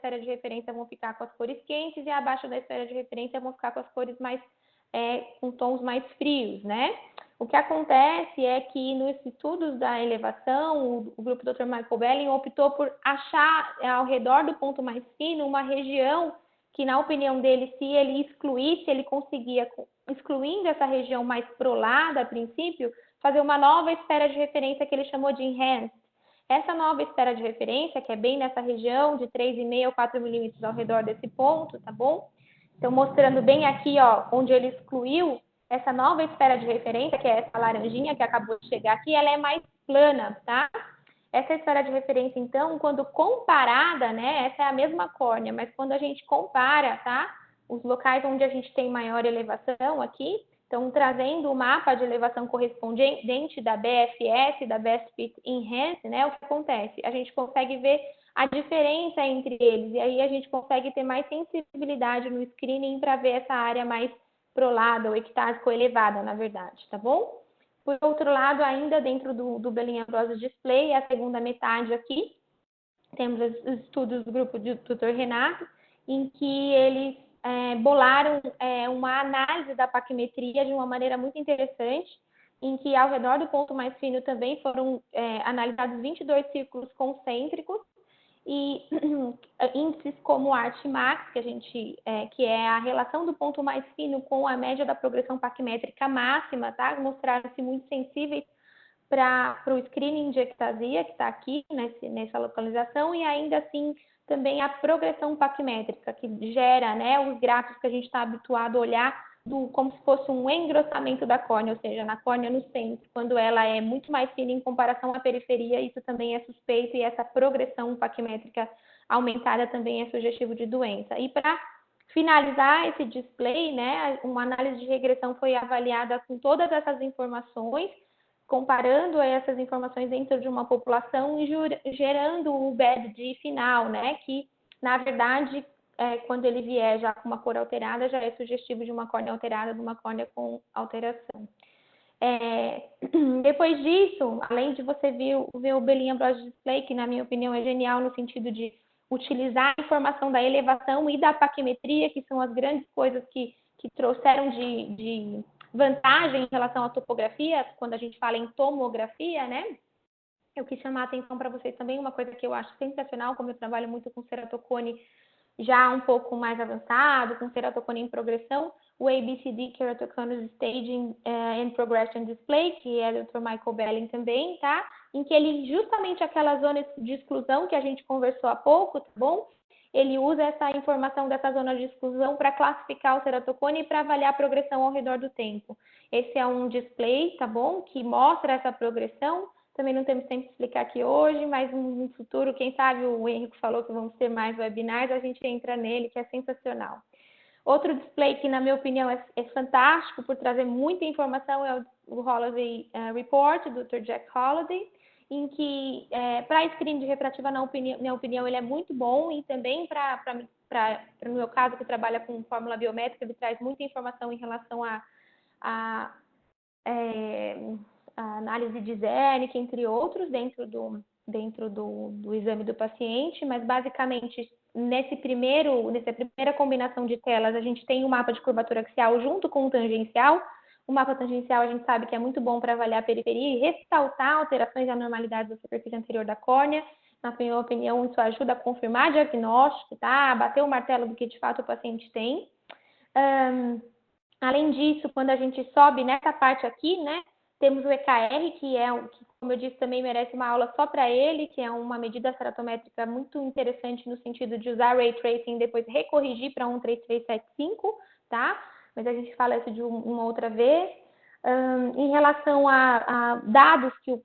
esfera de referência vão ficar com as cores quentes e abaixo da esfera de referência vão ficar com as cores mais, com tons mais frios, né? O que acontece é que nos estudos da elevação, o grupo Dr. Michael Belling optou por achar ao redor do ponto mais fino uma região que, na opinião dele, se ele excluísse, ele conseguia, excluindo essa região mais prolada a princípio, fazer uma nova esfera de referência que ele chamou de enhanced. Essa nova esfera de referência, que é bem nessa região de 3,5 ou 4 milímetros ao redor desse ponto, tá bom? Então, mostrando bem aqui, ó, onde ele excluiu, essa nova esfera de referência, que é essa laranjinha que acabou de chegar aqui, ela é mais plana, tá? Essa esfera de referência, então, quando comparada, né, essa é a mesma córnea, mas quando a gente compara, tá? Os locais onde a gente tem maior elevação aqui, então, trazendo o mapa de elevação correspondente da BFS, da Best Fit Enhanced, né, o que acontece? A gente consegue ver a diferença entre eles, e aí a gente consegue ter mais sensibilidade no screening para ver essa área mais prolada ou ectásico elevada, na verdade, tá bom? Por outro lado, ainda dentro do Belling-Ambrose Display, a segunda metade aqui, temos os estudos do grupo do Dr. Renato, em que eles bolaram uma análise da paquimetria de uma maneira muito interessante, em que ao redor do ponto mais fino também foram analisados 22 círculos concêntricos, e índices como o Artmax, que é a relação do ponto mais fino com a média da progressão paquimétrica máxima, tá? Mostraram-se muito sensíveis para o screening de ectasia, que está aqui nessa localização, e ainda assim também a progressão paquimétrica, que gera, né, os gráficos que a gente está habituado a olhar como se fosse um engrossamento da córnea, ou seja, na córnea no centro, quando ela é muito mais fina em comparação à periferia, isso também é suspeito, e essa progressão paquimétrica aumentada também é sugestivo de doença. E para finalizar esse display, né, uma análise de regressão foi avaliada com todas essas informações, comparando essas informações dentro de uma população e gerando o BED final, né, que, na verdade, quando ele vier já com uma cor alterada, já é sugestivo de uma córnea alterada, de uma córnea com alteração. Depois disso, além de você ver o Belling-Ambrose Display, que na minha opinião é genial no sentido de utilizar a informação da elevação e da paquimetria, que são as grandes coisas que trouxeram de vantagem em relação à topografia, quando a gente fala em tomografia, né? Eu quis chamar a atenção para vocês também uma coisa que eu acho sensacional, como eu trabalho muito com ceratocone já um pouco mais avançado, com ceratocone em progressão, o ABCD Keratoconus Staging and Progression Display, que é do Dr. Michael Belling também, tá? Em que ele, justamente aquela zona de exclusão que a gente conversou há pouco, tá bom? Ele usa essa informação dessa zona de exclusão para classificar o ceratocone e para avaliar a progressão ao redor do tempo. Esse é um display, tá bom? Que mostra essa progressão. Também não temos tempo de explicar aqui hoje, mas no futuro, quem sabe o Henrique falou que vamos ter mais webinars, a gente entra nele, que é sensacional. Outro display que, na minha opinião, é fantástico por trazer muita informação é o Holiday Report, do Dr. Jack Holiday, em que, para screening de refrativa, na minha opinião, ele é muito bom, e também no meu caso, que trabalha com fórmula biométrica, ele traz muita informação em relação a análise de Zernick, entre outros, dentro do exame do paciente, mas basicamente nessa primeira combinação de telas, a gente tem um mapa de curvatura axial junto com o tangencial. O mapa tangencial a gente sabe que é muito bom para avaliar a periferia e ressaltar alterações e anormalidades da superfície anterior da córnea. Na minha opinião, isso ajuda a confirmar diagnóstico, tá? Bater o martelo do que de fato o paciente tem. Além disso, quando a gente sobe nessa parte aqui, né, temos o EKR, que como eu disse, também merece uma aula só para ele, que é uma medida ceratométrica muito interessante no sentido de usar Ray Tracing e depois recorrigir para 13375, tá? Mas a gente fala isso de uma outra vez. Em relação a dados que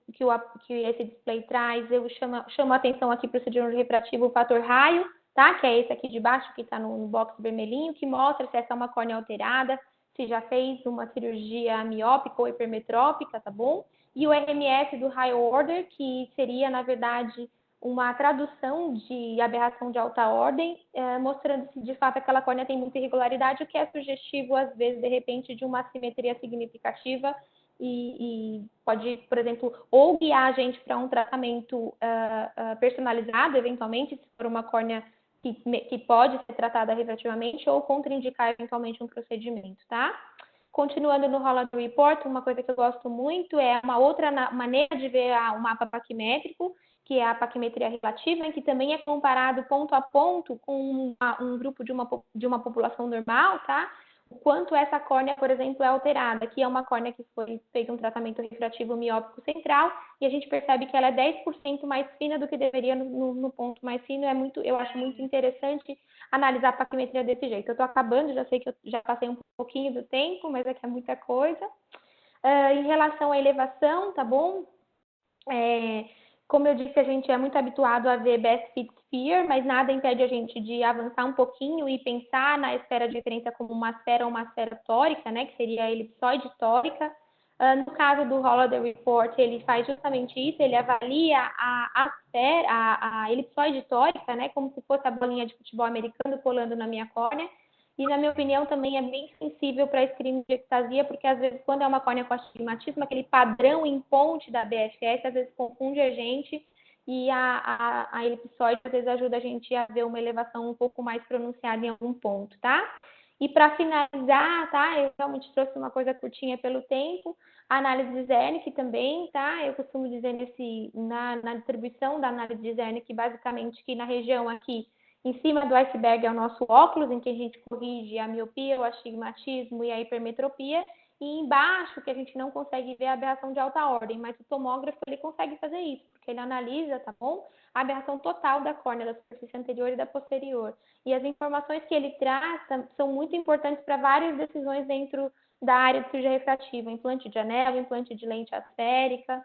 esse display traz, eu chamo a atenção aqui para o cirurgião refrativo, o fator raio, tá? Que é esse aqui de baixo, que está no box vermelhinho, que mostra se essa é uma córnea alterada, se já fez uma cirurgia miópica ou hipermetrópica, tá bom? E o RMS do High Order, que seria, na verdade, uma tradução de aberração de alta ordem, mostrando se de fato aquela córnea tem muita irregularidade, o que é sugestivo, às vezes, de repente, de uma assimetria significativa e pode, por exemplo, ou guiar a gente para um tratamento personalizado, eventualmente, se for uma córnea que pode ser tratada refrativamente ou contraindicar eventualmente um procedimento, tá? Continuando no Holoday Report, uma coisa que eu gosto muito é uma outra maneira de ver o mapa paquimétrico, que é a paquimetria relativa, em que também é comparado ponto a ponto com um grupo de uma população normal, tá? O quanto essa córnea, por exemplo, é alterada. Aqui é uma córnea que foi feito um tratamento refrativo miópico central e a gente percebe que ela é 10% mais fina do que deveria no ponto mais fino. Eu acho muito interessante analisar a paquimetria desse jeito. Eu estou acabando, já sei que eu já passei um pouquinho do tempo, mas aqui é muita coisa. Em relação à elevação, tá bom? Como eu disse, a gente é muito habituado a ver Best Fit Sphere, mas nada impede a gente de avançar um pouquinho e pensar na esfera de referência como uma esfera ou uma esfera tórica, né, que seria a elipsoide tórica. No caso do Holoday Report, ele faz justamente isso, ele avalia a elipsoide tórica, né, como se fosse a bolinha de futebol americano colando na minha córnea. E, na minha opinião, também é bem sensível para screening de ectasia, porque, às vezes, quando é uma córnea com astigmatismo, aquele padrão em ponte da BFS, às vezes, confunde a gente e a elipsoide, às vezes, ajuda a gente a ver uma elevação um pouco mais pronunciada em algum ponto, tá? E, para finalizar, tá? Eu realmente trouxe uma coisa curtinha pelo tempo, a análise de Zernike também, tá? Eu costumo dizer na distribuição da análise de Zernike, basicamente, que na região aqui, em cima do iceberg é o nosso óculos, em que a gente corrige a miopia, o astigmatismo e a hipermetropia. E embaixo, que a gente não consegue ver a aberração de alta ordem, mas o tomógrafo ele consegue fazer isso, porque ele analisa, tá bom? A aberração total da córnea, da superfície anterior e da posterior. E as informações que ele traz são muito importantes para várias decisões dentro da área de cirurgia refrativa, implante de anel, implante de lente asférica.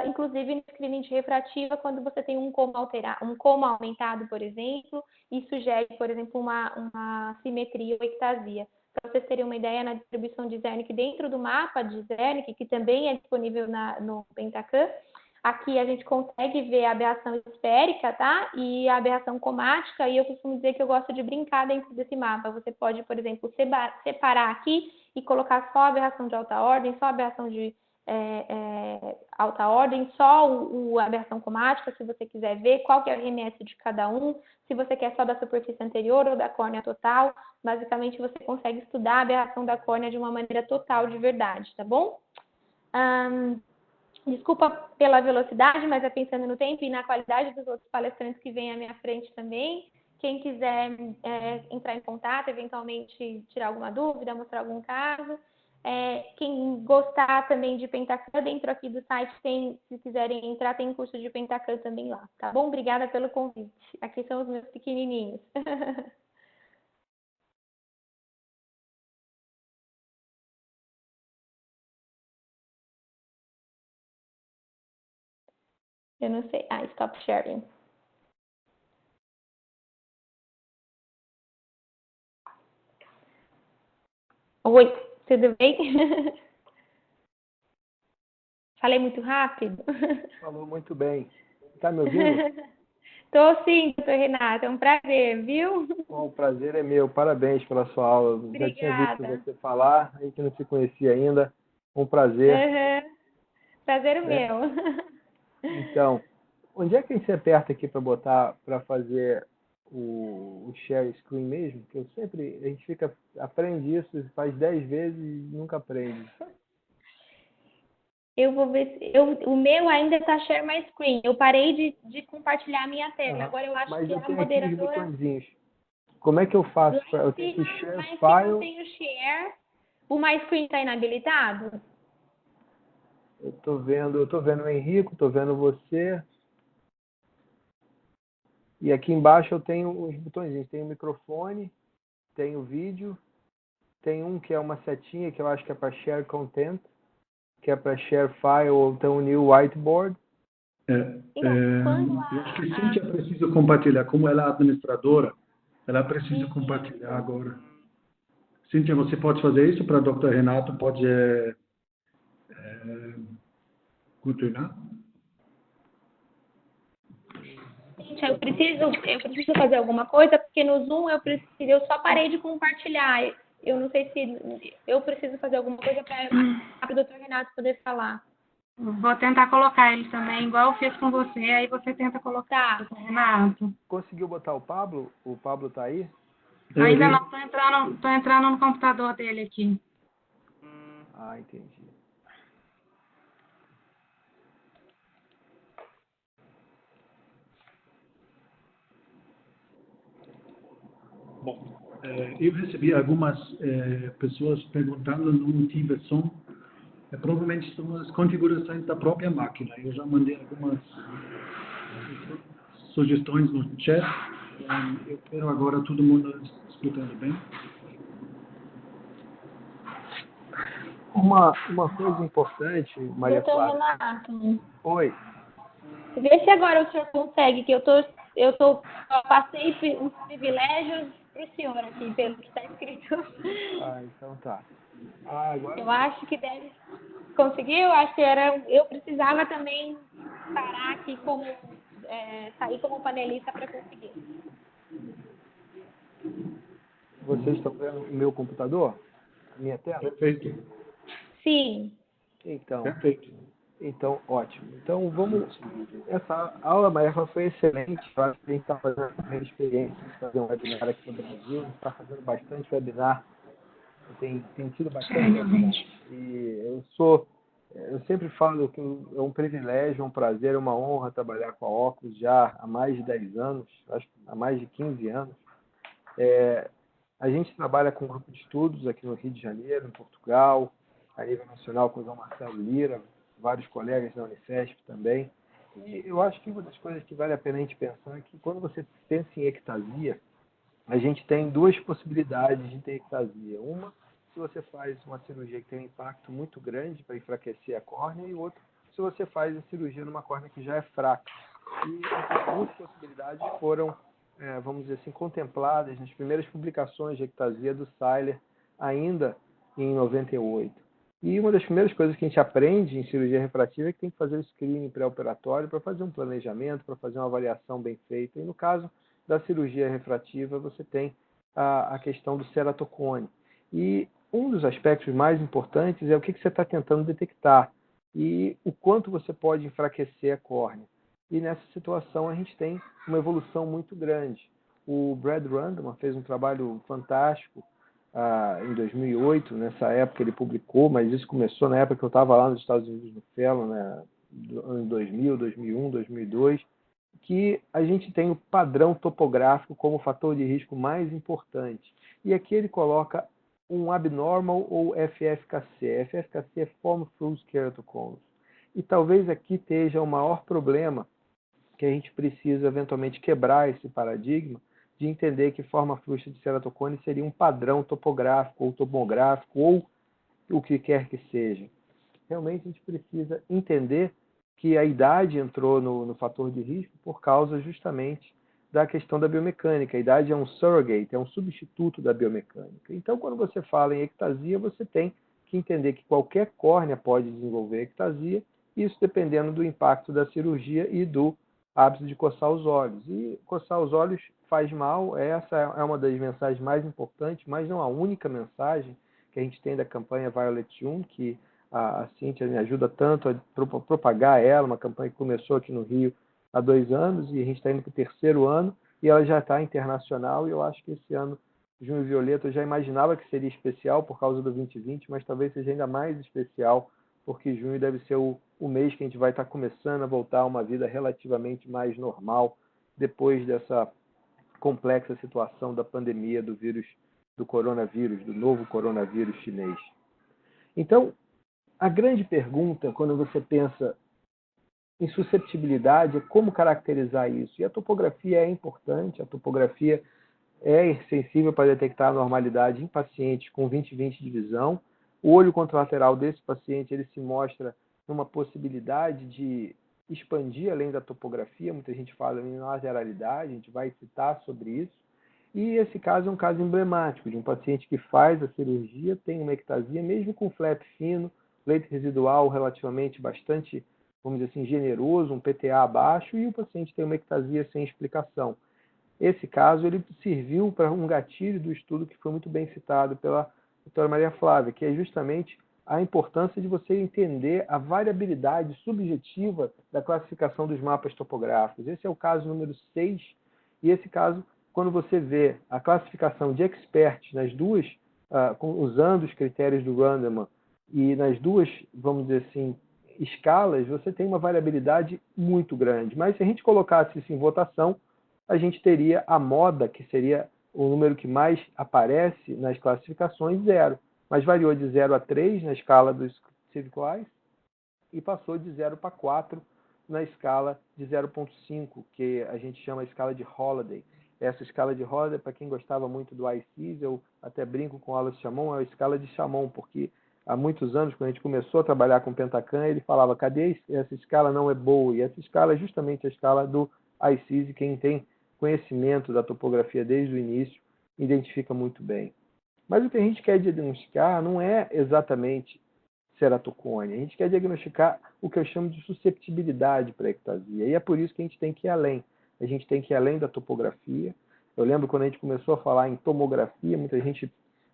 Inclusive no screening de refrativa, quando você tem um coma aumentado, por exemplo, e sugere, por exemplo, uma simetria ou ectasia. Para vocês terem uma ideia, na distribuição de Zernike dentro do mapa de Zernike, que também é disponível no Pentacam, aqui a gente consegue ver a aberração esférica, tá? E a aberração comática, e eu costumo dizer que eu gosto de brincar dentro desse mapa. Você pode, por exemplo, separar aqui e colocar só a aberração de alta ordem, só a aberração de alta ordem, só a aberração comática, se você quiser ver qual que é o RMS de cada um, se você quer só da superfície anterior ou da córnea total, basicamente você consegue estudar a aberração da córnea de uma maneira total de verdade, tá bom? Desculpa pela velocidade, mas é pensando no tempo e na qualidade dos outros palestrantes que vêm à minha frente também. Quem quiser entrar em contato, eventualmente tirar alguma dúvida, mostrar algum caso. Quem gostar também de Pentacam, dentro aqui do site, se quiserem entrar, tem curso de Pentacam também lá, tá bom? Obrigada pelo convite. Aqui são os meus pequenininhos. Eu não sei. Stop sharing. Oi, tudo bem? Falei muito rápido? Falou muito bem. Tá me ouvindo? Tô sim, doutor Renato. É um prazer, viu? Bom, o prazer é meu. Parabéns pela sua aula. Já tinha visto Obrigada. você falar, a gente não se conhecia ainda. Um prazer. Prazer Né? meu. Então, onde é que a gente se aperta aqui para fazer o share screen mesmo? Que a gente aprende isso, faz 10 vezes e nunca aprende. Eu vou ver o meu ainda está share my screen. Eu parei de compartilhar a minha tela. Agora eu acho Mas que eu a tenho aqui os moderadora. botõezinhos. Como é que eu faço? Eu tenho que Lá share em cima eu file. tenho share. O my screen está inabilitado? Eu tô vendo o Henrico, tô vendo você. E aqui embaixo eu tenho os botões. Tem o microfone, tem o vídeo, tem um que é uma setinha que eu acho que é para share content, que é para share file ou então new whiteboard. Quando Eu acho que a Cíntia precisa compartilhar. Como ela é administradora, ela precisa compartilhar agora. Cíntia, você pode fazer isso para o Dr. Renato? Pode continuar? Gente, eu preciso fazer alguma coisa, porque no Zoom eu só parei de compartilhar. Eu não sei se eu preciso fazer alguma coisa para o Dr. Renato poder falar. Vou tentar colocar ele também, igual eu fiz com você, aí você tenta colocar, doutor Renato. Conseguiu botar o Pablo? O Pablo tá aí? Ainda não, tô entrando no computador dele aqui. Ah, entendi. Bom, eu recebi algumas pessoas perguntando no tive som. Provavelmente são as configurações da própria máquina. Eu já mandei algumas sugestões no chat. Eu espero agora todo mundo escutando bem. Uma coisa importante, Maria Doutor Flávia. Renato, Oi. vê se agora o senhor consegue, que eu passei uns privilégios para o senhor aqui, pelo que está escrito. Ah, então tá. Ah, agora Eu acho que deve conseguir, eu acho que eu precisava também parar aqui sair como panelista para conseguir. vocês estão vendo o meu computador? Minha tela? Perfeito. Sim. Então, Perfeito. Então, ótimo. Então, essa aula, Maria, foi excelente. Eu acho que a gente está fazendo uma experiência de fazer um webinar aqui no Brasil. A gente está fazendo bastante webinar. Tem tido bastante webinar. E eu sempre falo que é um privilégio, um prazer, uma honra trabalhar com a Ocus já há mais de 10 anos, acho que há mais de 15 anos. A gente trabalha com um grupo de estudos aqui no Rio de Janeiro, em Portugal, a nível nacional com o João Marcelo Lira, vários colegas da Unifesp também. E eu acho que uma das coisas que vale a pena a gente pensar é que quando você pensa em ectasia, a gente tem duas possibilidades de ter ectasia. Uma, se você faz uma cirurgia que tem um impacto muito grande para enfraquecer a córnea, e outra, se você faz a cirurgia numa córnea que já é fraca. E essas duas possibilidades foram, vamos dizer assim, contempladas nas primeiras publicações de ectasia do Seiler, ainda em 98. E uma das primeiras coisas que a gente aprende em cirurgia refrativa é que tem que fazer o screening pré-operatório para fazer um planejamento, para fazer uma avaliação bem feita. E no caso da cirurgia refrativa, você tem a questão do ceratocone. E um dos aspectos mais importantes é o que você está tentando detectar e o quanto você pode enfraquecer a córnea. E nessa situação a gente tem uma evolução muito grande. O Brad Randleman fez um trabalho fantástico em 2008, nessa época ele publicou, mas isso começou na época que eu estava lá nos Estados Unidos no Fellow, né, em 2000, 2001, 2002, que a gente tem o padrão topográfico como fator de risco mais importante. E aqui ele coloca um abnormal ou FFKC. FFKC é Form Fruit Keratoconus. E talvez aqui esteja o maior problema que a gente precisa eventualmente quebrar esse paradigma de entender que forma frouxa de ceratocone seria um padrão topográfico ou tomográfico ou o que quer que seja. Realmente a gente precisa entender que a idade entrou no fator de risco por causa justamente da questão da biomecânica. A idade é um surrogate, é um substituto da biomecânica. Então, quando você fala em ectasia, você tem que entender que qualquer córnea pode desenvolver ectasia, isso dependendo do impacto da cirurgia e do hábito de coçar os olhos. E coçar os olhos faz mal, essa é uma das mensagens mais importantes, mas não a única mensagem que a gente tem da campanha Violet 1, que a Cíntia me ajuda tanto a propagar ela, uma campanha que começou aqui no Rio há 2 anos, e a gente está indo para o 3º ano, e ela já está internacional, e eu acho que esse ano, Junho Violeta, eu já imaginava que seria especial por causa do 2020, mas talvez seja ainda mais especial, porque junho deve ser o mês que a gente vai estar começando a voltar a uma vida relativamente mais normal, depois dessa complexa situação da pandemia do vírus, do coronavírus, do novo coronavírus chinês. Então, a grande pergunta, quando você pensa em susceptibilidade, é como caracterizar isso. E a topografia é importante, a topografia é sensível para detectar a normalidade em pacientes com 20/20 de visão. O olho contralateral desse paciente ele se mostra numa possibilidade de expandir além da topografia. Muita gente fala em lateralidade, a gente vai citar sobre isso. E esse caso é um caso emblemático de um paciente que faz a cirurgia, tem uma ectasia, mesmo com flap fino, leite residual relativamente bastante, vamos dizer assim, generoso, um PTA abaixo, e o paciente tem uma ectasia sem explicação. Esse caso ele serviu para um gatilho do estudo que foi muito bem citado pela doutora Maria Flávia, que é justamente a importância de você entender a variabilidade subjetiva da classificação dos mapas topográficos. Esse é o caso número 6, e esse caso, quando você vê a classificação de experts nas duas, usando os critérios do Randleman, e nas duas, vamos dizer assim, escalas, você tem uma variabilidade muito grande. Mas se a gente colocasse isso em votação, a gente teria a moda, que seria o número que mais aparece nas classificações, 0. Mas variou de 0 a 3 na escala dos Civic Wise e passou de 0 para 4 na escala de 0.5, que a gente chama a escala de Holiday. Essa escala de Holiday, para quem gostava muito do ICES, eu até brinco com o Wallace Chamon, é a escala de Chamon, porque há muitos anos, quando a gente começou a trabalhar com Pentacan, ele falava, cadê essa escala não é boa? E essa escala é justamente a escala do ICES, e quem tem conhecimento da topografia desde o início identifica muito bem. Mas o que a gente quer diagnosticar não é exatamente ceratocone. A gente quer diagnosticar o que eu chamo de susceptibilidade para a ectasia. E é por isso que a gente tem que ir além. A gente tem que ir além da topografia. Eu lembro quando a gente começou a falar em tomografia, muita gente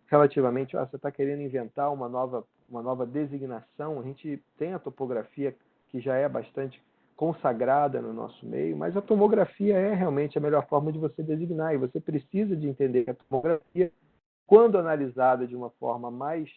relativamente, você está querendo inventar uma nova designação. A gente tem a topografia que já é bastante consagrada no nosso meio, mas a tomografia é realmente a melhor forma de você designar. E você precisa de entender que a tomografia, quando analisada de uma forma mais,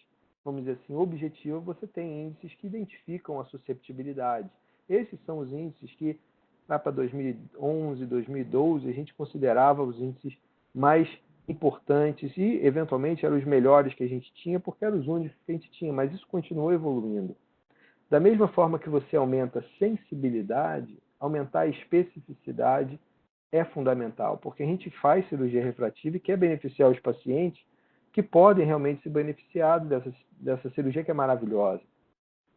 vamos dizer assim, objetiva, você tem índices que identificam a susceptibilidade. Esses são os índices que, lá para 2011, 2012, a gente considerava os índices mais importantes e, eventualmente, eram os melhores que a gente tinha, porque eram os únicos que a gente tinha, mas isso continuou evoluindo. Da mesma forma que você aumenta a sensibilidade, aumentar a especificidade é fundamental, porque a gente faz cirurgia refrativa e quer beneficiar os pacientes que podem realmente se beneficiar dessa cirurgia que é maravilhosa.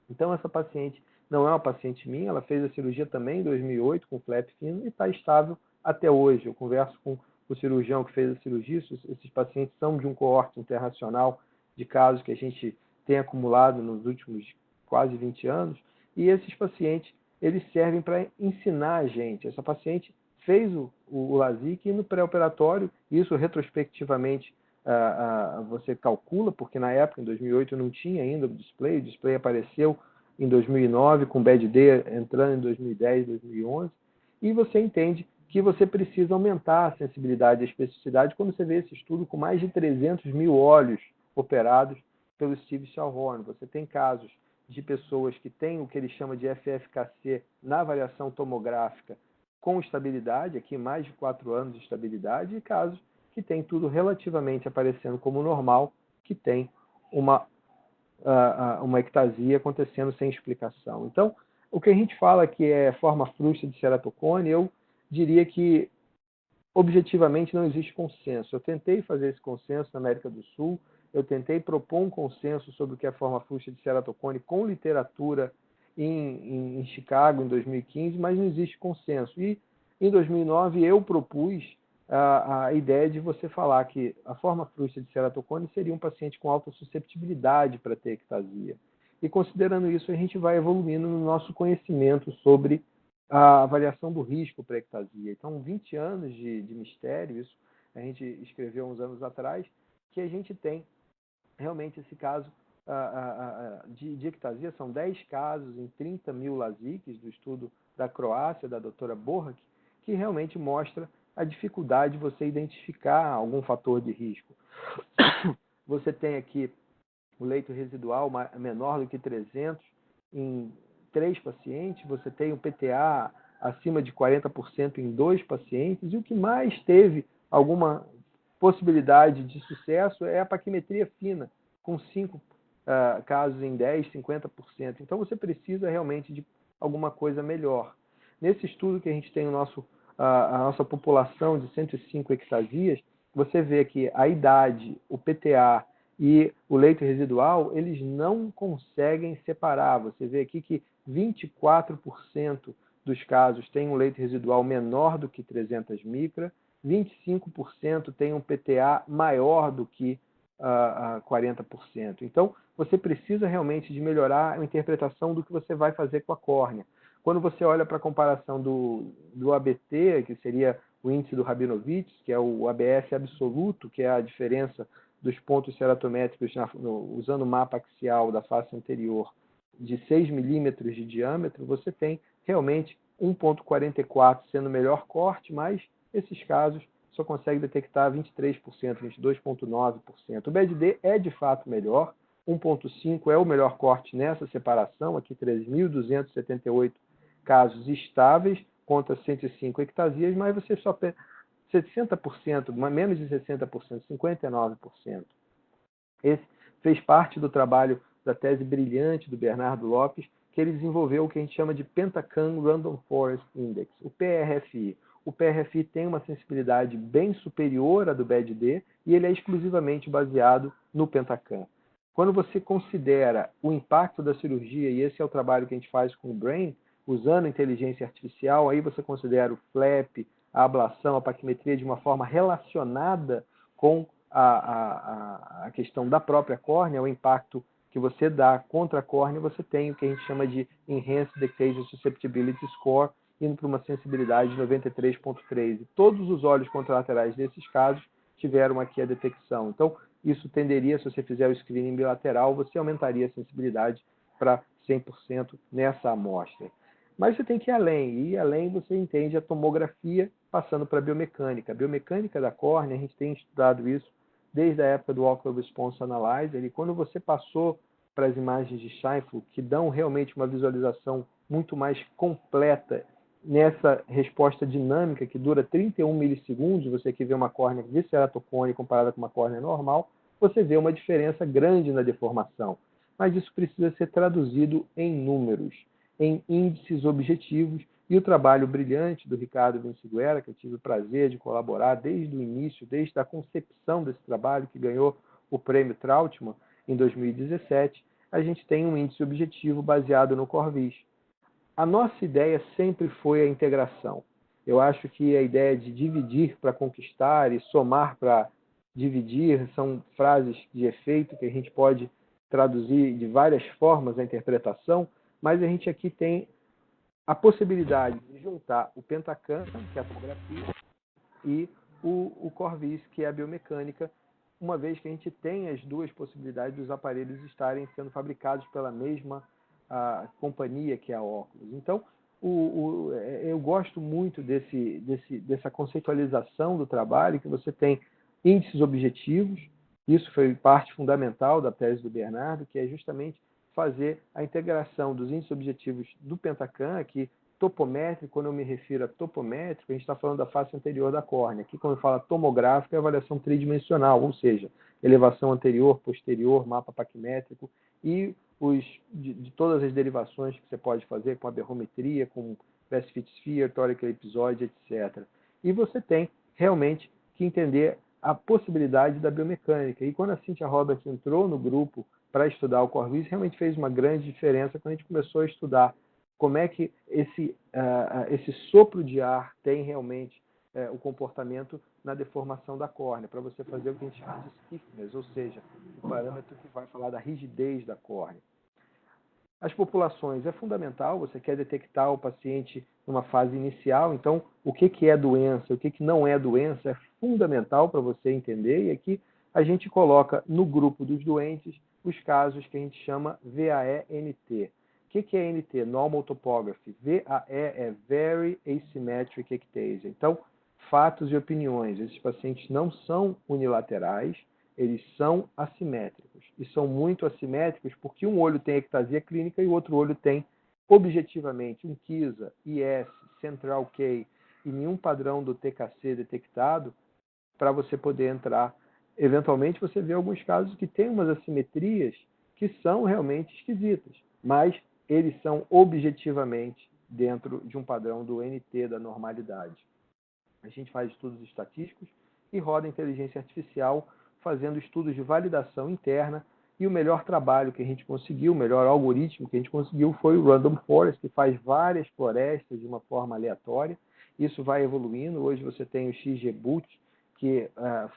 Então, essa paciente não é uma paciente minha, ela fez a cirurgia também em 2008 com flap fino e está estável até hoje. Eu converso com o cirurgião que fez a cirurgia, esses pacientes são de um coorte internacional de casos que a gente tem acumulado nos últimos quase 20 anos, e esses pacientes, eles servem para ensinar a gente. Essa paciente fez o LASIK e no pré-operatório, isso retrospectivamente você calcula, porque na época, em 2008, não tinha ainda o display apareceu em 2009, com BAD-D entrando em 2010, 2011, e você entende que você precisa aumentar a sensibilidade e a especificidade quando você vê esse estudo com mais de 300 mil olhos operados pelo Steve Schallhorn. Você tem casos de pessoas que têm o que ele chama de FFKC na avaliação tomográfica com estabilidade, aqui mais de 4 anos de estabilidade, e casos que tem tudo relativamente aparecendo como normal, que tem uma ectasia acontecendo sem explicação. Então, o que a gente fala que é forma frouxa de ceratocone, eu diria que objetivamente não existe consenso. Eu tentei fazer esse consenso na América do Sul, eu tentei propor um consenso sobre o que é forma frouxa de ceratocone com literatura em Chicago, em 2015, mas não existe consenso. E em 2009 eu propus a ideia de você falar que a forma frouxa de ceratocone seria um paciente com alta susceptibilidade para ter ectasia. E considerando isso, a gente vai evoluindo no nosso conhecimento sobre a avaliação do risco para ectasia. Então, 20 anos de mistério, isso a gente escreveu uns anos atrás, que a gente tem realmente esse caso de ectasia, são 10 casos em 30 mil LASIKs do estudo da Croácia, da doutora Borrak, que realmente mostra a dificuldade de você identificar algum fator de risco. Você tem aqui o leito residual menor do que 300 em 3 pacientes, você tem o PTA acima de 40% em 2 pacientes, e o que mais teve alguma possibilidade de sucesso é a paquimetria fina, com 5 casos em 10, 50%. Então você precisa realmente de alguma coisa melhor. Nesse estudo que a gente tem a nossa população de 105 ectasias, você vê que a idade, o PTA e o leito residual, eles não conseguem separar. Você vê aqui que 24% dos casos têm um leito residual menor do que 300 micra, 25% têm um PTA maior do que 40%. Então, você precisa realmente de melhorar a interpretação do que você vai fazer com a córnea. Quando você olha para a comparação do ABT, que seria o índice do Rabinovich, que é o ABS absoluto, que é a diferença dos pontos ceratométricos usando o mapa axial da face anterior de 6 milímetros de diâmetro, você tem realmente 1,44 sendo o melhor corte, mas esses casos só consegue detectar 23%, 22,9%. O BED-D é de fato melhor, 1,5 é o melhor corte nessa separação, aqui 3.278 casos estáveis contra 105 ectasias, mas você só 60%, menos de 60%, 59%. Esse fez parte do trabalho da tese brilhante do Bernardo Lopes, que ele desenvolveu o que a gente chama de Pentacan Random Forest Index, o PRFI. O PRFI tem uma sensibilidade bem superior à do BED-D e ele é exclusivamente baseado no Pentacan. Quando você considera o impacto da cirurgia, e esse é o trabalho que a gente faz com o Brain, usando inteligência artificial, aí você considera o flap, a ablação, a paquimetria de uma forma relacionada com a questão da própria córnea, o impacto que você dá contra a córnea, você tem o que a gente chama de Enhanced Decay Susceptibility Score, indo para uma sensibilidade de 93,3. E todos os olhos contralaterais desses casos tiveram aqui a detecção. Então, isso tenderia, se você fizer o screening bilateral, você aumentaria a sensibilidade para 100% nessa amostra. Mas você tem que ir além, e além você entende a tomografia passando para a biomecânica. A biomecânica da córnea, a gente tem estudado isso desde a época do Ocular Response Analyzer, e quando você passou para as imagens de Scheinfeld, que dão realmente uma visualização muito mais completa nessa resposta dinâmica que dura 31 milissegundos, você que vê uma córnea de ceratocone comparada com uma córnea normal, você vê uma diferença grande na deformação. Mas isso precisa ser traduzido em números, em índices objetivos, e o trabalho brilhante do Ricardo Vinciguerra, que eu tive o prazer de colaborar desde o início, desde a concepção desse trabalho, que ganhou o prêmio Trautmann em 2017, a gente tem um índice objetivo baseado no Corvis. A nossa ideia sempre foi a integração. Eu acho que a ideia de dividir para conquistar e somar para dividir são frases de efeito que a gente pode traduzir de várias formas a interpretação, mas a gente aqui tem a possibilidade de juntar o Pentacan, que é a tomografia, e o Corvis, que é a biomecânica, uma vez que a gente tem as duas possibilidades dos aparelhos estarem sendo fabricados pela mesma companhia, que é a Oculus. Então, eu gosto muito dessa conceitualização do trabalho, que você tem índices objetivos, isso foi parte fundamental da tese do Bernardo, que é justamente fazer a integração dos índices objetivos do Pentacan, aqui topométrico. Quando eu me refiro a topométrico, a gente está falando da face anterior da córnea. Aqui, quando eu falo tomográfico, é avaliação tridimensional, ou seja, elevação anterior, posterior, mapa paquimétrico e de todas as derivações que você pode fazer com a berrometria, com best fit sphere, tórica ellipsoide, etc. E você tem realmente que entender a possibilidade da biomecânica. E quando a Cynthia Roberts entrou no grupo para estudar o Corvis, realmente fez uma grande diferença quando a gente começou a estudar como é que esse sopro de ar tem realmente o comportamento na deformação da córnea, para você fazer o que a gente chama de stiffness, ou seja, o parâmetro que vai falar da rigidez da córnea. As populações é fundamental, você quer detectar o paciente numa fase inicial, então o que é doença, o que não é doença, é fundamental para você entender, e aqui a gente coloca no grupo dos doentes os casos que a gente chama VAE-NT. O que é NT? Normal Topography. VAE é Very Asymmetric Ectasia. Então, fatos e opiniões. Esses pacientes não são unilaterais, eles são assimétricos. E são muito assimétricos porque um olho tem ectasia clínica e o outro olho tem, objetivamente, um KISA, IS, Central K e nenhum padrão do TKC detectado para você poder entrar. Eventualmente, você vê alguns casos que têm umas assimetrias que são realmente esquisitas, mas eles são objetivamente dentro de um padrão do NT da normalidade. A gente faz estudos estatísticos e roda inteligência artificial fazendo estudos de validação interna, e o melhor trabalho que a gente conseguiu, o melhor algoritmo que a gente conseguiu foi o Random Forest, que faz várias florestas de uma forma aleatória. Isso vai evoluindo. Hoje você tem o XGBoost, que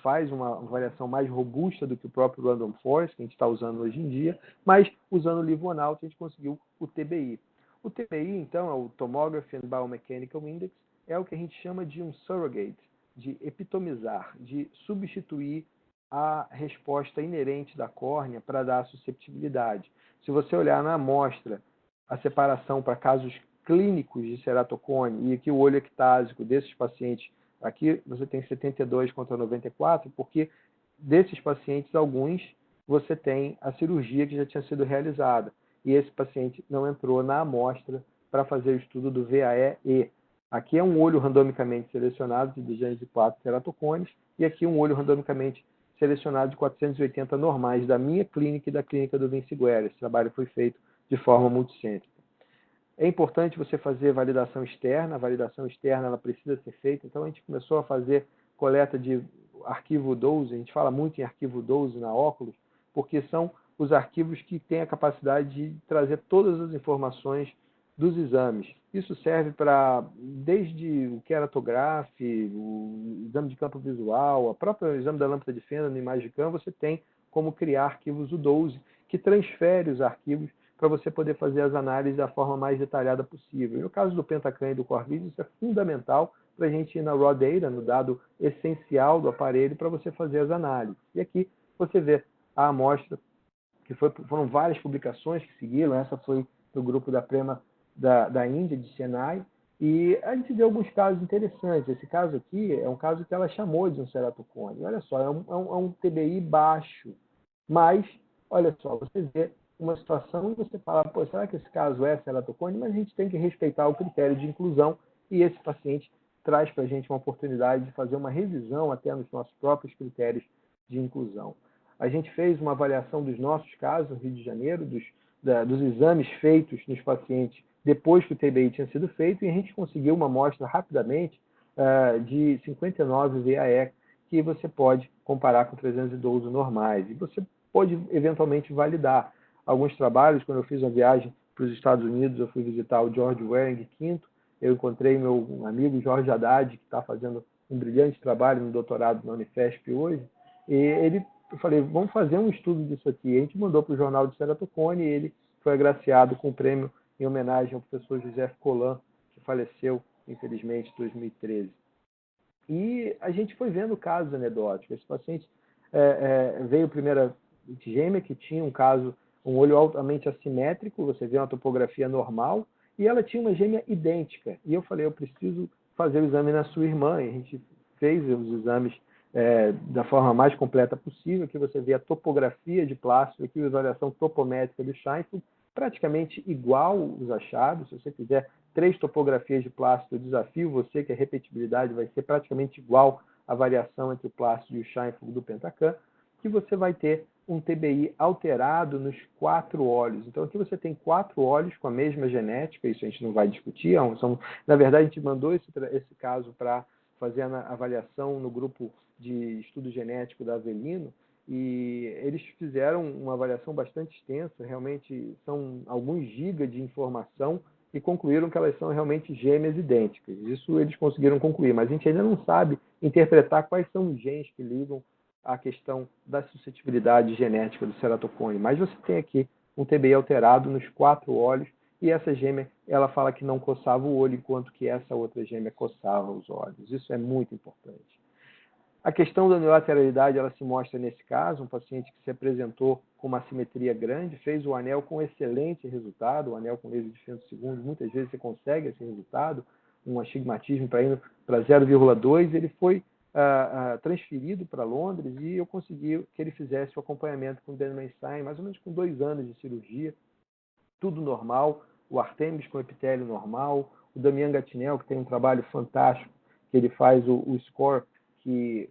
faz uma variação mais robusta do que o próprio Random Forest, que a gente está usando hoje em dia, mas usando o Livonaut a gente conseguiu o TBI. O TBI, então, é o Tomography and Biomechanical Index, é o que a gente chama de um surrogate, de epitomizar, de substituir a resposta inerente da córnea para dar a susceptibilidade. Se você olhar na amostra a separação para casos clínicos de ceratocone e aqui o olho ectásico desses pacientes, aqui você tem 72 contra 94, porque desses pacientes, alguns, você tem a cirurgia que já tinha sido realizada. E esse paciente não entrou na amostra para fazer o estudo do VAE-E. Aqui é um olho randomicamente selecionado de 204 ceratocones e aqui um olho randomicamente selecionado de 480 normais da minha clínica e da clínica do Vince Guerra. Esse trabalho foi feito de forma multicêntrica. É importante você fazer validação externa. A validação externa ela precisa ser feita. Então, a gente começou a fazer coleta de arquivo 12. A gente fala muito em arquivo 12 na óculos, porque são os arquivos que têm a capacidade de trazer todas as informações dos exames. Isso serve para, desde o queratografia, o exame de campo visual, o próprio exame da lâmpada de Fenda no Imagican, você tem como criar arquivos U12, que transfere os arquivos para você poder fazer as análises da forma mais detalhada possível. E no caso do Pentacan e do Corvid, isso é fundamental para a gente ir na raw data, no dado essencial do aparelho, para você fazer as análises. E aqui você vê a amostra, que foram várias publicações que seguiram, essa foi do grupo da Prema da Índia, de Chennai, e a gente vê alguns casos interessantes. Esse caso aqui é um caso que ela chamou de um ceratocone. Olha só, é um TBI baixo, mas, olha só, você vê uma situação e você fala, pô, será que esse caso é ceratocone? Mas a gente tem que respeitar o critério de inclusão e esse paciente traz para a gente uma oportunidade de fazer uma revisão até nos nossos próprios critérios de inclusão. A gente fez uma avaliação dos nossos casos no Rio de Janeiro, dos exames feitos nos pacientes depois que o TBI tinha sido feito, e a gente conseguiu uma amostra rapidamente de 59 VAE, que você pode comparar com 312 normais. E você pode eventualmente validar. Alguns trabalhos, quando eu fiz uma viagem para os Estados Unidos, eu fui visitar o George Waring V, eu encontrei meu amigo Jorge Haddad, que está fazendo um brilhante trabalho no doutorado na Unifesp hoje, e eu falei, vamos fazer um estudo disso aqui. A gente mandou para o Jornal de Ceratocone e ele foi agraciado com o prêmio em homenagem ao professor José Colan, que faleceu, infelizmente, em 2013. E a gente foi vendo casos anedóticos. Esse paciente veio primeira gêmea, que tinha um olho altamente assimétrico, você vê uma topografia normal, e ela tinha uma gêmea idêntica. E eu falei, eu preciso fazer o exame na sua irmã. E a gente fez os exames da forma mais completa possível. Aqui você vê a topografia de plástico, aqui a avaliação topométrica do Scheinfeld, praticamente igual os achados. Se você fizer 3 topografias de plástico, eu desafio você que a repetibilidade vai ser praticamente igual à variação entre o plástico e o Scheinfeld do Pentacan, que você vai ter um TBI alterado nos 4 olhos. Então aqui você tem 4 olhos com a mesma genética, isso a gente não vai discutir. Na verdade, a gente mandou esse caso para fazer a avaliação no grupo de estudo genético da Avelino, e eles fizeram uma avaliação bastante extensa, realmente são alguns gigas de informação, e concluíram que elas são realmente gêmeas idênticas. Isso eles conseguiram concluir, mas a gente ainda não sabe interpretar quais são os genes que ligam à questão da suscetibilidade genética do ceratocone. Mas você tem aqui um TBI alterado nos 4 olhos, e essa gêmea, ela fala que não coçava o olho, enquanto que essa outra gêmea coçava os olhos. Isso é muito importante. A questão da unilateralidade, ela se mostra nesse caso, um paciente que se apresentou com uma assimetria grande, fez o anel com excelente resultado, o anel com laser de femtosegundo, muitas vezes você consegue esse resultado, um astigmatismo para 0,2, ele foi transferido para Londres e eu consegui que ele fizesse o acompanhamento com o Dan Mainstein, mais ou menos com 2 anos de cirurgia, tudo normal, o Artemis com epitélio normal, o Damian Gatinel, que tem um trabalho fantástico, que ele faz o score, que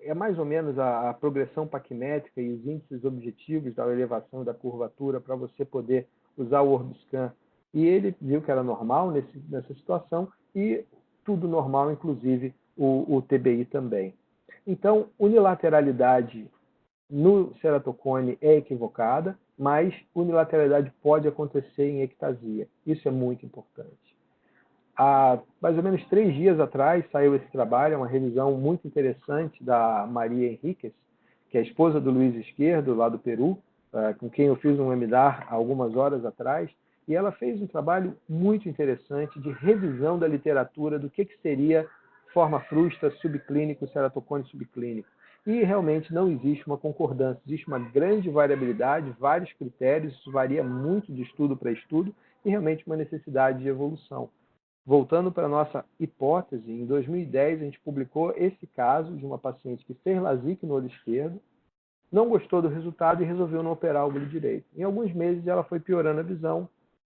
é mais ou menos a progressão paquimétrica e os índices objetivos da elevação da curvatura para você poder usar o Orbiscan. E ele viu que era normal nessa situação e tudo normal, inclusive o TBI também. Então, unilateralidade no ceratocone é equivocada, mas unilateralidade pode acontecer em ectasia. Isso é muito importante. Há mais ou menos 3 dias atrás saiu esse trabalho, uma revisão muito interessante da Maria Henriquez, que é a esposa do Luiz Esquerdo, lá do Peru, com quem eu fiz um webinar há algumas horas atrás, e ela fez um trabalho muito interessante de revisão da literatura do que seria forma frusta, subclínico, ceratocone subclínico. E realmente não existe uma concordância, existe uma grande variabilidade, vários critérios, isso varia muito de estudo para estudo e realmente uma necessidade de evolução. Voltando para a nossa hipótese, em 2010 a gente publicou esse caso de uma paciente que fez LASIK no olho esquerdo, não gostou do resultado e resolveu não operar o olho direito. Em alguns meses ela foi piorando a visão,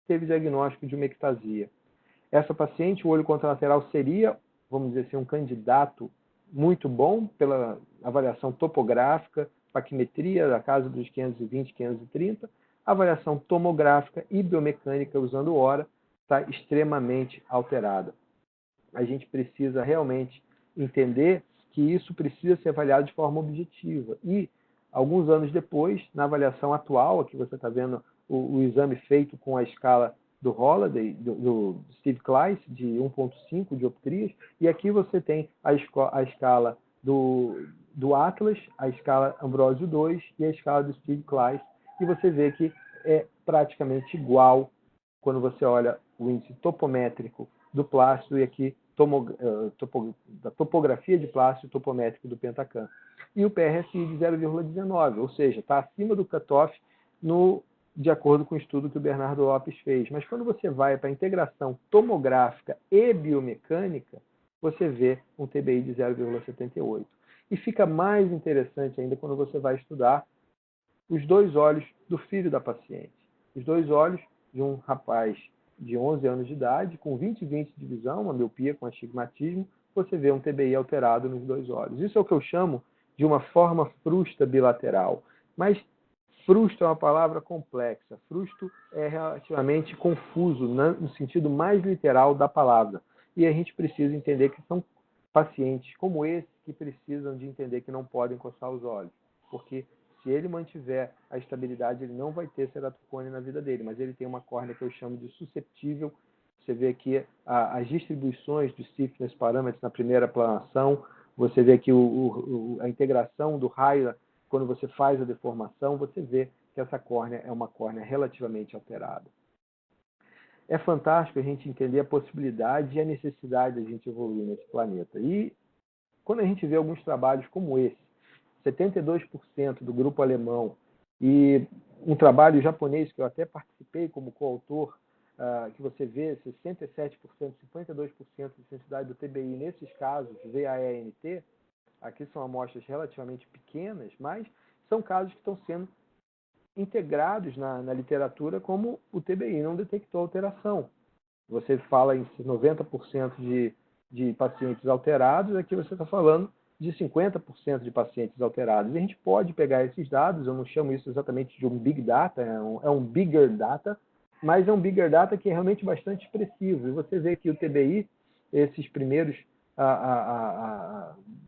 teve diagnóstico de uma ectasia. Essa paciente, o olho contralateral seria, vamos dizer assim, um candidato muito bom pela avaliação topográfica, paquimetria da casa dos 520, 530, avaliação tomográfica e biomecânica usando hora está extremamente alterada. A gente precisa realmente entender que isso precisa ser avaliado de forma objetiva. E, alguns anos depois, na avaliação atual, aqui você está vendo o exame feito com a escala do Holliday, do Steve Kleiss, de 1.5 dioptrias, e aqui você tem a escala do Atlas, a escala Ambrosio 2 e a escala do Steve Kleiss, e você vê que é praticamente igual quando você olha o índice topométrico do plácido e aqui da topografia de plácido topométrico do Pentacam. E o PRSI de 0,19, ou seja, está acima do cutoff de acordo com o estudo que o Bernardo Lopes fez. Mas quando você vai para a integração tomográfica e biomecânica, você vê um TBI de 0,78. E fica mais interessante ainda quando você vai estudar os dois olhos do filho da paciente. Os dois olhos de um rapaz de 11 anos de idade, com 20/20 de visão, uma miopia com astigmatismo, você vê um TBI alterado nos dois olhos. Isso é o que eu chamo de uma forma frusta bilateral. Mas frusto é uma palavra complexa. Frusto é relativamente confuso, no sentido mais literal da palavra. E a gente precisa entender que são pacientes como esse que precisam de entender que não podem coçar os olhos. Porque se ele mantiver a estabilidade, ele não vai ter ceratocone na vida dele, mas ele tem uma córnea que eu chamo de susceptível. Você vê aqui as distribuições dos stiffness parâmetros na primeira planação, você vê aqui a integração do raio, quando você faz a deformação, você vê que essa córnea é uma córnea relativamente alterada. É fantástico a gente entender a possibilidade e a necessidade de a gente evoluir nesse planeta. E quando a gente vê alguns trabalhos como esse, 72% do grupo alemão e um trabalho japonês que eu até participei como coautor, que você vê 67%, 52% de sensibilidade do TBI nesses casos, VAENT, aqui são amostras relativamente pequenas, mas são casos que estão sendo integrados na literatura como o TBI não detectou alteração. Você fala em 90% de pacientes alterados, aqui você está falando de 50% de pacientes alterados. E a gente pode pegar esses dados, eu não chamo isso exatamente de um Big Data, é um Bigger Data, mas é um Bigger Data que é realmente bastante expressivo. E você vê que o TBI, esses primeiros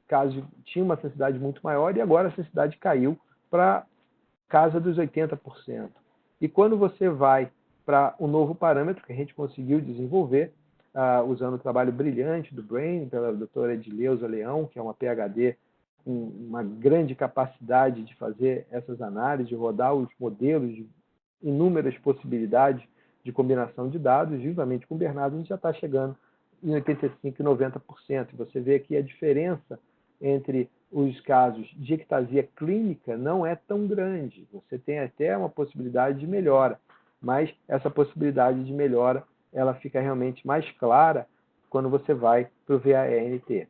casos, tinha uma sensibilidade muito maior e agora a sensibilidade caiu para casa dos 80%. E quando você vai para o novo parâmetro que a gente conseguiu desenvolver, usando o trabalho brilhante do Brain, pela doutora Edileuza Leão, que é uma PhD com uma grande capacidade de fazer essas análises, de rodar os modelos de inúmeras possibilidades de combinação de dados, juntamente com o Bernardo, a gente já está chegando em 85% e 90%. Você vê aqui a diferença entre os casos de ectasia clínica não é tão grande. Você tem até uma possibilidade de melhora, mas essa possibilidade de melhora ela fica realmente mais clara quando você vai para o VAENT.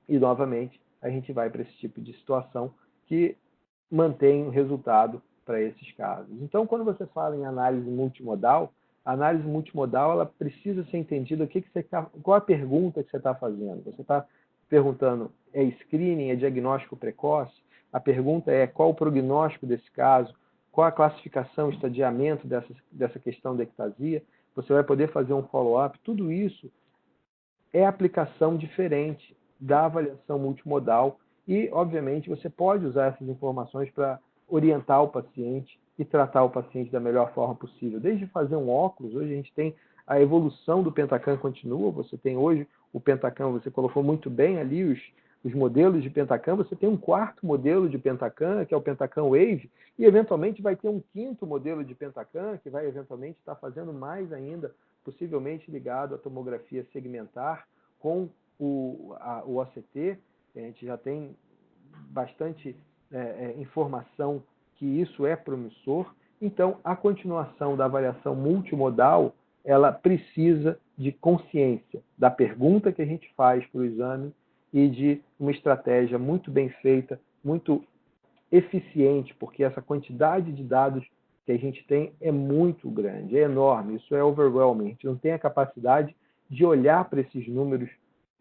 E, novamente, a gente vai para esse tipo de situação que mantém o resultado para esses casos. Então, quando você fala em análise multimodal, a análise multimodal ela precisa ser entendida qual a pergunta que você está fazendo. Você está perguntando, é screening, é diagnóstico precoce? A pergunta é qual o prognóstico desse caso? Qual a classificação, estadiamento dessa questão da ectasia? Você vai poder fazer um follow-up. Tudo isso é aplicação diferente da avaliação multimodal e, obviamente, você pode usar essas informações para orientar o paciente e tratar o paciente da melhor forma possível. Desde fazer um óculos, hoje a gente tem a evolução do Pentacam continua, você tem hoje o Pentacam, você colocou muito bem ali os modelos de Pentacam, você tem um quarto modelo de Pentacam, que é o Pentacam Wave, e eventualmente vai ter um quinto modelo de Pentacam, que vai eventualmente estar fazendo mais ainda, possivelmente ligado à tomografia segmentar, com o OCT, a gente já tem bastante informação que isso é promissor. Então, a continuação da avaliação multimodal, ela precisa de consciência da pergunta que a gente faz para o exame e de uma estratégia muito bem feita, muito eficiente, porque essa quantidade de dados que a gente tem é muito grande, é enorme, isso é overwhelming. A gente não tem a capacidade de olhar para esses números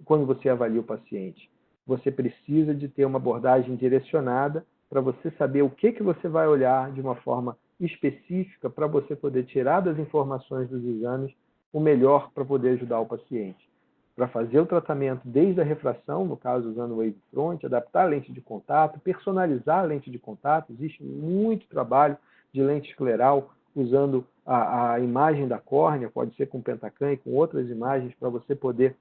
quando você avalia o paciente. Você precisa de ter uma abordagem direcionada para você saber o que você vai olhar de uma forma específica para você poder tirar das informações dos exames o melhor para poder ajudar o paciente. Para fazer o tratamento desde a refração, no caso usando o wavefront, adaptar a lente de contato, personalizar a lente de contato, existe muito trabalho de lente escleral usando a imagem da córnea, pode ser com Pentacam e com outras imagens para você poder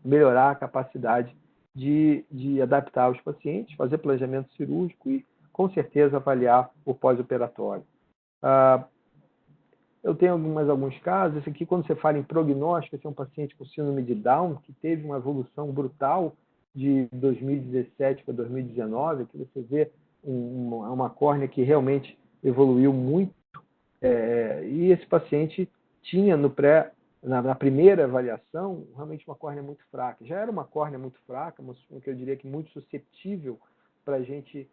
melhorar a capacidade de adaptar os pacientes, fazer planejamento cirúrgico e, com certeza, avaliar o pós-operatório. Eu tenho alguns casos, esse aqui, quando você fala em prognóstico, esse é um paciente com síndrome de Down, que teve uma evolução brutal de 2017 para 2019, aqui você vê uma córnea que realmente evoluiu muito, e esse paciente tinha na primeira avaliação, realmente uma córnea muito fraca. Já era uma córnea muito fraca, mas que eu diria que muito suscetível para a gente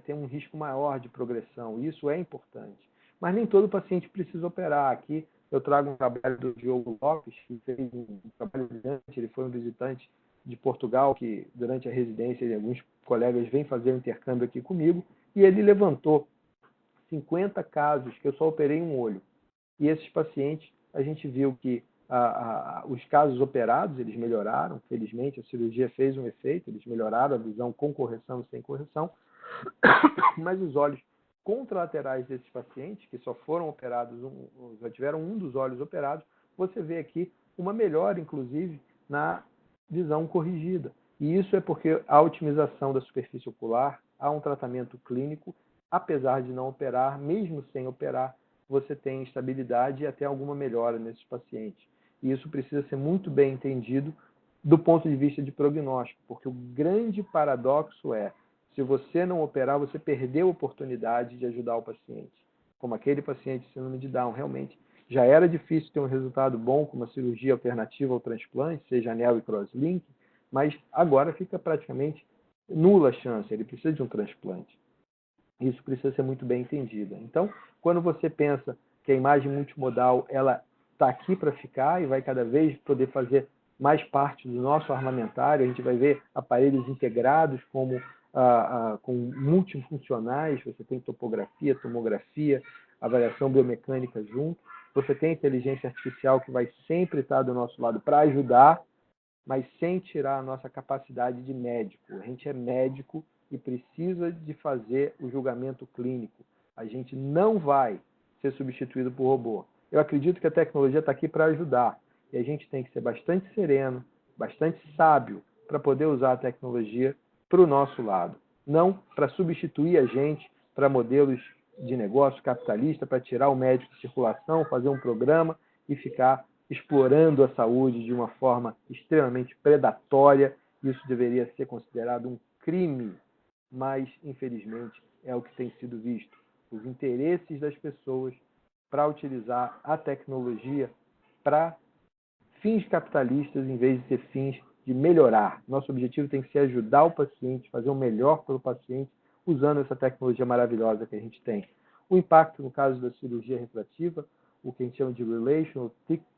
ter um risco maior de progressão. Isso é importante. Mas nem todo paciente precisa operar. Aqui eu trago um trabalho do Diogo Lopes, que fez um trabalho brilhante. Ele foi um visitante de Portugal, que durante a residência, alguns colegas vêm fazer um intercâmbio aqui comigo, e ele levantou 50 casos que eu só operei um olho. E esses pacientes, a gente viu que os casos operados, eles melhoraram, felizmente a cirurgia fez um efeito, eles melhoraram a visão com correção e sem correção, mas os olhos contralaterais desses pacientes, que só foram operados, já tiveram um dos olhos operados, você vê aqui uma melhora, inclusive, na visão corrigida. E isso é porque a otimização da superfície ocular, há um tratamento clínico, apesar de não operar, mesmo sem operar, você tem estabilidade e até alguma melhora nesses pacientes. E isso precisa ser muito bem entendido do ponto de vista de prognóstico, porque o grande paradoxo é, se você não operar, você perdeu a oportunidade de ajudar o paciente. Como aquele paciente de síndrome de Down, realmente já era difícil ter um resultado bom com uma cirurgia alternativa ao transplante, seja anel e crosslink, mas agora fica praticamente nula a chance, ele precisa de um transplante. Isso precisa ser muito bem entendido. Então, quando você pensa que a imagem multimodal ela está aqui para ficar e vai cada vez poder fazer mais parte do nosso armamentário, a gente vai ver aparelhos integrados como com multifuncionais, você tem topografia, tomografia, avaliação biomecânica junto, você tem inteligência artificial que vai sempre estar do nosso lado para ajudar, mas sem tirar a nossa capacidade de médico. A gente é médico e precisa de fazer o julgamento clínico. A gente não vai ser substituído por robô. Eu acredito que a tecnologia está aqui para ajudar. E a gente tem que ser bastante sereno, bastante sábio para poder usar a tecnologia para o nosso lado. Não para substituir a gente para modelos de negócio capitalista, para tirar o médico de circulação, fazer um programa e ficar explorando a saúde de uma forma extremamente predatória. Isso deveria ser considerado um crime, mas, infelizmente, é o que tem sido visto. Os interesses das pessoas para utilizar a tecnologia para fins capitalistas em vez de ser fins de melhorar. Nosso objetivo tem que ser ajudar o paciente, fazer o melhor pelo paciente, usando essa tecnologia maravilhosa que a gente tem. O impacto, no caso da cirurgia refrativa, o que a gente chama de Relational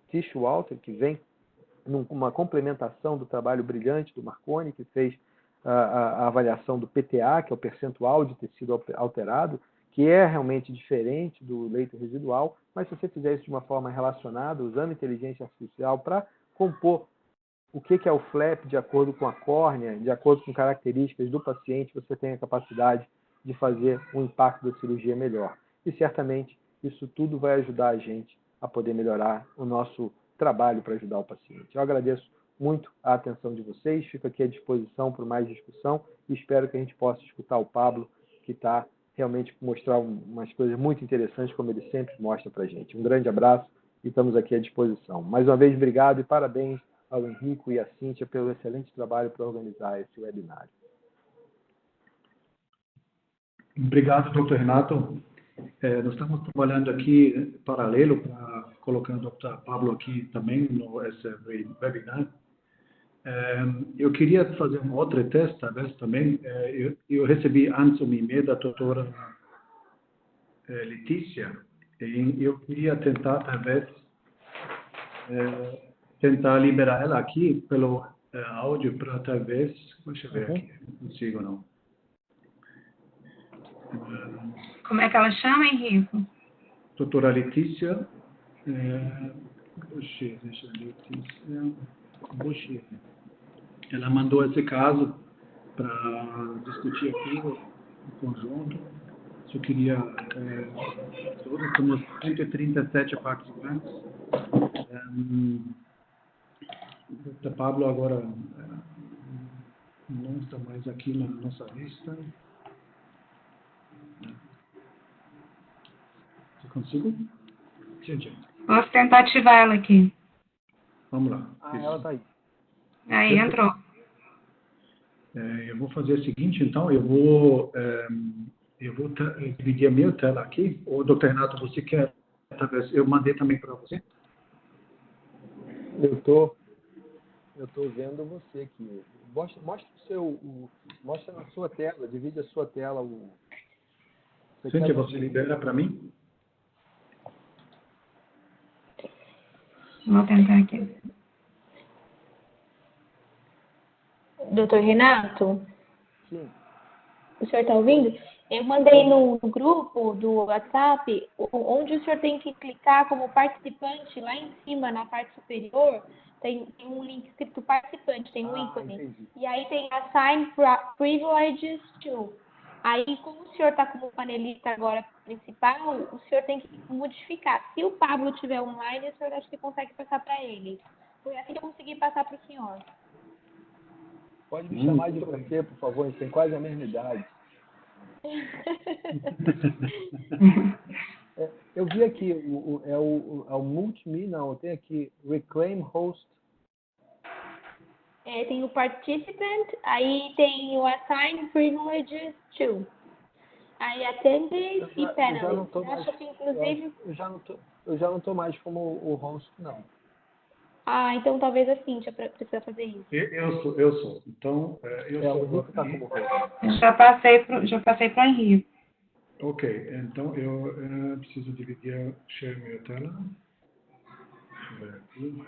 Tissue Alter, que vem numa complementação do trabalho brilhante do Marconi, que fez a avaliação do PTA, que é o percentual de tecido alterado, que é realmente diferente do leito residual, mas se você fizer isso de uma forma relacionada, usando inteligência artificial para compor o que é o flap de acordo com a córnea, de acordo com características do paciente, você tem a capacidade de fazer um impacto da cirurgia melhor. E certamente isso tudo vai ajudar a gente a poder melhorar o nosso trabalho para ajudar o paciente. Eu agradeço muito a atenção de vocês, fico aqui à disposição para mais discussão e espero que a gente possa escutar o Pablo, que está realmente mostrar umas coisas muito interessantes, como ele sempre mostra para a gente. Um grande abraço e estamos aqui à disposição. Mais uma vez, obrigado e parabéns ao Henrico e à Cíntia pelo excelente trabalho para organizar esse webinário. Obrigado, Dr. Renato. Nós estamos trabalhando aqui paralelo para colocar o Dr. Pablo aqui também no esse webinar. Eu queria fazer um outro teste, talvez também. Eu recebi antes um e-mail da doutora Letícia, e eu queria tentar, talvez, tentar liberar ela aqui pelo áudio para talvez, deixa eu ver aqui, não consigo não. Como é que ela chama, Henrico? Doutora Letícia, Boucher. Ela mandou esse caso para discutir aqui no conjunto. Eu queria, todos somos 137 participantes. O Dr. Pablo agora não está mais aqui na nossa lista. Você consigo? Gente. Posso tentar ativar ela aqui. Vamos lá. Ela está aí. Aí, entrou. Eu vou fazer o seguinte, então, eu vou dividir a minha tela aqui. O Dr. Renato, você quer, talvez, eu mandei também para você? Eu tô vendo você aqui. Mostra na sua tela, divide a sua tela. Cíntia, você libera para mim? Vou tentar aqui. Doutor Renato? Sim. O senhor está ouvindo? Eu mandei no grupo do WhatsApp, onde o senhor tem que clicar como participante, lá em cima, na parte superior, tem um link escrito participante, tem um ícone. Entendi. E aí tem Assign Privileges to. Aí, como o senhor está como panelista agora principal, o senhor tem que modificar. Se o Pablo estiver online, o senhor acha que consegue passar para ele. Foi assim que eu consegui passar para o senhor. Pode me chamar de você, por favor, a gente tem quase a mesma idade. Eu vi aqui, o Multime, não, tem aqui Reclaim Host. Tem o Participant, aí tem o Assign Privileges to. Aí Attendees e Panelists. Acho que, inclusive... Eu já não tô mais como o host, não. Ah, então talvez a Cíntia precisa fazer isso. Eu sou. Então, eu sou. O Henrique está como host. Já passei para o Henrico. Ok, então eu preciso dividir, share minha tela. Deixa eu ver aqui.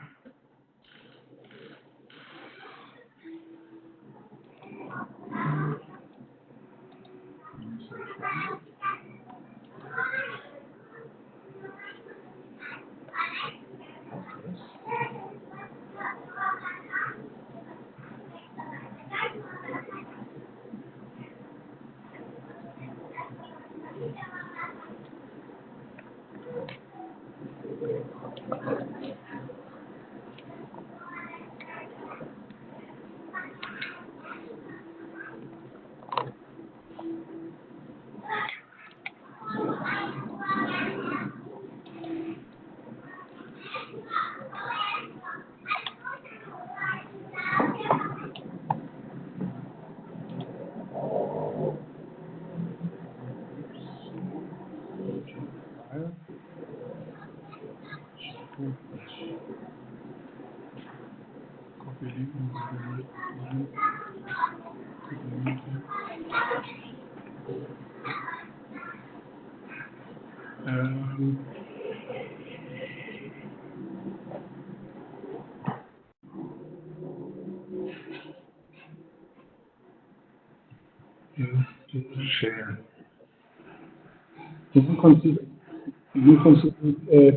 Eu não consigo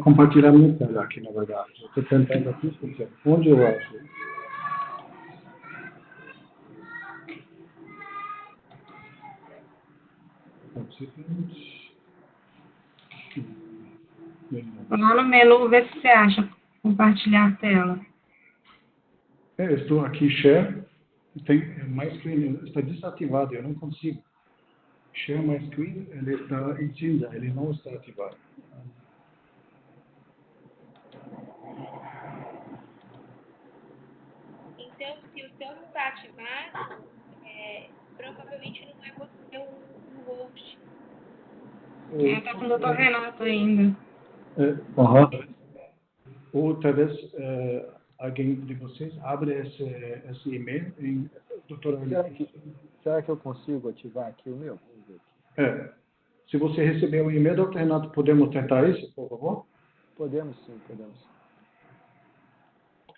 compartilhar minha tela aqui, na verdade. Eu estou tentando aqui, porque onde eu acho? Lá no menu, vê se você acha compartilhar a tela. Eu estou aqui, share, tem my screen, está desativado, eu não consigo. Share my screen, ele está em cinza, ele não está ativado. se o seu não está ativado, provavelmente não é você o host. Tá com o Dr. Renato ainda. Ou talvez alguém de vocês abre esse e-mail em doutora Será que eu consigo ativar aqui o meu? Vamos ver aqui. Se você receber o e-mail, doutor Renato, podemos tentar isso, por favor? Podemos sim, podemos.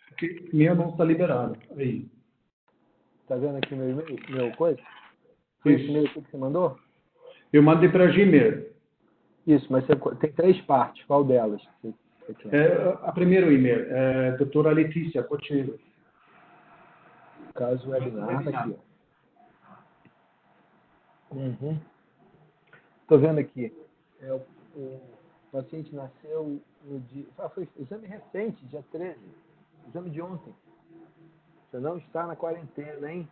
Porque meu não está liberado. Aí. Tá vendo aqui meu e-mail? Meu coisa? Foi esse e-mail aqui que você mandou? Eu mandei para Gmail. Isso, mas tem 3 partes. Qual delas? A primeiro e-mail é doutora Letícia Cocheiro. Caso webinar, tá aqui. Uhum. Tô vendo aqui. O paciente nasceu no dia... foi exame recente, dia 13. Exame de ontem. Você não está na quarentena, hein?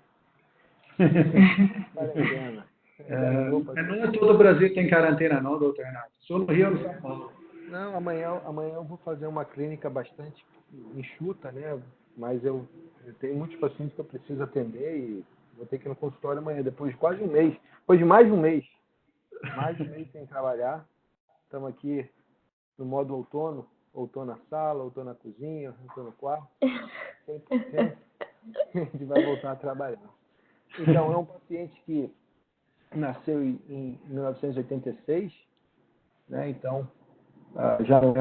Quarentena. Não é todo o Brasil tem quarentena, não, doutor Renato. Só no Rio e São Paulo. Não, amanhã eu vou fazer uma clínica bastante enxuta, né? Mas eu tenho muitos pacientes que eu preciso atender e vou ter que ir no consultório amanhã, depois de quase um mês. Depois de mais de um mês. Mais de um mês sem trabalhar. Estamos aqui no modo outono. Outono na sala, outono na cozinha, outono no quarto. 100%. A gente vai voltar a trabalhar. Então, é um paciente que nasceu em 1986, né? Então, já não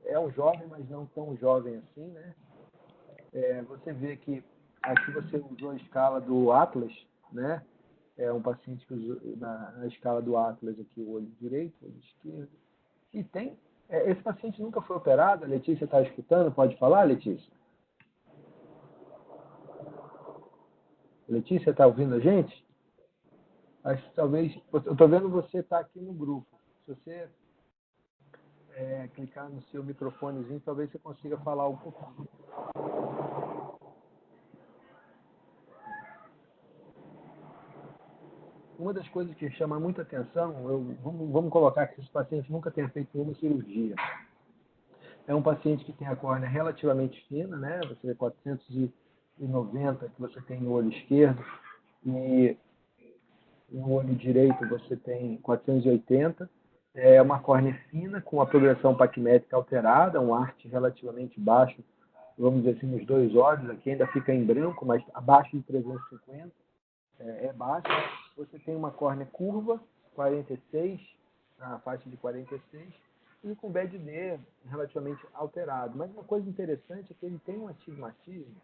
é um jovem, mas não tão jovem assim, né? Você vê que aqui você usou a escala do Atlas, né? É um paciente que usou na escala do Atlas aqui o olho direito, o olho esquerdo. E tem... esse paciente nunca foi operado, a Letícia está escutando, pode falar, Letícia? Letícia, está ouvindo a gente? Acho que talvez... Eu estou vendo você estar aqui no grupo. Se você clicar no seu microfonezinho, talvez você consiga falar um pouquinho. Uma das coisas que chama muita atenção, vamos colocar que esse paciente nunca tenha feito nenhuma cirurgia. É um paciente que tem a córnea relativamente fina, né? Você vê 490 que você tem no olho esquerdo e no olho direito você tem 480. É uma córnea fina com a progressão paquimétrica alterada, um arte relativamente baixo, vamos dizer assim, nos 2 olhos. Aqui ainda fica em branco, mas abaixo de 350. É baixo. Você tem uma córnea curva, 46, na faixa de 46, e com BED-D relativamente alterado. Mas uma coisa interessante é que ele tem um astigmatismo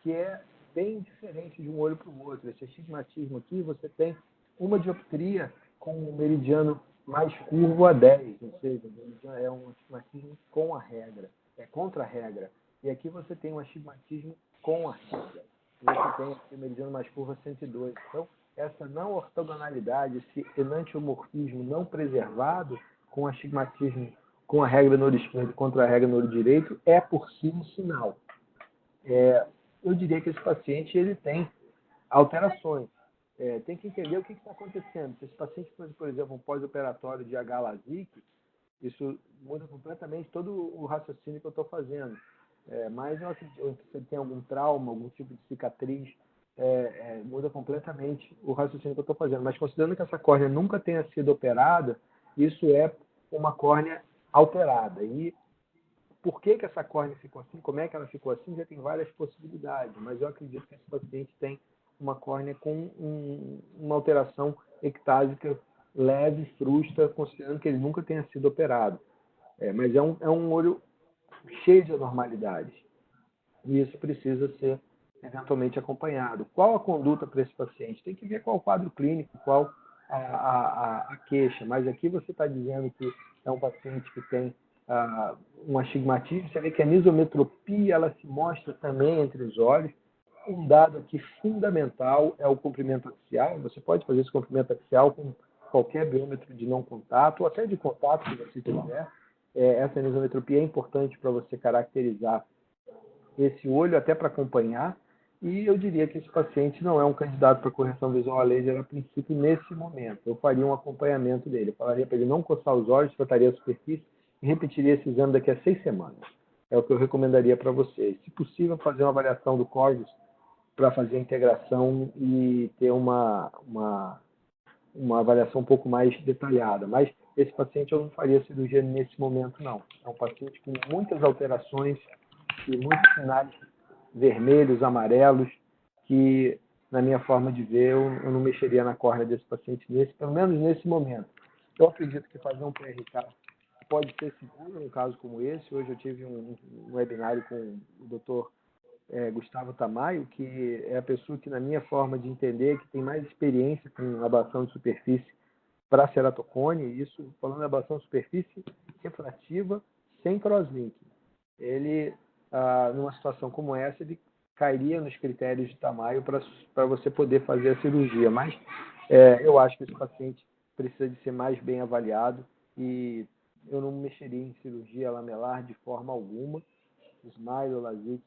que é bem diferente de um olho para o outro. Esse astigmatismo aqui, você tem uma dioptria com o meridiano mais curvo a 10, ou seja, é um astigmatismo com a regra, é contra a regra. E aqui você tem um astigmatismo com a regra. Você tem o meridiano mais curvo a 102. Então, essa não ortogonalidade, esse enantiomorfismo não preservado, com astigmatismo com a regra no olho esquerdo contra a regra no olho direito, é por si um sinal. Eu diria que esse paciente ele tem alterações. Tem que entender o que está acontecendo. Se esse paciente, por exemplo, um pós-operatório de H-LASIK, isso muda completamente todo o raciocínio que eu estou fazendo. Mas eu acredito que se ele tem algum trauma, algum tipo de cicatriz, muda completamente o raciocínio que eu estou fazendo. Mas considerando que essa córnea nunca tenha sido operada, isso é uma córnea alterada. E por que essa córnea ficou assim, como é que ela ficou assim, já tem várias possibilidades. Mas eu acredito que esse paciente tem uma córnea com uma alteração ectásica leve, frustra, considerando que ele nunca tenha sido operado. Mas é um olho cheio de anormalidades. E isso precisa ser eventualmente acompanhado. Qual a conduta para esse paciente? Tem que ver qual o quadro clínico, qual a queixa. Mas aqui você está dizendo que é um paciente que tem um astigmatismo. Você vê que a nisometropia ela se mostra também entre os olhos. Um dado aqui fundamental é o comprimento axial. Você pode fazer esse comprimento axial com qualquer biômetro de não contato, ou até de contato, se você quiser. Essa nisometropia é importante para você caracterizar esse olho, até para acompanhar. E eu diria que esse paciente não é um candidato para correção visual a laser a princípio nesse momento. Eu faria um acompanhamento dele. Eu falaria para ele não coçar os olhos, trataria a superfície e repetiria esse exame daqui a 6 semanas. é o que eu recomendaria para vocês. Se possível, fazer uma avaliação do Corvus para fazer a integração e ter uma avaliação um pouco mais detalhada. Mas esse paciente eu não faria cirurgia nesse momento, não. É um paciente com muitas alterações e muitos sinais vermelhos, amarelos, que, na minha forma de ver, eu não mexeria na córnea desse paciente, pelo menos nesse momento. Eu acredito que fazer um PRK pode ser seguro num caso como esse. Hoje eu tive um webinário com o Dr. Gustavo Tamayo, que é a pessoa que, na minha forma de entender, que tem mais experiência com ablação de superfície para ceratocone, isso falando de ablação de superfície refrativa sem crosslink. Ele, numa situação como essa, ele cairia nos critérios de Tamayo para você poder fazer a cirurgia. Mas eu acho que esse paciente precisa de ser mais bem avaliado e eu não mexeria em cirurgia lamelar de forma alguma. Smile ou LASIK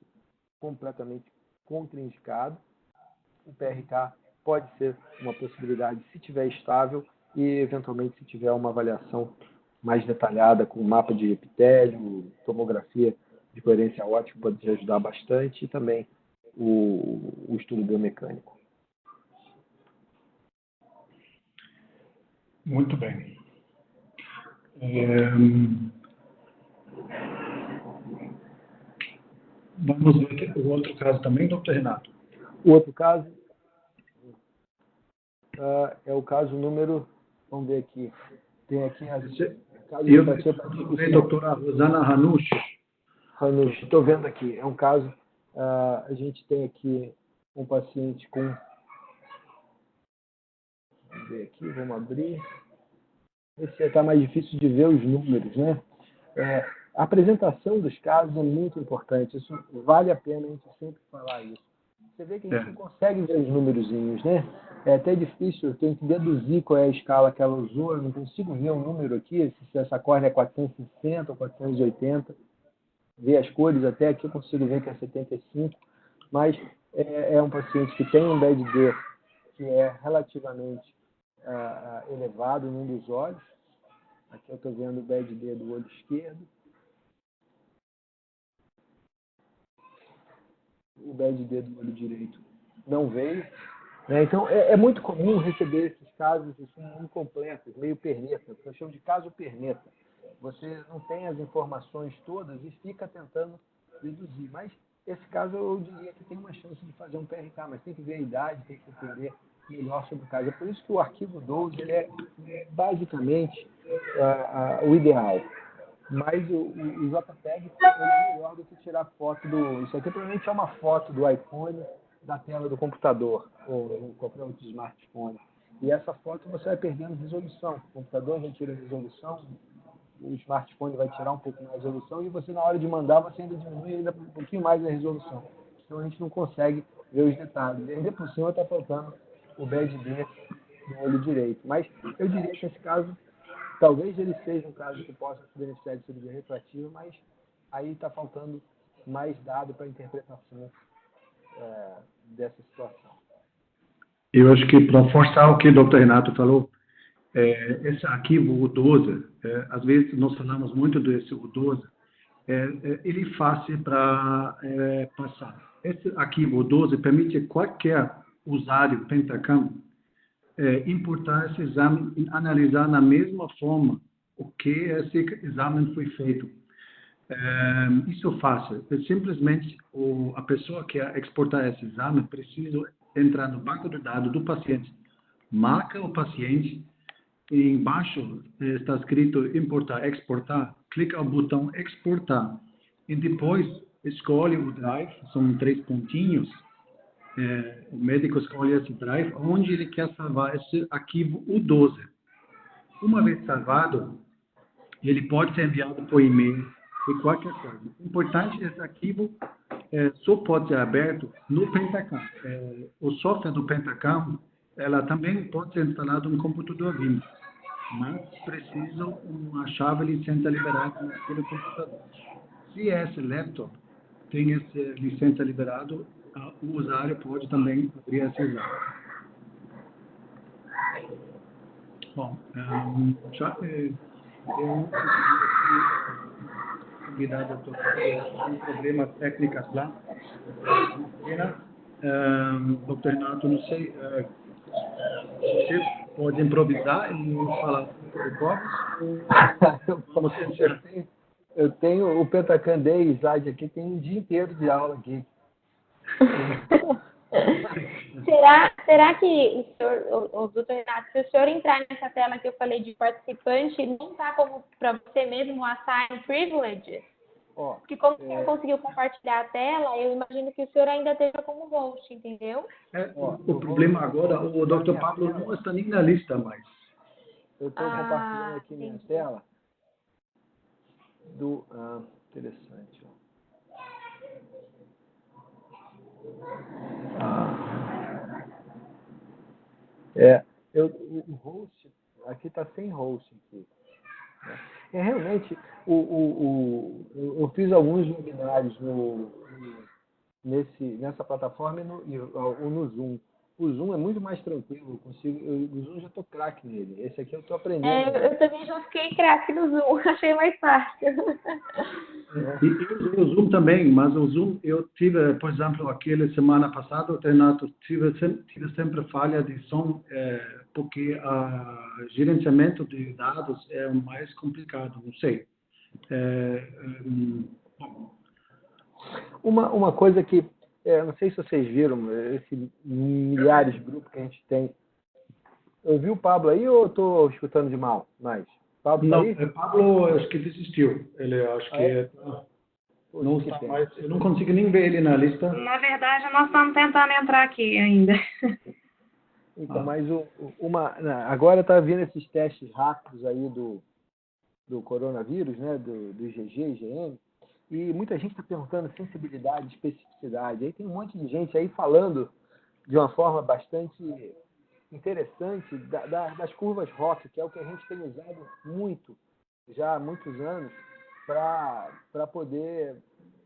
completamente contraindicado. O PRK pode ser uma possibilidade se tiver estável e, eventualmente, se tiver uma avaliação mais detalhada com mapa de epitélio, tomografia de coerência óptica pode te ajudar bastante, e também o estudo biomecânico. Muito bem. Vamos ver o outro caso também, doutor Renato. O outro caso é o caso número, vamos ver aqui, tem aqui a doutora Rosana Hanush. Estou vendo aqui, é um caso, a gente tem aqui um paciente com, vamos ver aqui, vamos abrir, esse está mais difícil de ver os números, né? A apresentação dos casos é muito importante, isso vale a pena a gente sempre falar isso. Você vê que a gente não consegue ver os númerozinhos, né? É até difícil, eu tenho que deduzir qual é a escala que ela usou, eu não consigo ver um número aqui, se essa córnea é 460 ou 480, ver as cores até aqui eu consigo ver que é 75, mas é um paciente que tem um BED-D que é relativamente elevado num dos olhos. Aqui eu estou vendo o BED-D do olho esquerdo. O BED-D do olho direito não veio. Né? Então, é muito comum receber esses casos assim, incompletos, meio perneta. Eu chamo de caso perneta. Você não tem as informações todas e fica tentando deduzir. Mas esse caso eu diria que tem uma chance de fazer um PRK, mas tem que ver a idade, tem que entender melhor sobre o caso. É por isso que o arquivo 12 ele é basicamente o ideal. Mas o JPEG é melhor do que tirar foto do... Isso aqui provavelmente é uma foto do iPhone da tela do computador ou qualquer outro smartphone. E essa foto você vai perdendo resolução. O computador retira a resolução, o smartphone vai tirar um pouco mais a resolução e você, na hora de mandar, você ainda diminui ainda um pouquinho mais a resolução. Então a gente não consegue ver os detalhes. E ainda por cima está faltando o BED-D no olho direito. Mas eu diria que esse caso, talvez ele seja um caso que possa se beneficiar de cirurgia refrativa, mas aí está faltando mais dado para a interpretação dessa situação. Eu acho que, para forçar o que o Dr. Renato falou, esse arquivo U12, às vezes nós falamos muito desse U12, ele é fácil para passar. Esse arquivo U12 permite qualquer usuário Pentacam importar esse exame e analisar na mesma forma o que esse exame foi feito. Isso é fácil. Simplesmente a pessoa que quer exportar esse exame precisa entrar no banco de dados do paciente, marca o paciente e embaixo está escrito importar, exportar, clica no botão exportar e depois escolhe o drive, são 3 pontinhos. O médico escolhe esse drive onde ele quer salvar esse arquivo U12. Uma vez salvado, ele pode ser enviado por e-mail e qualquer coisa. O importante é esse arquivo só pode ser aberto no Pentacam. O software do Pentacam, ela também pode ser instalado no computador Windows, mas precisa uma chave licença liberada naquele computador. Se esse laptop tem essa licença liberada, o usuário pode também abrir esse exame. Bom, disponibilidade, doutor. Tem problemas técnicos lá. Doutor Renato, não sei, você pode improvisar e falar um pouco de códigos? Eu tenho o Pentacan Day slide aqui, tem um dia inteiro de aula aqui. será que o doutor Renato, se o senhor entrar nessa tela que eu falei de participante, não está como para você mesmo assign privilege? Porque como você não conseguiu compartilhar a tela, eu imagino que o senhor ainda esteja como host, entendeu? O problema agora, o Dr. Pablo não está nem na lista mais. Eu estou compartilhando aqui minha tela. Interessante. O host, aqui está sem host. Aqui, né? Realmente, eu fiz alguns webinários nessa plataforma e no Zoom. O Zoom é muito mais tranquilo, o Zoom já estou craque nele. Esse aqui eu estou aprendendo. Eu também já fiquei craque no Zoom, achei mais fácil. E eu o Zoom também, mas o Zoom eu tive, por exemplo, aquela semana passada, Renato, tive sempre falha de som, porque o gerenciamento de dados é mais complicado, não sei. Uma coisa que, não sei se vocês viram, esses milhares de grupos que a gente tem. Eu vi o Pablo aí ou eu estou escutando de mal? Pablo não, aí? Pablo acho que desistiu. Ele acho que não está mais. Eu não consigo nem ver ele na lista. Na verdade, nós estamos tentando entrar aqui ainda. Então, mas agora está vindo esses testes rápidos aí do coronavírus, né? Do IgG, IgM. E muita gente está perguntando sensibilidade, especificidade. Aí tem um monte de gente aí falando de uma forma bastante interessante das curvas ROC, que é o que a gente tem usado muito, já há muitos anos, para poder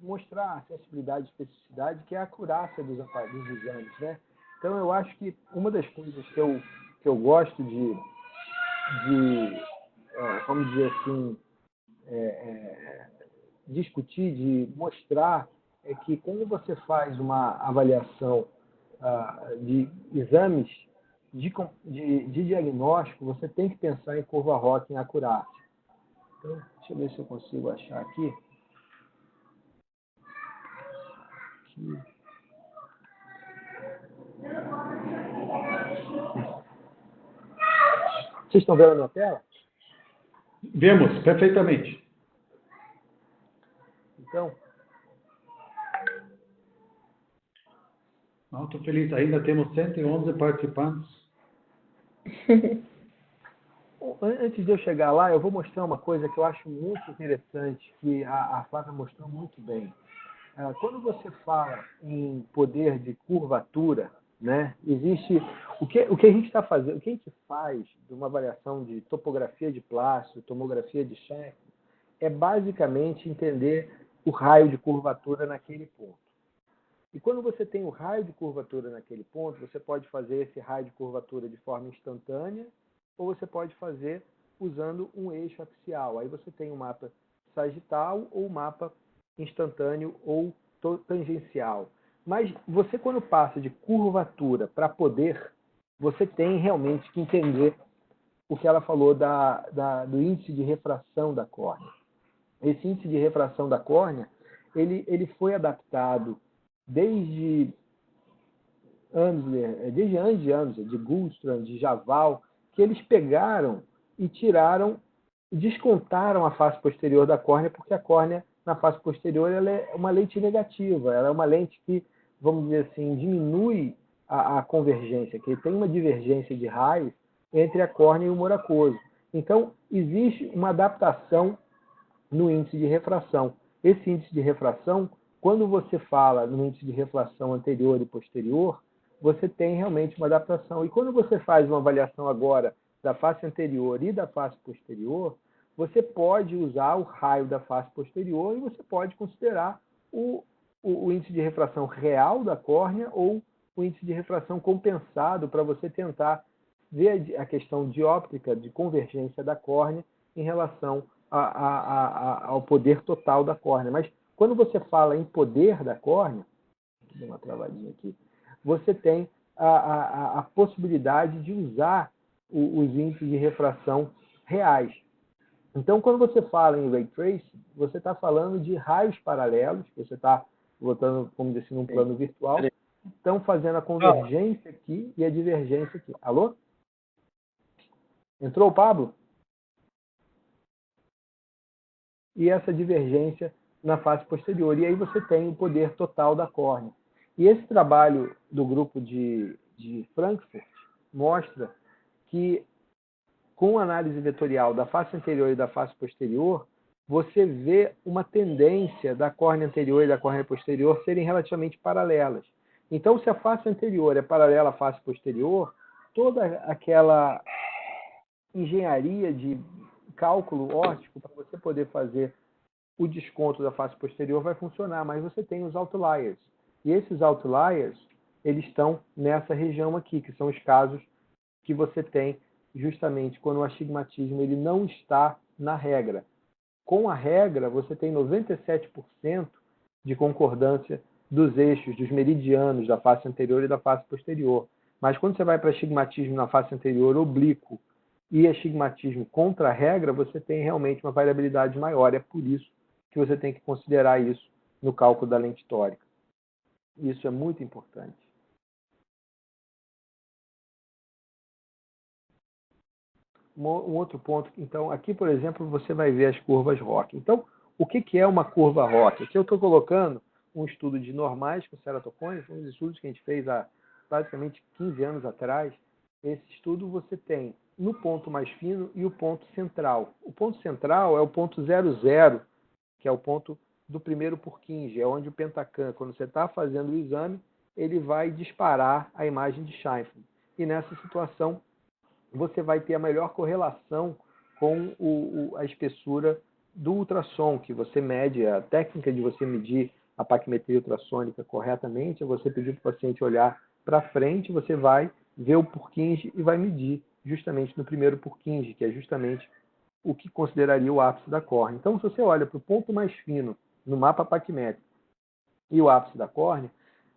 mostrar a sensibilidade e especificidade, que é a acurácia dos exames, né? Então, eu acho que uma das coisas que eu gosto de vamos dizer assim, discutir, de mostrar, é que quando você faz uma avaliação de exames de diagnóstico, você tem que pensar em curva ROC em acurácia. Então, deixa eu ver se eu consigo achar aqui. Vocês estão vendo a minha tela? Vemos, perfeitamente. Então, estou feliz, ainda temos 111 participantes. Antes de eu chegar lá, eu vou mostrar uma coisa que eu acho muito interessante, que a Flávia mostrou muito bem. Quando você fala em poder de curvatura, né, existe o que a gente está fazendo, o que a gente faz de uma avaliação de topografia de plástico, tomografia de cheque, é basicamente entender o raio de curvatura naquele ponto. E quando você tem o raio de curvatura naquele ponto, você pode fazer esse raio de curvatura de forma instantânea, ou você pode fazer usando um eixo axial. Aí você tem o mapa sagital ou mapa instantâneo ou tangencial. Mas você, quando passa de curvatura para poder, você tem realmente que entender o que ela falou do índice de refração da córnea. Esse índice de refração da córnea, ele foi adaptado desde anos e anos, de Gullstrand, de Javal, que eles pegaram e descontaram a face posterior da córnea, porque a córnea, na face posterior, ela é uma lente negativa, ela é uma lente que, vamos dizer assim, diminui a convergência, que tem uma divergência de raios entre a córnea e o moracoso. Então, existe uma adaptação no índice de refração. Esse índice de refração, quando você fala no índice de refração anterior e posterior, você tem realmente uma adaptação. E quando você faz uma avaliação agora da face anterior e da face posterior, você pode usar o raio da face posterior e você pode considerar o índice de refração real da córnea ou o índice de refração compensado para você tentar ver a questão dióptrica, de convergência da córnea em relação ao poder total da córnea. Mas quando você fala em poder da córnea, vou dar uma travadinha aqui, você tem a possibilidade de usar os índices de refração reais. Então, quando você fala em Ray Tracing, você está falando de raios paralelos, você está botando, como dizer assim, num plano virtual, estão fazendo a convergência aqui e a divergência aqui. Alô? Entrou o Pablo? E essa divergência na face posterior. E aí você tem o poder total da córnea. E esse trabalho do grupo de Frankfurt mostra que, com análise vetorial da face anterior e da face posterior, você vê uma tendência da córnea anterior e da córnea posterior serem relativamente paralelas. Então, se a face anterior é paralela à face posterior, toda aquela engenharia de cálculo óptico para você poder fazer o desconto da face posterior vai funcionar, mas você tem os outliers. E esses outliers, eles estão nessa região aqui, que são os casos que você tem justamente quando o astigmatismo ele não está na regra. Com a regra, você tem 97% de concordância dos eixos, dos meridianos da face anterior e da face posterior. Mas quando você vai para astigmatismo na face anterior oblíquo e astigmatismo contra a regra, você tem realmente uma variabilidade maior. É por isso que você tem que considerar isso no cálculo da lente tórica. Isso é muito importante. Um outro ponto, então, aqui, por exemplo, você vai ver as curvas ROC. Então, o que é uma curva ROC? Aqui eu estou colocando um estudo de normais com ceratocones, um dos estudos que a gente fez há praticamente 15 anos atrás. Esse estudo você tem no ponto mais fino e o ponto central. O ponto central é o ponto 00, que é o ponto do primeiro por 15, é onde o Pentacam, quando você está fazendo o exame, ele vai disparar a imagem de Scheinfeld. E nessa situação, você vai ter a melhor correlação com a espessura do ultrassom, que você mede, a técnica de você medir a paquimetria ultrassônica corretamente, é você pedir para o paciente olhar para frente, você vai ver o por 15 e vai medir justamente no primeiro por 15, que é justamente o que consideraria o ápice da córnea. Então, se você olha para o ponto mais fino no mapa paquimétrico e o ápice da córnea,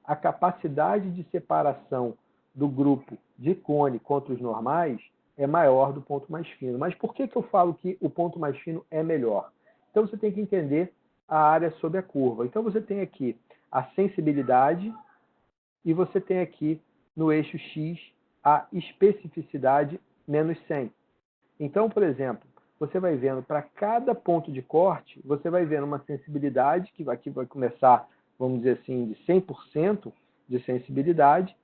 a capacidade de separação do grupo de cone contra os normais é maior do ponto mais fino. Mas por que eu falo que o ponto mais fino é melhor? Então, você tem que entender a área sob a curva. Então, você tem aqui a sensibilidade e você tem aqui no eixo X a especificidade menos 100. Então, por exemplo, você vai vendo para cada ponto de corte, você vai vendo uma sensibilidade, que aqui vai começar, vamos dizer assim, de 100% de sensibilidade,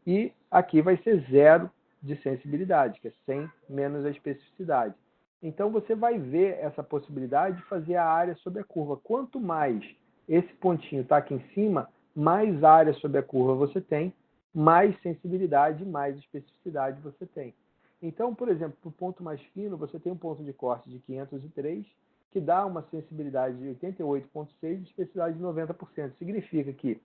e aqui vai ser 0 de sensibilidade, que é 100 menos a especificidade. Então, você vai ver essa possibilidade de fazer a área sobre a curva. Quanto mais esse pontinho está aqui em cima, mais área sobre a curva você tem, mais sensibilidade, mais especificidade você tem. Então, por exemplo, para o ponto mais fino, você tem um ponto de corte de 503, que dá uma sensibilidade de 88,6 e especificidade de 90%. Significa que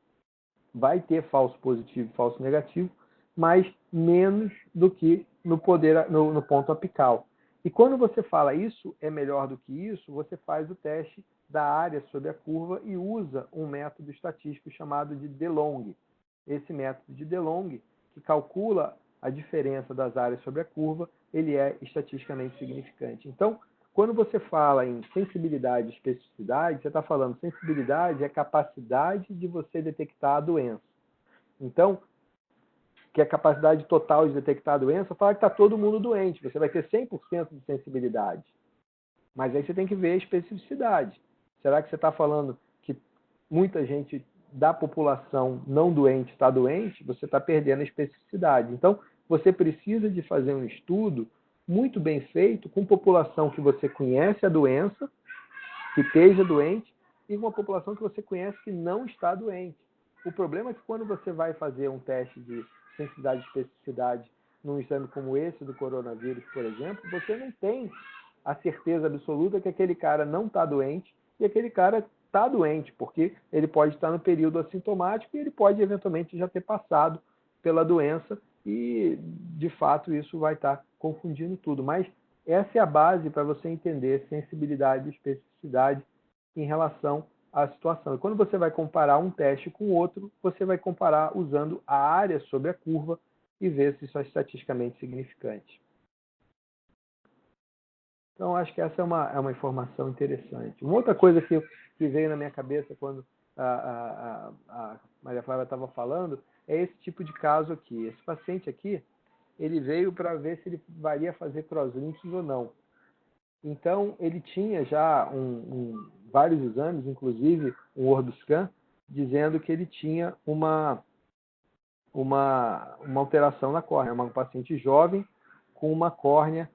vai ter falso positivo e falso negativo, mas menos do que no ponto apical. E quando você fala isso é melhor do que isso, você faz o teste da área sobre a curva e usa um método estatístico chamado de DeLong. Esse método de DeLong, que calcula a diferença das áreas sobre a curva, ele é estatisticamente significante. Então, quando você fala em sensibilidade e especificidade, você está falando sensibilidade é a capacidade de você detectar a doença. Então, que é a capacidade total de detectar a doença, fala que está todo mundo doente, você vai ter 100% de sensibilidade. Mas aí você tem que ver a especificidade. Será que você está falando que muita gente da população não doente está doente? Você está perdendo a especificidade. Então, você precisa de fazer um estudo muito bem feito com população que você conhece a doença, que esteja doente, e uma população que você conhece que não está doente. O problema é que quando você vai fazer um teste de sensibilidade e especificidade num exame como esse do coronavírus, por exemplo, você não tem a certeza absoluta que aquele cara não está doente e aquele cara está doente, porque ele pode estar no período assintomático e ele pode eventualmente já ter passado pela doença e, de fato, isso vai estar confundindo tudo. Mas Essa é a base para você entender sensibilidade e especificidade em relação à situação. E quando você vai comparar um teste com o outro, você vai comparar usando a área sobre a curva e ver se isso é estatisticamente significante. Então, acho que essa é uma informação interessante. Uma outra coisa que veio na minha cabeça quando a Maria Flávia estava falando é esse tipo de caso aqui. Esse paciente aqui, ele veio para ver se ele valia fazer crosslinks ou não. Então, ele tinha já vários exames, inclusive um Orbiscan, dizendo que ele tinha uma alteração na córnea. Um paciente jovem com uma córnea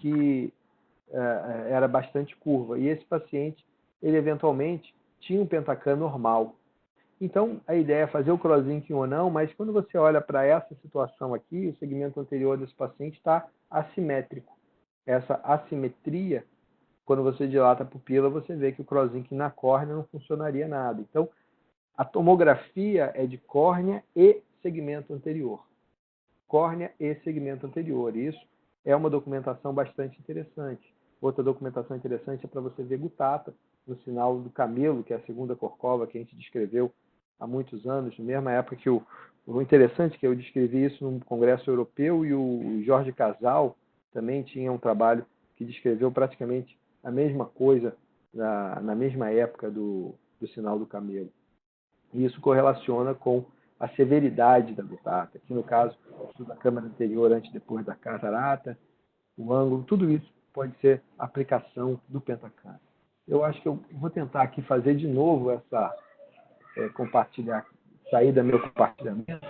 que era bastante curva. E esse paciente, ele eventualmente tinha um Pentacan normal. Então, a ideia é fazer o crosslinking ou não, mas quando você olha para essa situação aqui, o segmento anterior desse paciente está assimétrico. Essa assimetria, quando você dilata a pupila, você vê que o crosslinking na córnea não funcionaria nada. Então, a tomografia é de córnea e segmento anterior. Córnea e segmento anterior. Isso é uma documentação bastante interessante. Outra documentação interessante é para você ver gutata no sinal do camelo, que é a segunda corcova que a gente descreveu há muitos anos, na mesma época que o interessante é que eu descrevi isso no Congresso Europeu e o Jorge Casal também tinha um trabalho que descreveu praticamente a mesma coisa na mesma época do sinal do camelo. E isso correlaciona com a severidade da gutata. Aqui no caso da câmara anterior antes e depois da catarata, o ângulo, tudo isso pode ser aplicação do Pentacan. Eu acho que eu vou tentar aqui fazer de novo essa compartilhar, sair do meu compartilhamento.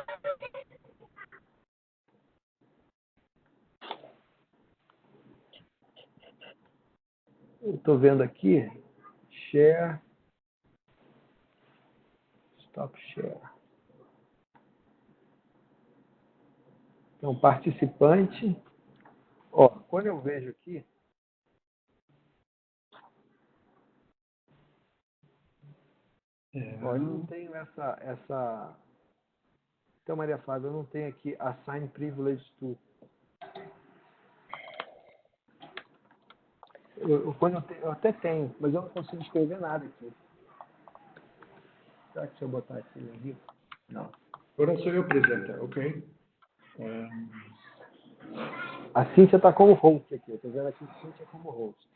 Eu estou vendo aqui, share, stop share. Então, participante, quando eu vejo aqui, eu não tenho essa... Então, Maria Flávia, eu não tenho aqui assign privilege to. Eu até tenho, mas eu não consigo escrever nada aqui. Será que se eu botar aqui no livro? Não. Agora sou eu apresenta, ok? A Cíntia está como host aqui. Eu estou vendo aqui a Cíntia como host.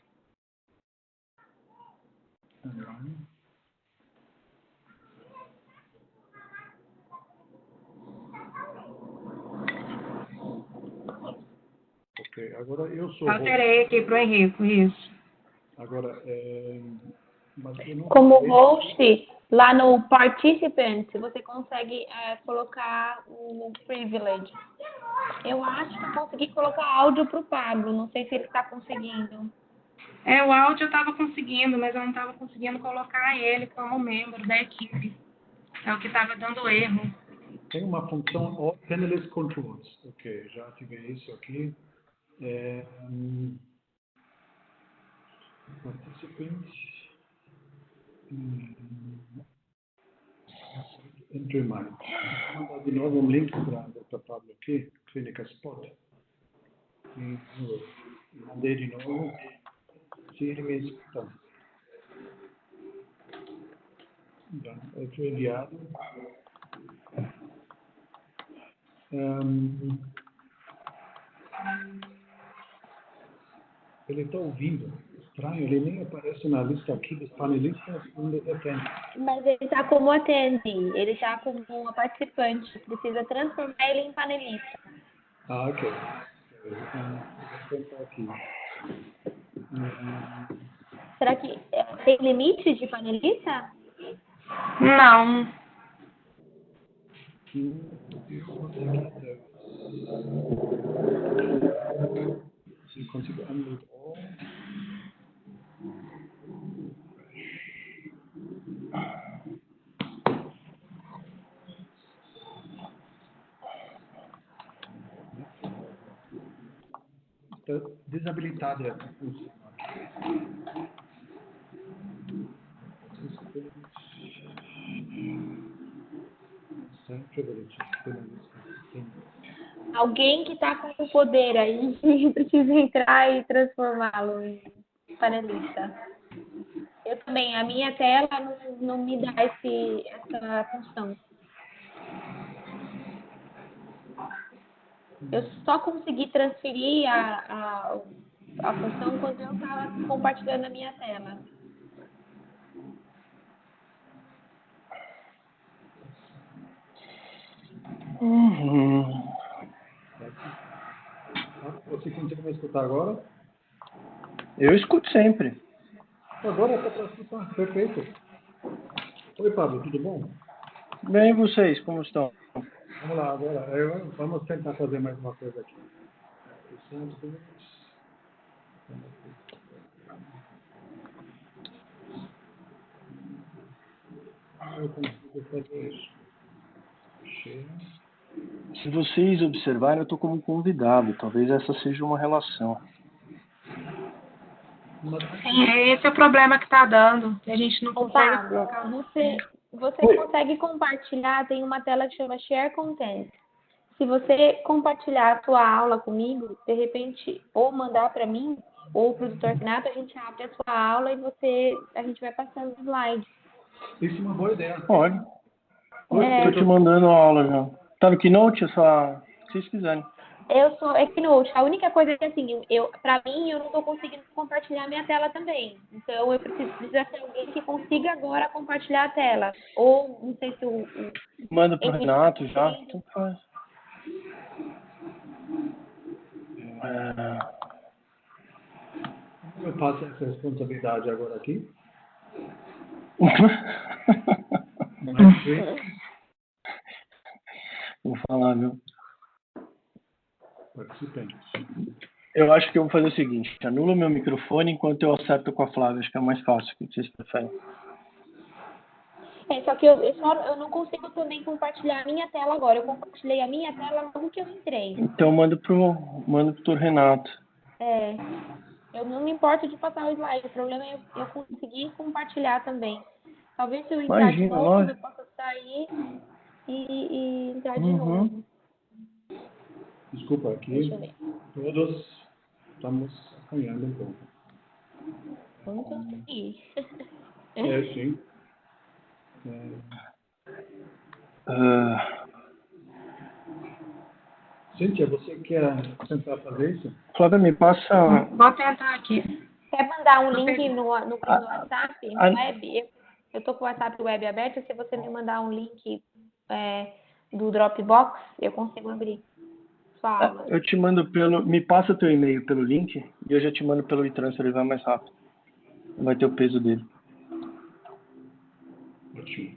Ok, agora eu sou Alterei aqui para o Henrico, isso. Agora, mas eu não Como sei. host, lá no participant, você consegue colocar o privilege. Eu acho que eu consegui colocar áudio para o Pablo, não sei se ele está conseguindo. O áudio eu estava conseguindo, mas eu não estava conseguindo colocar ele como membro da equipe. É o que estava dando erro. Tem uma função All Panelist Controls. Ok, já ativei isso aqui. Participants. Entry Mind. Vou mandar de novo um link para o Dr. Pablo aqui, Clínica Spot. E mandei de novo. Se ele me escuta. Eu fui enviado. Ele está ouvindo. Estranho, ele nem aparece na lista aqui dos panelistas onde atende. Mas ele está como attendee, ele está como uma participante, precisa transformar ele em panelista. Ah, ok. Vou tentar aqui. Será que tem limite de panelista? Não. Eu consegui. Se consigo unmute all. Está desabilitada a função aqui. Sem privilege. Alguém que está com o poder aí precisa entrar e transformá-lo em panelista. Eu também, a minha tela não me dá essa função. Eu só consegui transferir a função quando eu estava compartilhando a minha tela. Você consegue me escutar agora? Eu escuto sempre. Agora está para escutar. Perfeito. Oi, Pablo, tudo bom? Bem, e vocês, como estão? Vamos lá, agora. Vamos tentar fazer mais uma coisa aqui. Eu consigo fazer isso. Se vocês observarem, eu estou como convidado. Talvez essa seja uma relação. Sim, esse é o problema que está dando, que a gente não Ô, consegue Pablo, colocar. você consegue compartilhar, tem uma tela que chama Share Content. Se você compartilhar a sua aula comigo, de repente, ou mandar para mim, ou para o Dr. Renato, a gente abre a sua aula e a gente vai passando os slides. Isso é uma boa ideia. Olha, É. estou te mandando a aula já. Tá no Keynote? Se vocês quiserem. Eu sou Keynote. A única coisa é que, assim, para mim, eu não estou conseguindo compartilhar minha tela também. Então, eu precisa ter alguém que consiga agora compartilhar a tela. Ou, não sei se o Manda pro Henrique Renato tá já. conseguindo. Então faz. Como eu passo essa responsabilidade agora aqui? Vou falar, viu? Participante. Eu acho que eu vou fazer o seguinte. Anula meu microfone enquanto eu acerto com a Flávia. Acho que é mais fácil. O que vocês preferem? Só que eu não consigo também compartilhar a minha tela agora. Eu compartilhei a minha tela logo que eu entrei. Então manda pro Dr. Renato. Eu não me importo de passar o slide. O problema é eu conseguir compartilhar também. Talvez se eu entrar de Imagina, novo, lógico. eu possa sair e entrar de Uhum. novo. Desculpa, Deixa eu aqui ver. todos estamos apanhando um pouco. Vamos conseguir. Sim. Cíntia, você quer tentar fazer isso? Flávia, me passa. Vou tentar aqui. Quer mandar um link no WhatsApp a- web? Eu estou com o WhatsApp web aberto. Se você me mandar um link do Dropbox, eu consigo abrir sua aula. Eu te mando pelo. Me passa teu e-mail pelo link e eu já te mando pelo e-transfer, ele vai mais rápido. Vai ter o peso dele. Ótimo.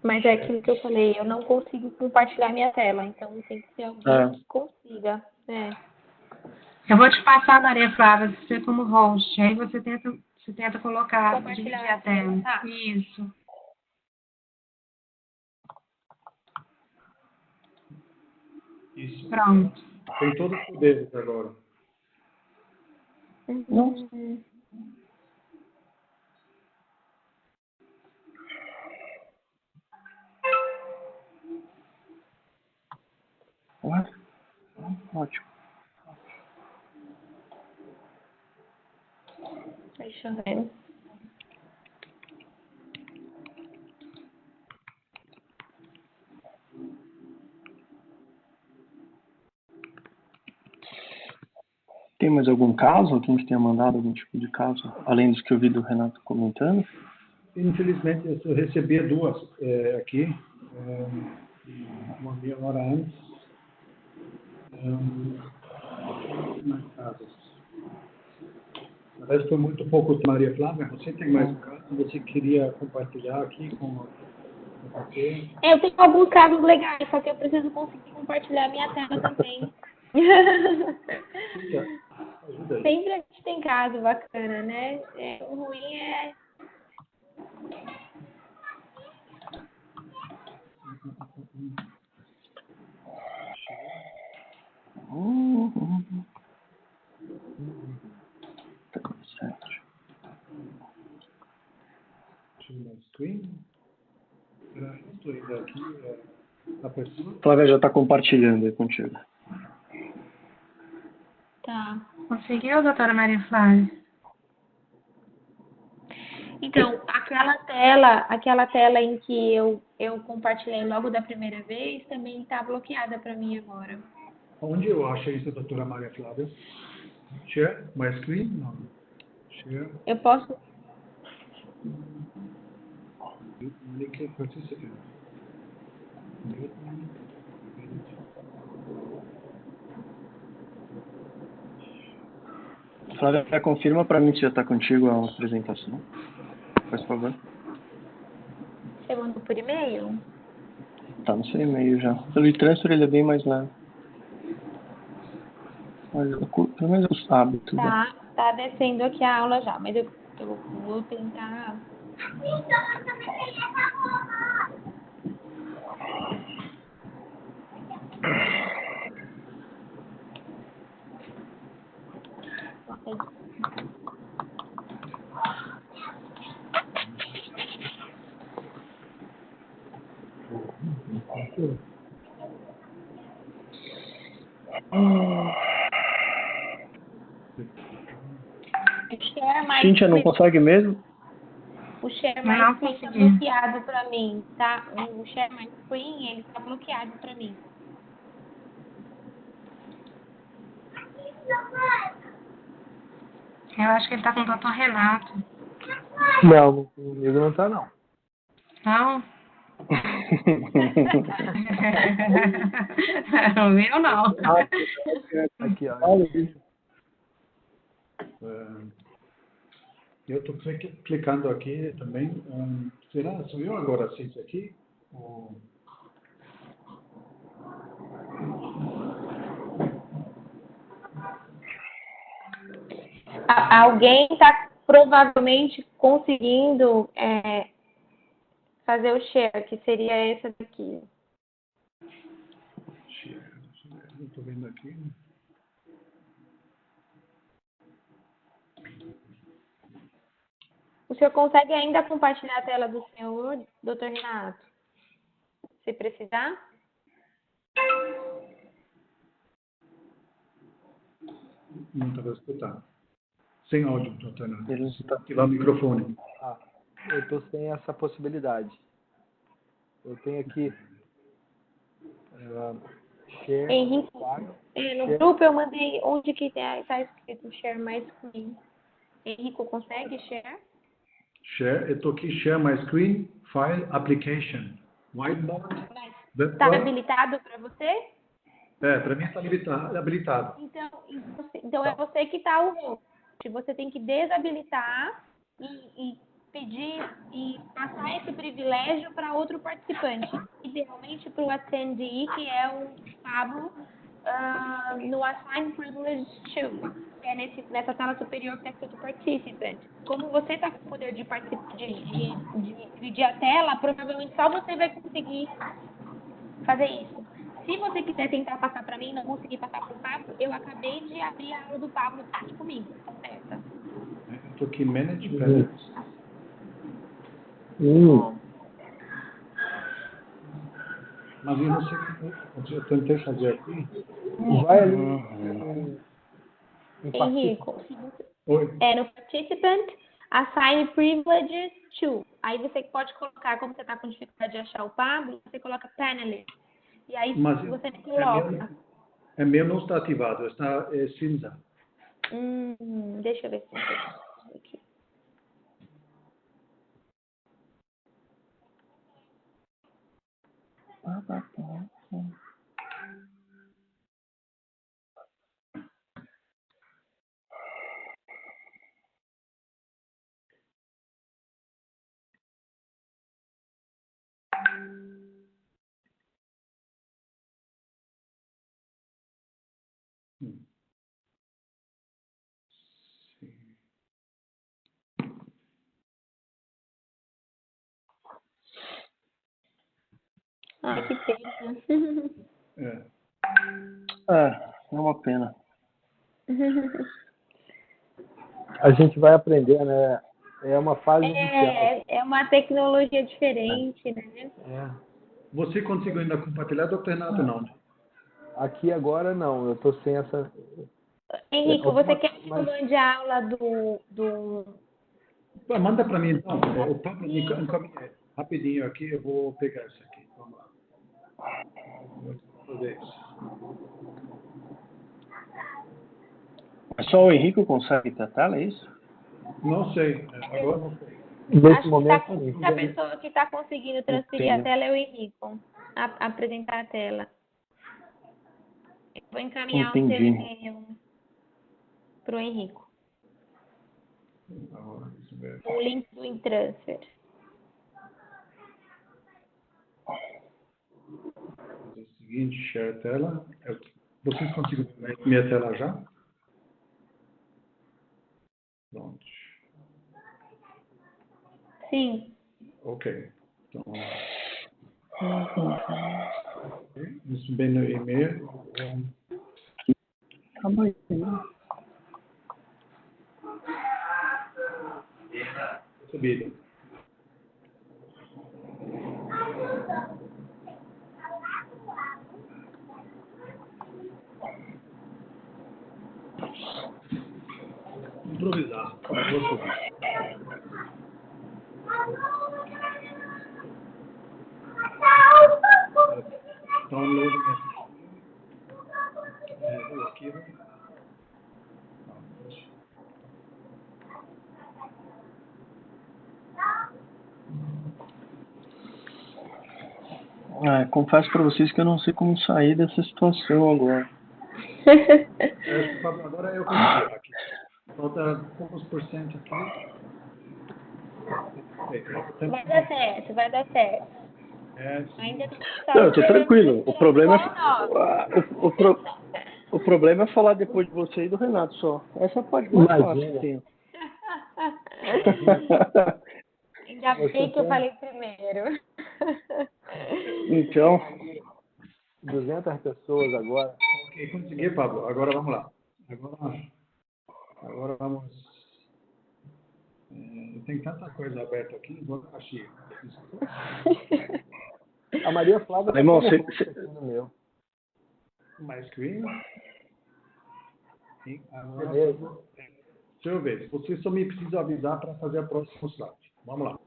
Mas é aquilo que eu falei, eu não consigo compartilhar minha tela, então tem que ser alguém que consiga. Eu vou te passar, Maria Flávia, você como host. Aí você tenta colocar, Compartilhar dividir a tela. tá? Isso. Isso. Pronto. Tem todos os poderes agora. Não. Ótimo. Deixa eu ver. Tem mais algum caso? Alguém que tenha mandado algum tipo de caso? Além dos que eu vi do Renato comentando? Infelizmente, eu recebi duas aqui, uma meia hora antes. Mais casos. Parece foi muito pouco, Maria Flávia. Você tem mais um caso? Você queria compartilhar aqui com você? Eu tenho alguns casos legais, só que eu preciso conseguir compartilhar minha tela também. Ajuda aí. Sempre a gente tem caso bacana, né? O ruim é. Share my screen. Estou indo aqui. Apertura. Flávia já está compartilhando aí contigo. Tá. Conseguiu, doutora Maria Flávia? Então, aquela tela em que eu compartilhei logo da primeira vez, também está bloqueada para mim agora. Onde eu acho isso, doutora Maria Flávia? Share my screen? Não. Share. Eu posso. Link participant. Flávia, confirma para mim se já está contigo a apresentação. Faz favor. Você mandou por e-mail? Tá no seu e-mail já. Pelo e-transfer ele é bem mais leve. Mas pelo menos os hábitos. Né? Tá descendo aqui a aula já, mas eu vou tentar. Cíntia, não consegue mesmo? O Share My Screen está bloqueado para mim, tá? O Share My Screen, ele está bloqueado para mim. Eu acho que ele tá com o doutor Renato. Não, comigo não tá, não. Não? O meu não. Aqui, ó. Eu estou clicando aqui também. Será? Sou eu agora assim isso aqui? Alguém está provavelmente conseguindo fazer o share, que seria essa daqui. Não estou vendo aqui. O senhor consegue ainda compartilhar a tela do senhor, doutor Renato? Se precisar? Não estava escutando. Sem áudio, doutor Renato. Ele está Ativar o microfone. Eu estou sem essa possibilidade. Eu tenho aqui share. Henrique, no grupo eu mandei onde que está escrito share my screen. Henrique, consegue share? Share, eu estou aqui, share my screen, file, application. Whiteboard. Está habilitado para você? Para mim está habilitado. Então é você que está o host. Você tem que desabilitar e pedir e passar esse privilégio para outro participante. Idealmente para o attendee, que é o Pablo, no Assign Privilege 2, que é nessa tela superior que está escrito Participant. Como você está com o poder de dividir a tela, provavelmente só você vai conseguir fazer isso. Se você quiser tentar passar para mim e não conseguir passar para o Pablo, eu acabei de abrir a aula do Pablo aqui comigo, tá certo? Estou aqui, Manage Pellets. Mas eu não sei o que eu tentei fazer aqui. Vai ali. Henrico, Oi. no Participant, Assign Privileges 2. Aí você pode colocar, como você está com dificuldade de achar o Pablo, você coloca Panelist. E aí você me coloca. É meu não está ativado, está cinza. Deixa eu ver se aqui. Que pena. É uma pena. A gente vai aprender, né? É uma fase inicial. É uma tecnologia diferente, né? Você conseguiu ainda compartilhar, doutor Renato, não? Aqui agora não, eu estou sem essa... Henrico, você quer que eu mande a aula do... Manda para mim, então. O Pablo me encaminha rapidinho aqui, eu vou pegar isso aqui. Vamos lá. Vou fazer isso. Só o Henrico consegue ter a tela, é isso? Não sei, agora não sei. Nesse momento, a pessoa que está conseguindo transferir a tela é o Henrico, apresentar a tela. Eu vou encaminhar o seu e-mail para o Henrico. O link do InTransfer. É o seguinte, share tela. Vocês conseguem ver minha tela já? Pronto. Sim. Ok. Então, isso bem no e-mail. Subido. Improvisar. Vou subir. Download o arquivo. Confesso para vocês que eu não sei como sair dessa situação agora. Agora eu consegui aqui. Falta poucos por cento aqui. Vai dar certo, vai dar certo. Ainda não, eu tô tranquilo. O problema o problema é falar depois de você e do Renato só. Essa parte mais fácil que tem. Ainda bem que eu falei primeiro. Então, 200 pessoas agora. Ok, consegui, Pablo. Agora vamos lá. Agora vamos... tem tanta coisa aberta aqui, vou achar. A Maria Flávia está irmão, no meu. My screen. Agora, Beleza. deixa eu ver. Você só me precisa avisar para fazer a próxima slide. Vamos lá.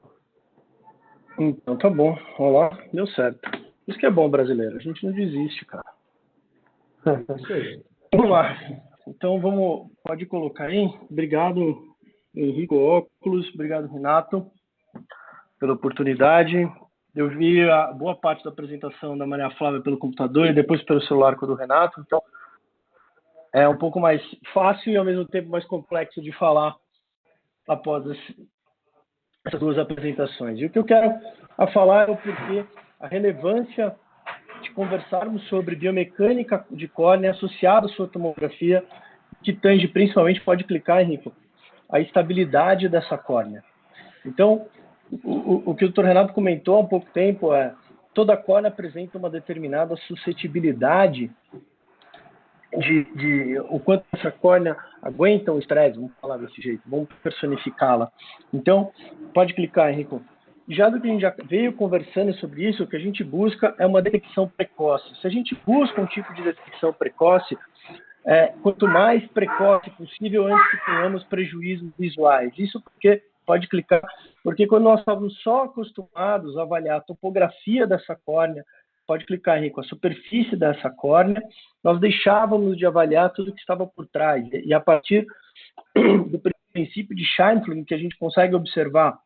Então tá bom. Olha lá, deu certo. Isso que é bom, brasileiro. A gente não desiste, cara. Isso aí. Vamos lá. Então pode colocar aí. Obrigado, Henrico Óculos. Obrigado, Renato, pela oportunidade. Eu vi a boa parte da apresentação da Maria Flávia pelo computador e depois pelo celular com o do Renato. Então é um pouco mais fácil e ao mesmo tempo mais complexo de falar após essas duas apresentações. E o que eu quero falar é o porquê, a relevância de conversarmos sobre biomecânica de córnea associada à sua tomografia, que tange principalmente, pode clicar, Henrico, a estabilidade dessa córnea. Então, o que o Dr. Renato comentou há um pouco tempo é toda córnea apresenta uma determinada suscetibilidade de o quanto essa córnea aguenta o estresse, vamos falar desse jeito, vamos personificá-la. Então, pode clicar, Henrico. Já do que a gente já veio conversando sobre isso, o que a gente busca é uma detecção precoce. Se a gente busca um tipo de detecção precoce, quanto mais precoce possível antes que tenhamos prejuízos visuais. Isso porque, pode clicar, porque quando nós estávamos só acostumados a avaliar a topografia dessa córnea, pode clicar, Henrico, a superfície dessa córnea, nós deixávamos de avaliar tudo que estava por trás. E a partir do princípio de Scheinfeld, que a gente consegue observar,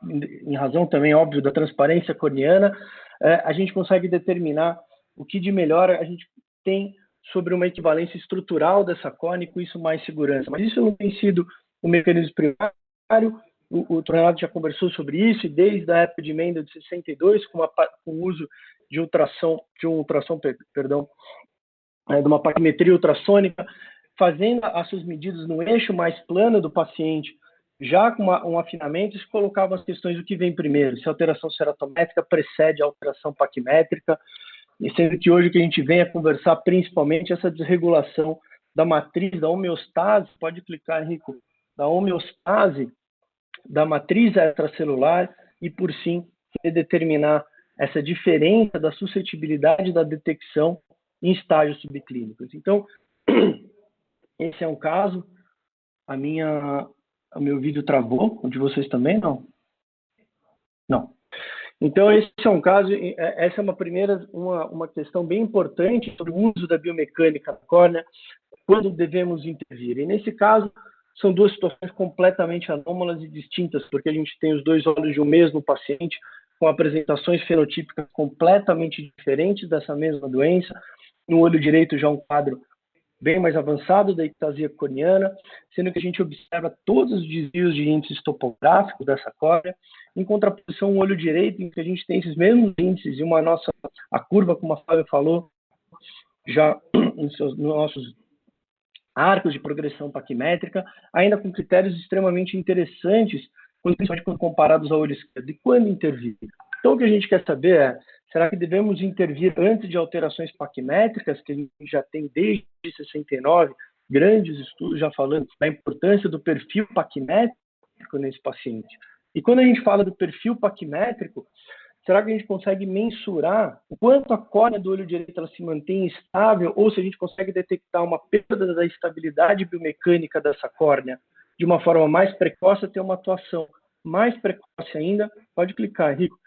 em razão também, óbvio, da transparência corneana, a gente consegue determinar o que de melhor a gente tem sobre uma equivalência estrutural dessa córnea e com isso mais segurança. Mas isso não tem sido um mecanismo primário. O Renato já conversou sobre isso, e desde a época de Mendel de 62, com o uso de de uma paquimetria ultrassônica, fazendo as suas medidas no eixo mais plano do paciente, já com um afinamento, se colocavam as questões do que vem primeiro, se a alteração ceratométrica precede a alteração paquimétrica, e sendo que hoje o que a gente vem a conversar principalmente essa desregulação da matriz, da homeostase, pode clicar, Henrico, da homeostase da matriz extracelular e, por sim, determinar essa diferença da suscetibilidade da detecção em estágios subclínicos. Então, esse é um caso. O meu vídeo travou, o de vocês também não? Não. Então, esse é um caso, essa é uma questão bem importante sobre o uso da biomecânica da córnea, quando devemos intervir. E nesse caso, são duas situações completamente anômalas e distintas, porque a gente tem os dois olhos de um mesmo paciente, com apresentações fenotípicas completamente diferentes dessa mesma doença. No olho direito já um quadro bem mais avançado da ectasia corneana, sendo que a gente observa todos os desvios de índices topográficos dessa córnea, em contraposição ao olho direito, em que a gente tem esses mesmos índices e a curva, como a Flávia falou, já nos nossos arcos de progressão paquimétrica, ainda com critérios extremamente interessantes, principalmente quando comparados ao olho esquerdo. E quando intervir? Então, o que a gente quer saber é, será que devemos intervir antes de alterações paquimétricas, que a gente já tem desde 69, grandes estudos já falando da importância do perfil paquimétrico nesse paciente? E quando a gente fala do perfil paquimétrico, será que a gente consegue mensurar o quanto a córnea do olho direito ela se mantém estável, ou se a gente consegue detectar uma perda da estabilidade biomecânica dessa córnea de uma forma mais precoce, ter uma atuação mais precoce ainda? Pode clicar, Henrico.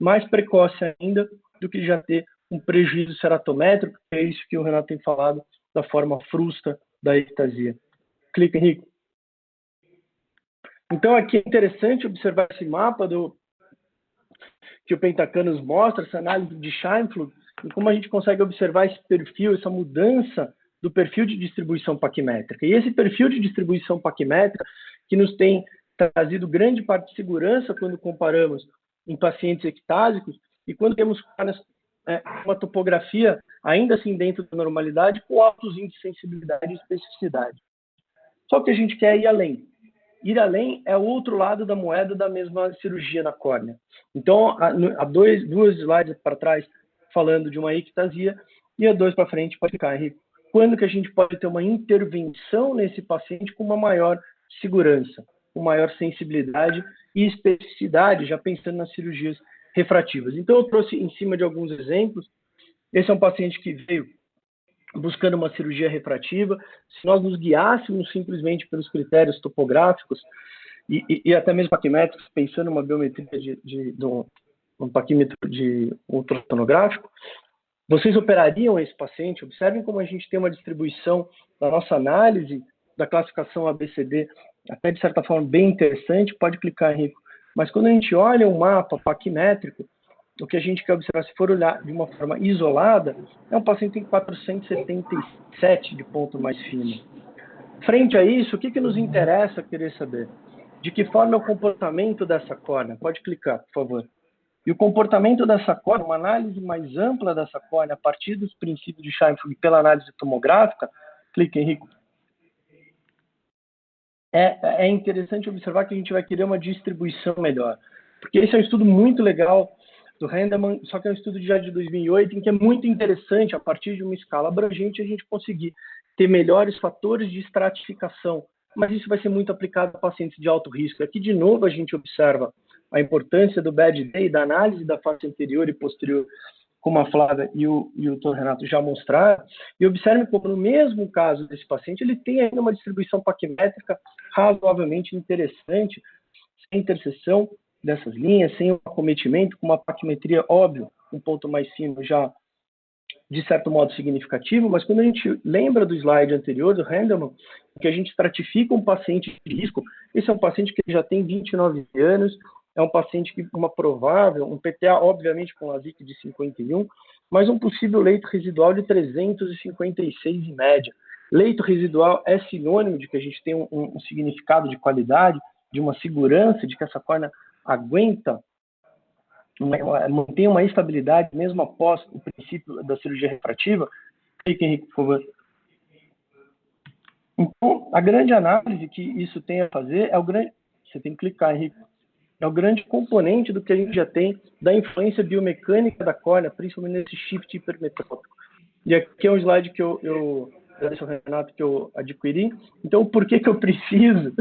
Mais precoce ainda do que já ter um prejuízo ceratométrico, que é isso que o Renato tem falado da forma frusta da ectasia. Clica, Henrique. Então, aqui é interessante observar esse mapa que o Pentacanos mostra, essa análise de Scheinflug, e como a gente consegue observar esse perfil, essa mudança do perfil de distribuição paquimétrica. E esse perfil de distribuição paquimétrica que nos tem trazido grande parte de segurança quando comparamos em pacientes ectásicos e quando temos uma topografia ainda assim dentro da normalidade com altos índices de sensibilidade e especificidade. Só que a gente quer ir além. Ir além é o outro lado da moeda da mesma cirurgia na córnea. Então, há duas slides para trás falando de uma ectasia e a 2 para frente pode ficar, Henrique. Quando que a gente pode ter uma intervenção nesse paciente com uma maior segurança, com maior sensibilidade e especificidade, já pensando nas cirurgias refrativas. Então, eu trouxe em cima de alguns exemplos. Esse é um paciente que veio buscando uma cirurgia refrativa. Se nós nos guiássemos simplesmente pelos critérios topográficos e até mesmo paquimétricos, pensando numa biometria de um paquímetro de ultrassonográfico, vocês operariam esse paciente? Observem como a gente tem uma distribuição da nossa análise da classificação ABCD, até de certa forma bem interessante. Pode clicar, Henrico. Mas quando a gente olha um mapa paquimétrico, o que a gente quer observar, se for olhar de uma forma isolada, é um paciente que tem 477 de ponto mais fino. Frente a isso, o que nos interessa querer saber? De que forma é o comportamento dessa córnea? Pode clicar, por favor. E o comportamento dessa córnea, uma análise mais ampla dessa córnea, a partir dos princípios de Scheinflug pela análise tomográfica, clique, Henrico. É interessante observar que a gente vai querer uma distribuição melhor. Porque esse é um estudo muito legal do Hendeman, só que é um estudo já de 2008, em que é muito interessante, a partir de uma escala abrangente, a gente conseguir ter melhores fatores de estratificação. Mas isso vai ser muito aplicado a pacientes de alto risco. Aqui, de novo, a gente observa a importância do bad day, da análise da face anterior e posterior, como a Flávia e o Dr. Renato já mostraram, e observe como, no mesmo caso desse paciente, ele tem ainda uma distribuição paquimétrica razoavelmente interessante, sem interseção dessas linhas, sem um acometimento, com uma paquimetria óbvia, um ponto mais fino já, de certo modo, significativo, mas quando a gente lembra do slide anterior, do Hendeman, que a gente estratifica um paciente de risco, esse é um paciente que já tem 29 anos, é um paciente que uma provável, um PTA, obviamente, com LASIK de 51, mas um possível leito residual de 356 em média. Leito residual é sinônimo de que a gente tem um significado de qualidade, de uma segurança, de que essa córnea aguenta, mantém uma estabilidade mesmo após o princípio da cirurgia refrativa. Clique, Henrique, por favor. Então, a grande análise que isso tem a fazer é o grande... Você tem que clicar, Henrique. É o grande componente do que a gente já tem da influência biomecânica da córnea, principalmente nesse shift hipermetrópico. E aqui é um slide que eu agradeço ao Renato que eu adquiri. Então, por que eu preciso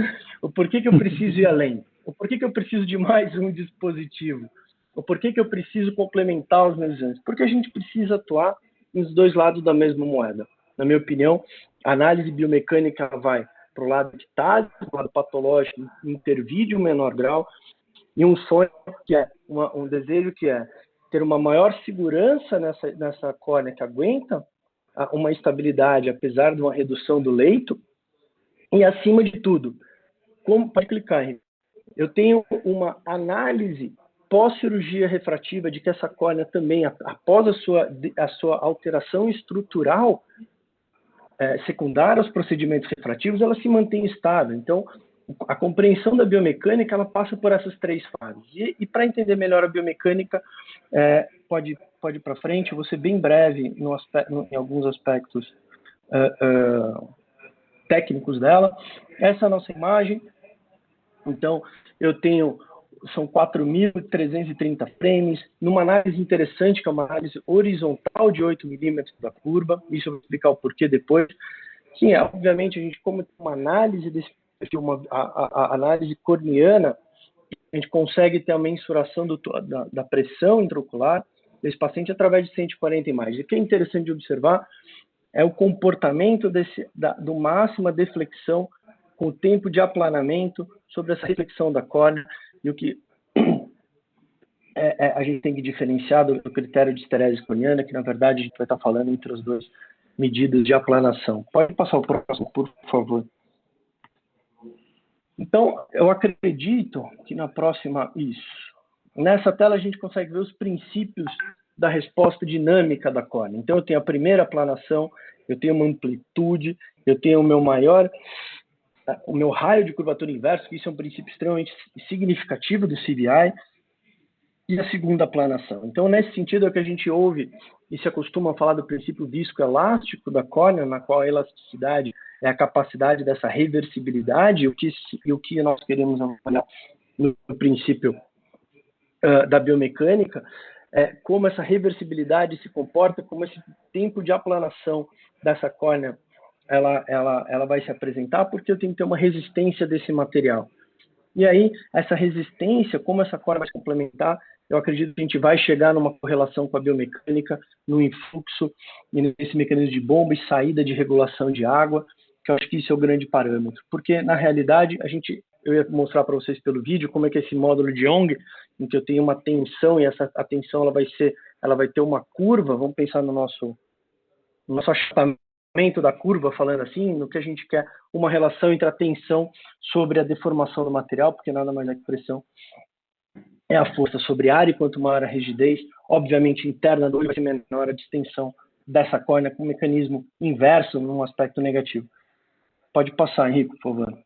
ir além? O porquê que eu preciso de mais um dispositivo? O porquê que eu preciso complementar os meus exames? Porque a gente precisa atuar nos dois lados da mesma moeda. Na minha opinião, a análise biomecânica vai para o lado etário, para o lado patológico, intervir de um menor grau, e um sonho que é, um desejo que é ter uma maior segurança nessa córnea que aguenta uma estabilidade, apesar de uma redução do leito, e acima de tudo, pode clicar, Henrique, eu tenho uma análise pós-cirurgia refrativa de que essa córnea também, após a sua alteração estrutural secundária aos procedimentos refrativos, ela se mantém estável. Então, a compreensão da biomecânica, ela passa por essas três fases. E para entender melhor a biomecânica, pode ir para frente, eu vou ser bem breve em alguns aspectos técnicos dela. Essa é a nossa imagem. Então, são 4.330 frames, numa análise interessante, que é uma análise horizontal de 8 milímetros da curva. Isso eu vou explicar o porquê depois. Sim, obviamente, a gente, como tem uma análise a análise corneana, a gente consegue ter a mensuração da pressão intraocular desse paciente através de 140 imagens. E o que é interessante de observar é o comportamento do máxima deflexão com o tempo de aplanamento sobre essa reflexão da córnea, e o que a gente tem que diferenciar do critério de esterese corneana, que na verdade a gente vai estar falando entre as duas medidas de aplanação. Pode passar o próximo, por favor. Então, eu acredito que na próxima, nessa tela a gente consegue ver os princípios da resposta dinâmica da córnea. Então, eu tenho a primeira aplanação, eu tenho uma amplitude, eu tenho o meu raio de curvatura inverso, que isso é um princípio extremamente significativo do CBI, e a segunda aplanação. Então, nesse sentido, é que a gente ouve e se acostuma a falar do princípio viscoelástico da córnea, na qual a elasticidade é a capacidade dessa reversibilidade, e o que nós queremos avaliar no princípio da biomecânica, como essa reversibilidade se comporta, como esse tempo de aplanação dessa córnea ela vai se apresentar, porque eu tenho que ter uma resistência desse material. E aí, essa resistência, como essa córnea vai se complementar, eu acredito que a gente vai chegar numa correlação com a biomecânica, no influxo e nesse mecanismo de bomba e saída de regulação de água, que eu acho que isso é o grande parâmetro. Porque, na realidade, eu ia mostrar para vocês pelo vídeo como é que é esse módulo de Young, em que eu tenho uma tensão, e essa tensão ela vai ter uma curva, vamos pensar no nosso achatamento da curva, falando assim, no que a gente quer, uma relação entre a tensão sobre a deformação do material, porque nada mais é que pressão é a força sobre a área, e quanto maior a rigidez, obviamente interna do olho vai ser menor a distensão dessa córnea, com um mecanismo inverso num aspecto negativo. Pode passar, Henrique, por favor.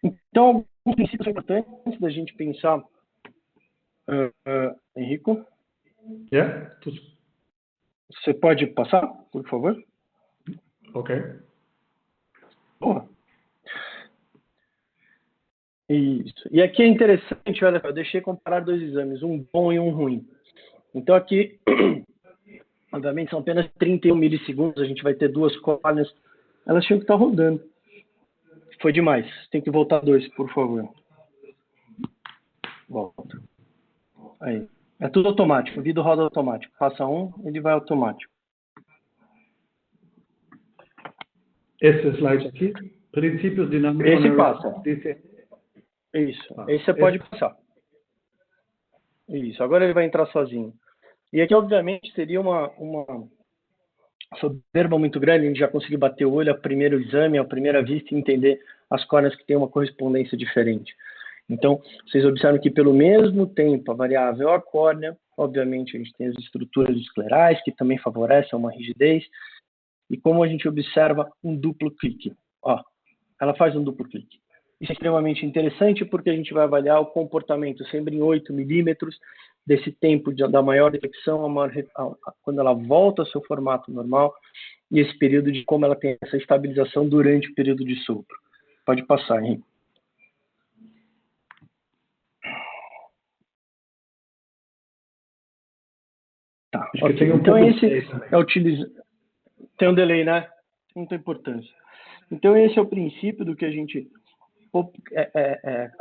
Então, alguns princípios importantes da gente pensar, Henrique? Yeah. Você pode passar, por favor? Ok. Boa. Isso. E aqui é interessante, olha, eu deixei comparar dois exames, um bom e um ruim. Então aqui, obviamente, são apenas 31 milissegundos, a gente vai ter duas córneas, elas tinham que estar rodando. Foi demais. Tem que voltar dois, por favor. Volta. Aí. É tudo automático, o vídeo roda automático. Passa um, ele vai automático. Esse slide aqui, princípios dinâmicos. Esse passa. Isso, esse você pode passar. Isso, agora ele vai entrar sozinho. E aqui, obviamente, seria uma soberba muito grande, a gente já conseguiu bater o olho ao primeiro exame, à primeira vista, e entender as córneas que têm uma correspondência diferente. Então, vocês observam que pelo mesmo tempo, a variável a córnea, obviamente a gente tem as estruturas esclerais, que também favorecem uma rigidez, e como a gente observa um duplo clique. Ó, ela faz um duplo clique. Isso é extremamente interessante porque a gente vai avaliar o comportamento sempre em 8 milímetros desse tempo da maior deflexão, quando ela volta ao seu formato normal, e esse período de como ela tem essa estabilização durante o período de sopro. Pode passar, Henrique. Tá, okay. Então esse é utilizado. Tem um delay, né? Muita importância. Então esse é o princípio do que a gente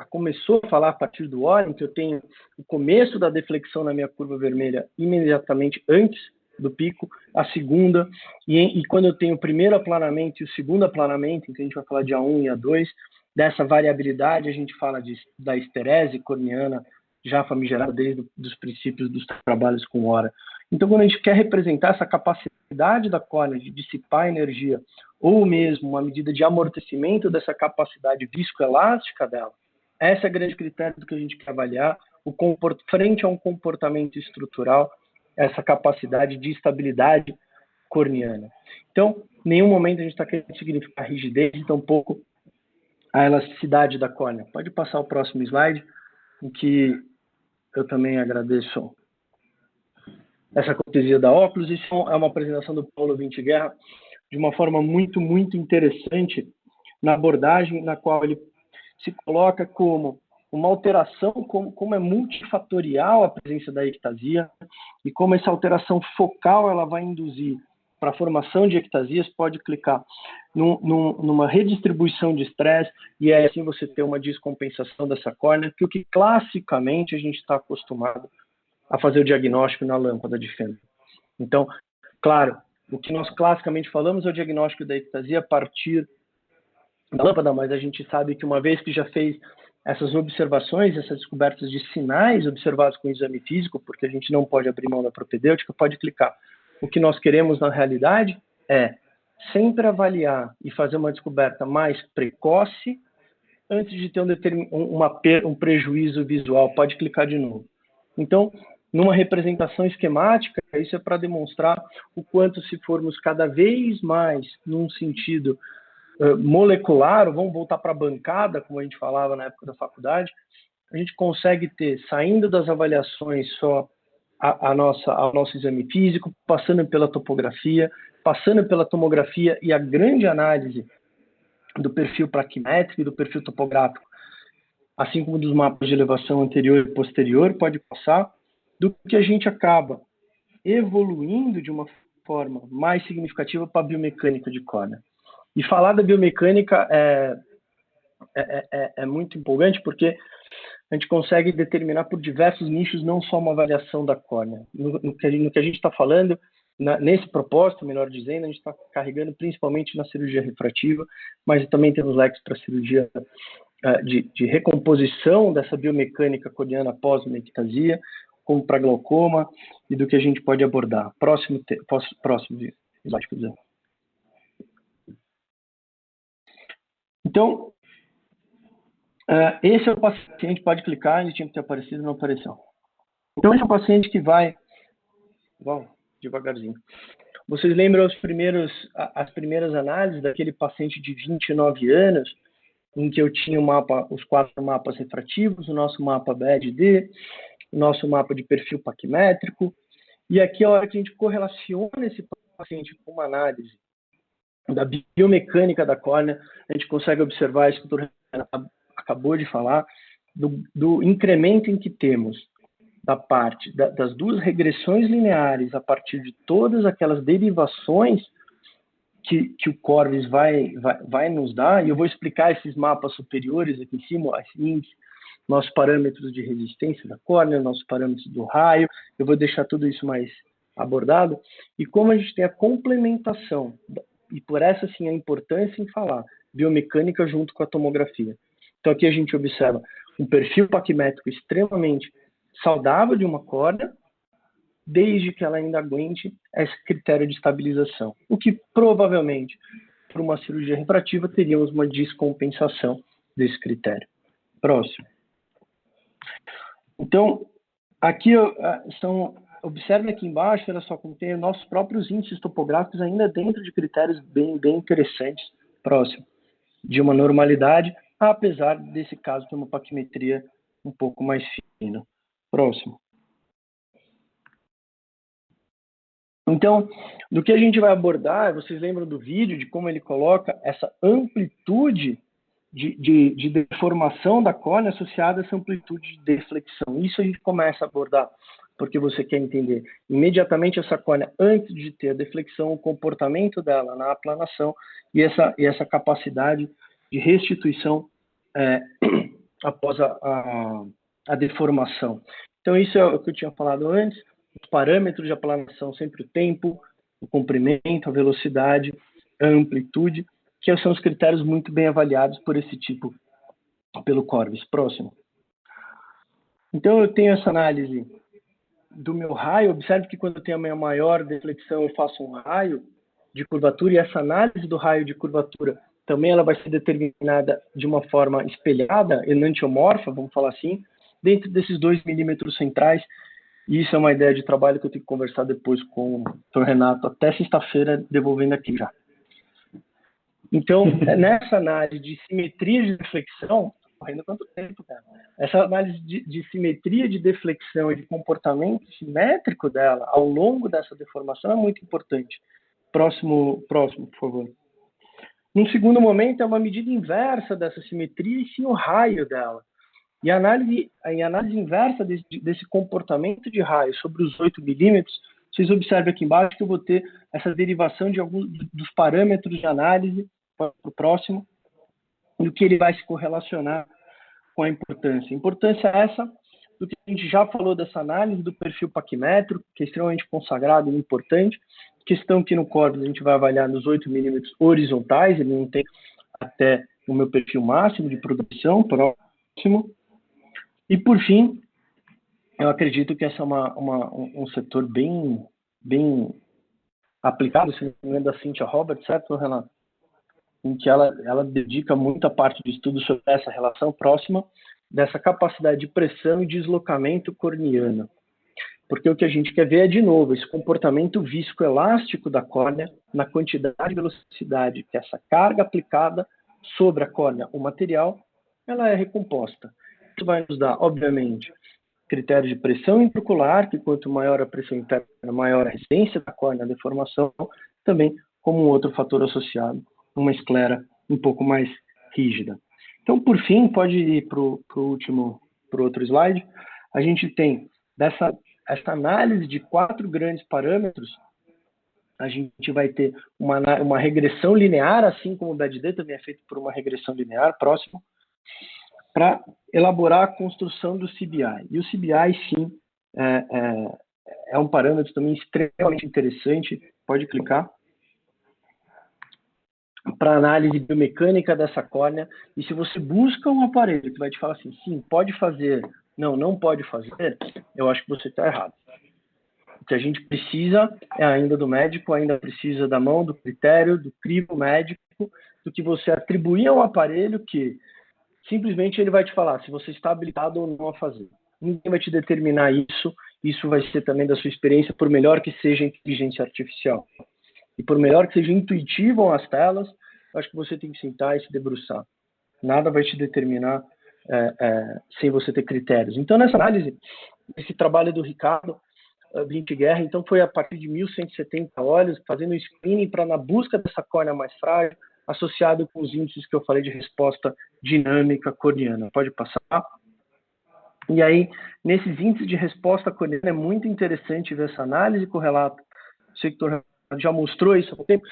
começou a falar a partir do óleo, que eu tenho o começo da deflexão na minha curva vermelha imediatamente antes do pico, a segunda, e quando eu tenho o primeiro aplanamento e o segundo aplanamento, em que a gente vai falar de A1 e A2, dessa variabilidade a gente fala da esterese corneana, já famigerada desde os princípios dos trabalhos com hora. Então, quando a gente quer representar essa capacidade da córnea de dissipar energia, ou mesmo uma medida de amortecimento dessa capacidade viscoelástica dela, esse é o grande critério do que a gente quer avaliar, frente a um comportamento estrutural, essa capacidade de estabilidade corneana. Então, em nenhum momento a gente está querendo significar rigidez, tampouco a elasticidade da córnea. Pode passar o próximo slide, em que eu também agradeço essa cortesia da óculos. Isso é uma apresentação do Paulo Vinteguerra de uma forma muito, muito interessante na abordagem na qual ele se coloca como uma alteração, como é multifatorial a presença da ectasia e como essa alteração focal ela vai induzir para a formação de ectasias, pode clicar numa redistribuição de estresse e é assim você ter uma descompensação dessa córnea, que o que classicamente a gente está acostumado a fazer o diagnóstico na lâmpada de Fenner. Então, claro, o que nós classicamente falamos é o diagnóstico da ectasia a partir da lâmpada, mas a gente sabe que uma vez que já fez essas observações, essas descobertas de sinais observados com o exame físico, porque a gente não pode abrir mão da propedêutica, pode clicar. O que nós queremos na realidade é sempre avaliar e fazer uma descoberta mais precoce antes de ter um prejuízo visual. Pode clicar de novo. Então, numa representação esquemática, isso é para demonstrar o quanto, se formos cada vez mais num sentido molecular, ou vamos voltar para a bancada, como a gente falava na época da faculdade, a gente consegue ter, saindo das avaliações só ao nosso exame físico, passando pela topografia, passando pela tomografia e a grande análise do perfil plaquimétrico e do perfil topográfico, assim como dos mapas de elevação anterior e posterior, pode passar, do que a gente acaba evoluindo de uma forma mais significativa para a biomecânica de córnea. E falar da biomecânica é muito empolgante, porque a gente consegue determinar por diversos nichos, não só uma avaliação da córnea. No que a gente está falando, nesse propósito, melhor dizendo, a gente está carregando principalmente na cirurgia refrativa, mas também temos leques para cirurgia de recomposição dessa biomecânica corneana após uma ectasia, como para glaucoma, e do que a gente pode abordar. Próximo slide, por exemplo. Então, esse é o paciente, pode clicar, ele tinha que ter aparecido, não apareceu. Então, esse é o paciente que vai... Bom, devagarzinho. Vocês lembram as primeiras análises daquele paciente de 29 anos, em que eu tinha os 4 mapas refrativos, o nosso mapa BED-D, o nosso mapa de perfil paquimétrico, e aqui a hora que a gente correlaciona esse paciente com uma análise da biomecânica da córnea, a gente consegue observar isso que o Dr. acabou de falar, do incremento em que temos da parte das duas regressões lineares a partir de todas aquelas derivações que o Corvis vai nos dar, e eu vou explicar esses mapas superiores aqui em cima, assim, nossos parâmetros de resistência da córnea, nossos parâmetros do raio, eu vou deixar tudo isso mais abordado, e como a gente tem a complementação, e por essa sim a importância em falar biomecânica junto com a tomografia. Então aqui a gente observa um perfil paquimétrico extremamente saudável de uma córnea, desde que ela ainda aguente esse critério de estabilização. O que provavelmente, por uma cirurgia refrativa, teríamos uma descompensação desse critério. Próximo. Então, aqui observe aqui embaixo, olha só, como tem nossos próprios índices topográficos ainda dentro de critérios bem interessantes. Próximo. De uma normalidade, apesar desse caso ter uma paquimetria um pouco mais fina. Próximo. Então, do que a gente vai abordar, vocês lembram do vídeo, de como ele coloca essa amplitude de deformação da córnea associada a essa amplitude de deflexão. Isso a gente começa a abordar, porque você quer entender imediatamente essa córnea antes de ter a deflexão, o comportamento dela na aplanação e essa capacidade de restituição após a deformação. Então, isso é o que eu tinha falado antes. Os parâmetros de aplanação, sempre o tempo, o comprimento, a velocidade, a amplitude, que são os critérios muito bem avaliados por esse tipo, pelo Corvus. Próximo. Então, eu tenho essa análise do meu raio. Observe que quando eu tenho a minha maior deflexão, eu faço um raio de curvatura, e essa análise do raio de curvatura também ela vai ser determinada de uma forma espelhada, enantiomorfa, vamos falar assim, dentro desses 2 milímetros centrais. E isso é uma ideia de trabalho que eu tenho que conversar depois com o Dr. Renato, até sexta-feira, devolvendo aqui já. Então, nessa análise de simetria de deflexão, correndo quanto tempo, cara? Essa análise de simetria de deflexão e de comportamento simétrico dela ao longo dessa deformação é muito importante. Próximo, por favor. Num segundo momento, é uma medida inversa dessa simetria e sim o raio dela. E a análise inversa desse comportamento de raio sobre os 8 milímetros, vocês observem aqui embaixo que eu vou ter essa derivação de alguns dos parâmetros de análise para o próximo, e o que ele vai se correlacionar com a importância. A importância é essa, do que a gente já falou dessa análise do perfil paquimétrico, que é extremamente consagrado e importante. Questão que no Corvus a gente vai avaliar nos 8 milímetros horizontais, ele não tem até o meu perfil máximo de progressão, próximo. E por fim, eu acredito que essa é um setor bem aplicado, se não me engano, da Cynthia Roberts, certo, Renato? Em que ela dedica muita parte do estudo sobre essa relação próxima dessa capacidade de pressão e deslocamento corneano. Porque o que a gente quer ver é, de novo, esse comportamento viscoelástico da córnea na quantidade e velocidade que essa carga aplicada sobre a córnea, o material, ela é recomposta. Isso vai nos dar, obviamente, critério de pressão intraocular, que quanto maior a pressão interna, maior a resistência da córnea à deformação, também como um outro fator associado, uma esclera um pouco mais rígida. Então, por fim, pode ir para o outro slide. A gente tem essa análise de 4 grandes parâmetros. A gente vai ter uma regressão linear, assim como o BAD-D também é feito por uma regressão linear, próximo, para elaborar a construção do CBI. E o CBI, sim, é um parâmetro também extremamente interessante. Pode clicar. Para análise biomecânica dessa córnea. E se você busca um aparelho que vai te falar assim, sim, pode fazer, não pode fazer, eu acho que você está errado. O que a gente precisa é ainda do médico, ainda precisa da mão, do critério, do crivo médico, do que você atribuir ao aparelho, que simplesmente ele vai te falar se você está habilitado ou não a fazer. Ninguém vai te determinar isso vai ser também da sua experiência, por melhor que seja a inteligência artificial. E por melhor que sejam intuitivas as telas, acho que você tem que sentar e se debruçar. Nada vai te determinar sem você ter critérios. Então, nessa análise, esse trabalho do Ricardo Brink-Guerra, então foi a partir de 1170 olhos, fazendo um screening na busca dessa córnea mais frágil, associado com os índices que eu falei de resposta dinâmica corneana. Pode passar. E aí, nesses índices de resposta corneana, é muito interessante ver essa análise correlata. O sector já mostrou isso há pouco tempo,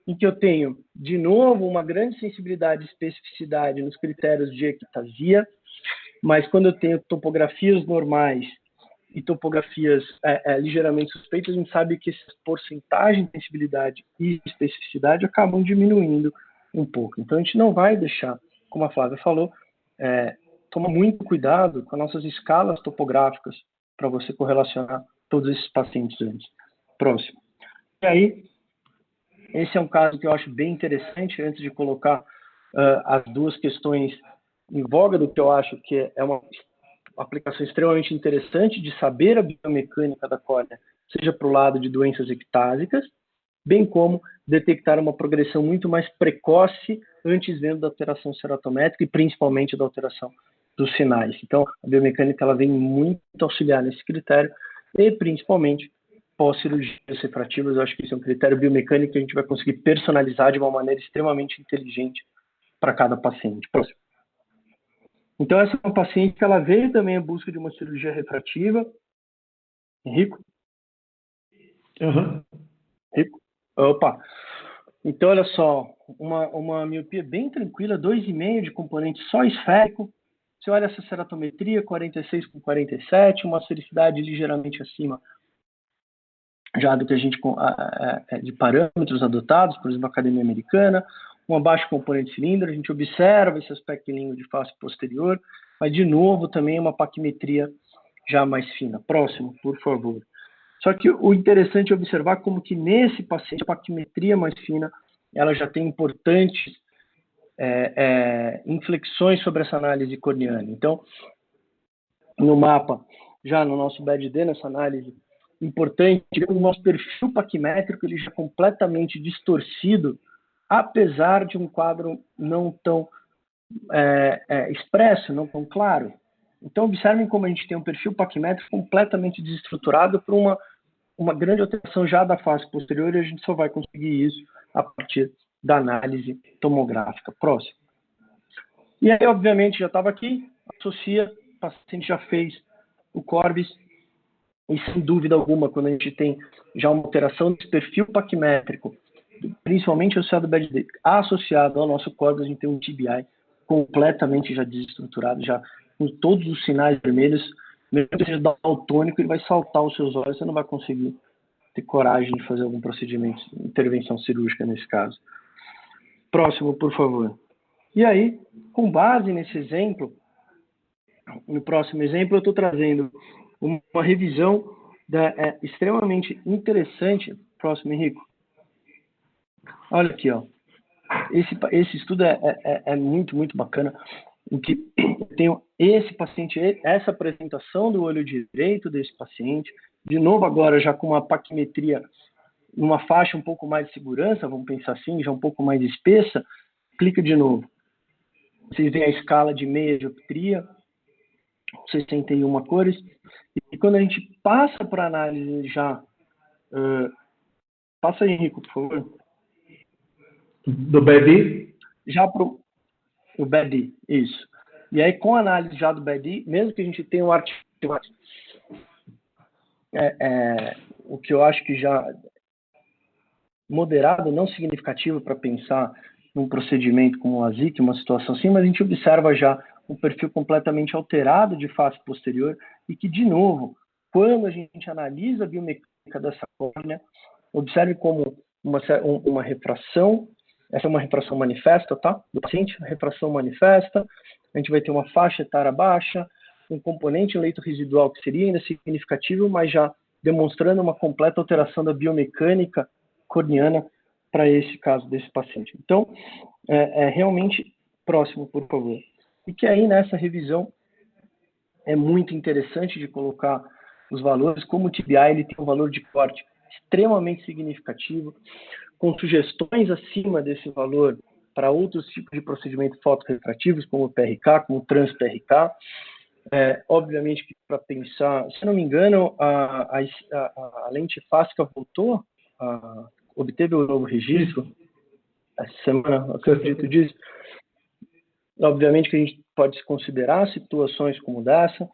em que eu tenho, de novo, uma grande sensibilidade e especificidade nos critérios de ectasia, mas quando eu tenho topografias normais e topografias ligeiramente suspeitas, a gente sabe que essas porcentagens de sensibilidade e especificidade acabam diminuindo um pouco. Então, a gente não vai deixar, como a Flávia falou, toma muito cuidado com as nossas escalas topográficas para você correlacionar todos esses pacientes antes. Próximo. E aí, esse é um caso que eu acho bem interessante, antes de colocar as duas questões em voga, do que eu acho que é uma aplicação extremamente interessante de saber a biomecânica da córnea, seja para o lado de doenças ectásicas, bem como detectar uma progressão muito mais precoce antes mesmo da alteração ceratométrica e principalmente da alteração dos sinais. Então, a biomecânica ela vem muito auxiliar nesse critério e principalmente pós-cirurgias refrativas. Eu acho que isso é um critério biomecânico que a gente vai conseguir personalizar de uma maneira extremamente inteligente para cada paciente. Próximo. Então, essa é uma paciente que ela veio também em busca de uma cirurgia refrativa. Henrico? Uhum. Henrico? Opa! Então, olha só, uma miopia bem tranquila, 2,5 de componente só esférico. Você olha essa ceratometria, 46 com 47, uma sericidade ligeiramente acima já do que a gente de parâmetros adotados, por exemplo, a Academia Americana, um abaixo componente cilindro, a gente observa esse aspecto língua de face posterior, mas de novo também uma paquimetria já mais fina. Próximo, por favor. Só que o interessante é observar como que nesse paciente a paquimetria mais fina, ela já tem importantes inflexões sobre essa análise corneana. Então, no mapa, já no nosso BAD-D, nessa análise importante, o nosso perfil paquimétrico ele já é completamente distorcido, apesar de um quadro não tão expresso, não tão claro. Então, observem como a gente tem um perfil paquimétrico completamente desestruturado por uma grande alteração já da face posterior, e a gente só vai conseguir isso a partir da análise tomográfica. Próximo. E aí, obviamente, já estava aqui, associa, o paciente já fez o Corbis, e sem dúvida alguma, quando a gente tem já uma alteração desse perfil paquimétrico, principalmente associado ao BAD-D, associado ao nosso Corbis, a gente tem um TBI completamente já desestruturado, já com todos os sinais vermelhos, mesmo que seja daltônico, ele vai saltar os seus olhos, você não vai conseguir ter coragem de fazer algum procedimento, intervenção cirúrgica nesse caso. Próximo, por favor. E aí, com base nesse exemplo, no próximo exemplo, eu estou trazendo uma revisão extremamente interessante. Próximo, Henrico. Olha aqui, ó. Esse estudo é muito, muito bacana. Em que eu tenho esse paciente, essa apresentação do olho direito desse paciente, de novo agora já com uma paquimetria, numa faixa um pouco mais de segurança, vamos pensar assim, já um pouco mais espessa. Clica de novo. Vocês veem a escala de meia dioptria, 61 cores. E quando a gente passa para a análise já... passa aí, Henrico, por favor. Do BAD? Já para o BAD, isso. E aí, com a análise já do BAD, mesmo que a gente tenha um artigo... o que eu acho que já... moderado, não significativo para pensar num procedimento como o ASIC, uma situação assim, mas a gente observa já um perfil completamente alterado de face posterior e que, de novo, quando a gente analisa a biomecânica dessa córnea, observe como uma refração, essa é uma refração manifesta, tá? Do paciente, a refração manifesta, a gente vai ter uma faixa etária baixa, um componente leito residual que seria ainda significativo, mas já demonstrando uma completa alteração da biomecânica corneana para esse caso desse paciente. Então, realmente próximo, por favor. E que aí nessa revisão é muito interessante de colocar os valores, como o TBI ele tem um valor de corte extremamente significativo, com sugestões acima desse valor para outros tipos de procedimentos fotorrefrativos, como o PRK, como o trans-PRK. Obviamente que para pensar, se não me engano, a lente fáscica voltou, obteve o novo registro essa semana, eu acredito disso. Obviamente que a gente pode considerar situações como dessa.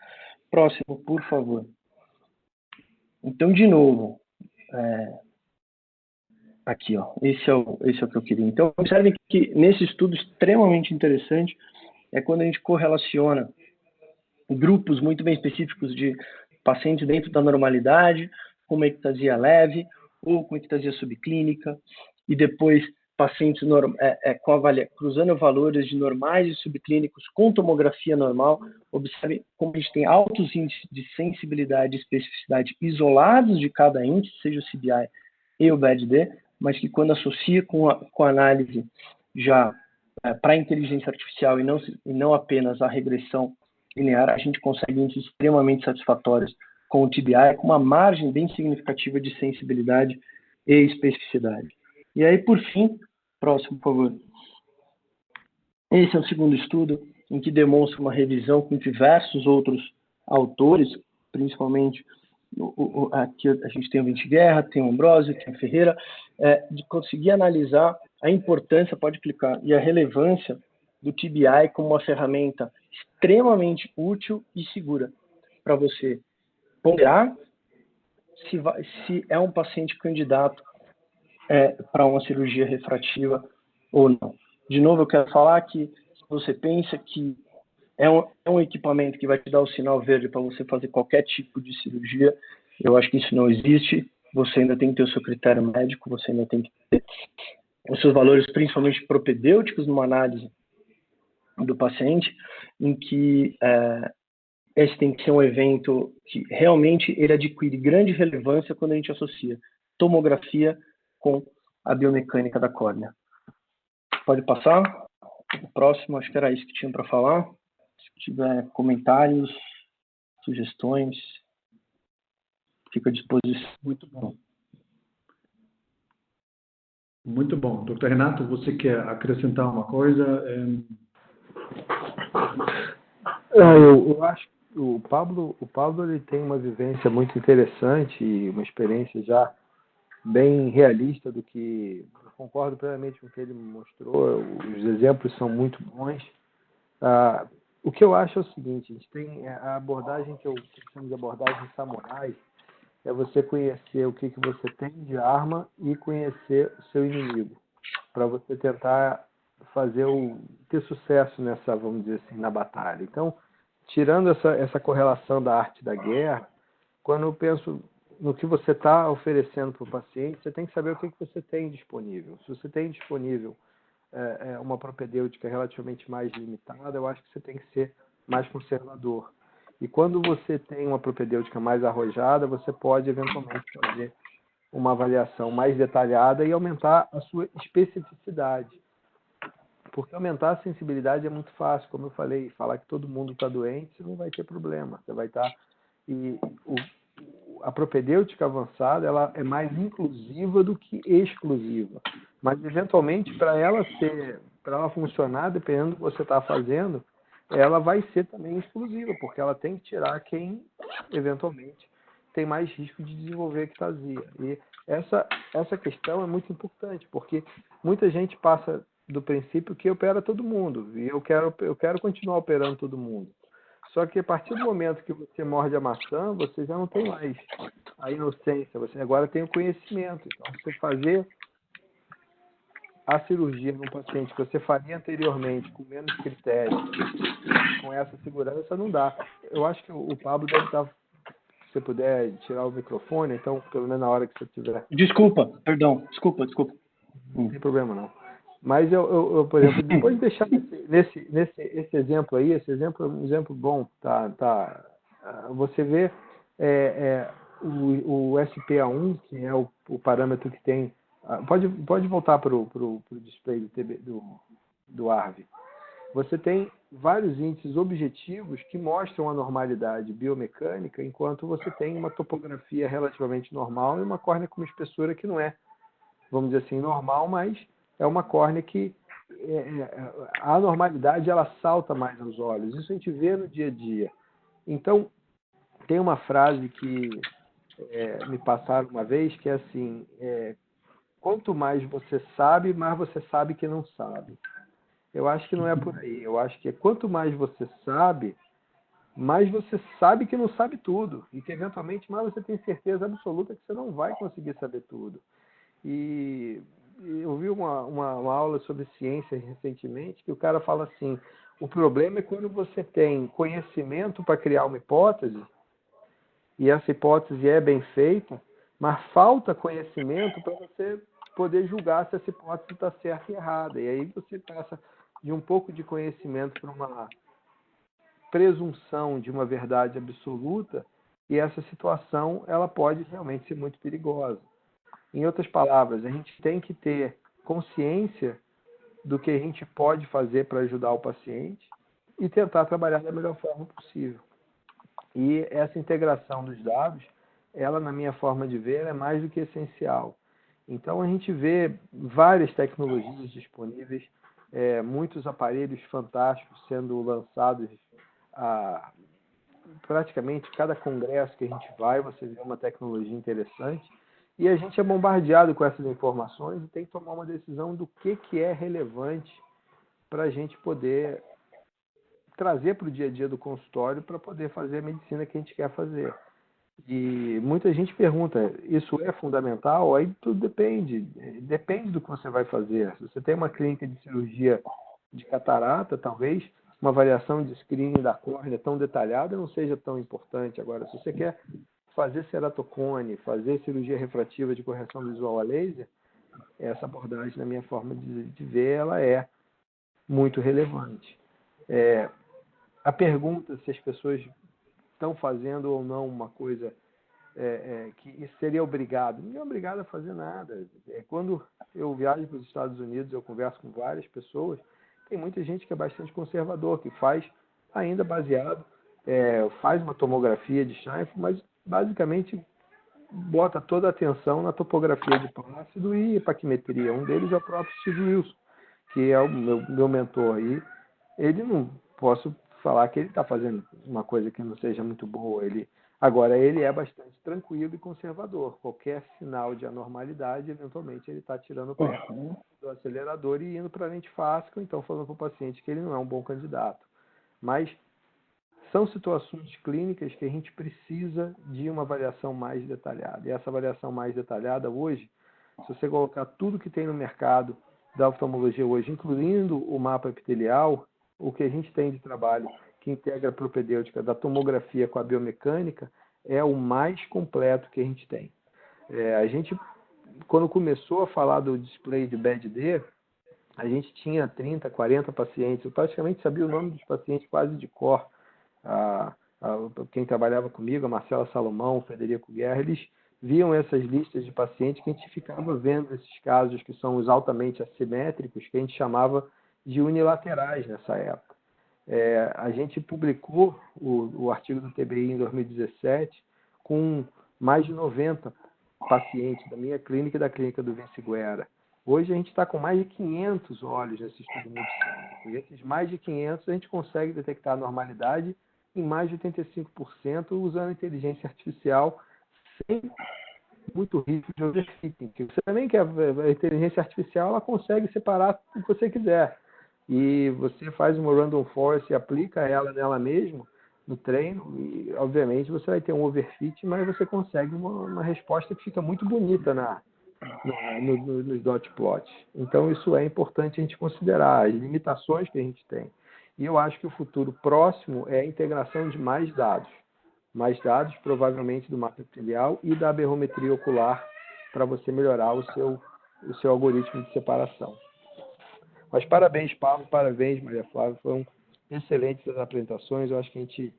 Próximo, por favor. Então, de novo, aqui, ó, esse é o que eu queria. Então, observem que nesse estudo extremamente interessante é quando a gente correlaciona grupos muito bem específicos de pacientes dentro da normalidade, com uma ectasia leve ou com ectasia subclínica, e depois pacientes cruzando valores de normais e subclínicos com tomografia normal. Observe como a gente tem altos índices de sensibilidade e especificidade isolados de cada índice, seja o CBI e o BAD-D, mas que quando associa com a análise já para a inteligência artificial e não apenas a regressão linear, a gente consegue índices extremamente satisfatórios com o TBI, com uma margem bem significativa de sensibilidade e especificidade. E aí, por fim, próximo, por favor. Esse é o segundo estudo em que demonstra uma revisão com diversos outros autores, principalmente aqui a gente tem o Vinte Guerra, tem o Ambrosio, tem o Ferreira, de conseguir analisar a importância, pode clicar, e a relevância do TBI como uma ferramenta extremamente útil e segura para você ponderar se é um paciente candidato para uma cirurgia refrativa ou não. De novo, eu quero falar que se você pensa que é um equipamento que vai te dar o sinal verde para você fazer qualquer tipo de cirurgia, eu acho que isso não existe. Você ainda tem que ter o seu critério médico, você ainda tem que ter os seus valores, principalmente propedêuticos, numa análise do paciente, em que esse tem que ser um evento que realmente ele adquire grande relevância quando a gente associa tomografia com a biomecânica da córnea. Pode passar? O próximo, acho que era isso que tinha para falar. Se tiver comentários, sugestões, fica à disposição. Muito bom. Muito bom. Dr. Renato, você quer acrescentar uma coisa? Eu acho que o Pablo ele tem uma vivência muito interessante e uma experiência já bem realista do que eu concordo plenamente com o que ele mostrou. Os exemplos são muito bons. O que eu acho é o seguinte: a gente tem a abordagem que eu chamo de abordagem samurai, é você conhecer o que você tem de arma e conhecer o seu inimigo, para você tentar ter sucesso nessa, vamos dizer assim, na batalha. Então, tirando essa correlação da arte da guerra, quando eu penso no que você está oferecendo para o paciente, você tem que saber o que você tem disponível. Se você tem disponível uma propedêutica relativamente mais limitada, eu acho que você tem que ser mais conservador. E quando você tem uma propedêutica mais arrojada, você pode eventualmente fazer uma avaliação mais detalhada e aumentar a sua especificidade. Porque aumentar a sensibilidade é muito fácil, como eu falei, falar que todo mundo está doente, você não vai ter problema. Você vai estar... A propedêutica avançada, ela é mais inclusiva do que exclusiva. Mas, eventualmente, para ela funcionar, dependendo do que você está fazendo, ela vai ser também exclusiva, porque ela tem que tirar quem, eventualmente, tem mais risco de desenvolver ectasia. E essa questão é muito importante, porque muita gente passa do princípio que opera todo mundo, e eu quero continuar operando todo mundo. Só que a partir do momento que você morde a maçã, você já não tem mais a inocência, você agora tem o conhecimento. Então, você fazer a cirurgia num paciente que você faria anteriormente com menos critérios, com essa segurança, não dá. Eu acho que o Pablo deve estar, se você puder tirar o microfone, então, pelo menos na hora que você tiver. Desculpa. Não tem problema, não. Mas eu, por exemplo, depois de deixar esse exemplo aí, esse exemplo é um exemplo bom, tá? Você vê o SPA1, que é o parâmetro que tem. Pode voltar para o display do ARV. Você tem vários índices objetivos que mostram a normalidade biomecânica, enquanto você tem uma topografia relativamente normal e uma córnea com uma espessura que não é, vamos dizer assim, normal, mas é uma córnea que a normalidade ela salta mais aos olhos. Isso a gente vê no dia a dia. Então, tem uma frase que me passaram uma vez, que é assim, quanto mais você sabe, mais você sabe que não sabe. Eu acho que não é por aí. Eu acho que quanto mais você sabe, mais você sabe que não sabe tudo. E que, eventualmente, mais você tem certeza absoluta que você não vai conseguir saber tudo. E eu vi uma aula sobre ciência recentemente, que o cara fala assim, o problema é quando você tem conhecimento para criar uma hipótese, e essa hipótese é bem feita, mas falta conhecimento para você poder julgar se essa hipótese está certa e errada. E aí você passa de um pouco de conhecimento para uma presunção de uma verdade absoluta, e essa situação ela pode realmente ser muito perigosa. Em outras palavras, a gente tem que ter consciência do que a gente pode fazer para ajudar o paciente e tentar trabalhar da melhor forma possível. E essa integração dos dados, ela, na minha forma de ver, é mais do que essencial. Então, a gente vê várias tecnologias disponíveis, muitos aparelhos fantásticos sendo lançados praticamente cada congresso que a gente vai, você vê uma tecnologia interessante. E a gente é bombardeado com essas informações e tem que tomar uma decisão do que é relevante para a gente poder trazer para o dia a dia do consultório para poder fazer a medicina que a gente quer fazer. E muita gente pergunta, isso é fundamental? Aí tudo depende do que você vai fazer. Se você tem uma clínica de cirurgia de catarata, talvez uma avaliação de screening da córnea tão detalhada não seja tão importante. Agora, se você quer fazer ceratocone, fazer cirurgia refrativa de correção visual a laser, essa abordagem, na minha forma de ver, ela é muito relevante. A pergunta se as pessoas estão fazendo ou não uma coisa que seria obrigado. Ninguém é obrigado a fazer nada. Quando eu viajo para os Estados Unidos, eu converso com várias pessoas, tem muita gente que é bastante conservador, que faz ainda baseado, faz uma tomografia de Scheinfeld, mas basicamente bota toda a atenção na topografia de plácido e epaquimetria. Um deles é o próprio Steve Wilson, que é o meu mentor aí. Ele não posso falar que ele está fazendo uma coisa que não seja muito boa. Agora, ele é bastante tranquilo e conservador. Qualquer sinal de anormalidade, eventualmente, ele está tirando o pé do acelerador e indo para a lente fácil, ou então falando para o paciente que ele não é um bom candidato. Mas são situações clínicas que a gente precisa de uma avaliação mais detalhada. E essa avaliação mais detalhada hoje, se você colocar tudo que tem no mercado da oftalmologia hoje, incluindo o mapa epitelial, o que a gente tem de trabalho que integra a propedêutica da tomografia com a biomecânica é o mais completo que a gente tem. A gente, quando começou a falar do display de BED-D, a gente tinha 30, 40 pacientes. Eu praticamente sabia o nome dos pacientes quase de cor. Quem trabalhava comigo, a Marcela Salomão, o Frederico Guerra, eles viam essas listas de pacientes que a gente ficava vendo esses casos que são os altamente assimétricos, que a gente chamava de unilaterais nessa época. A gente publicou o artigo do TBI em 2017 com mais de 90 pacientes da minha clínica e da clínica do Vince Guerra. Hoje a gente está com mais de 500 olhos nesse estudo multicêntrico. E esses mais de 500 a gente consegue detectar a normalidade em mais de 85% usando inteligência artificial sem muito risco de overfitting. Você também quer a inteligência artificial, ela consegue separar o que você quiser. E você faz uma random forest e aplica ela nela mesmo no treino e, obviamente, você vai ter um overfit, mas você consegue uma resposta que fica muito bonita nos dot plots. Então, isso é importante a gente considerar, as limitações que a gente tem. E eu acho que o futuro próximo é a integração de mais dados provavelmente do mapa epitelial e da aberrometria ocular para você melhorar o seu algoritmo de separação. Mas parabéns, Pablo, parabéns, Maria Flávia, foram excelentes as apresentações. Eu acho que a gente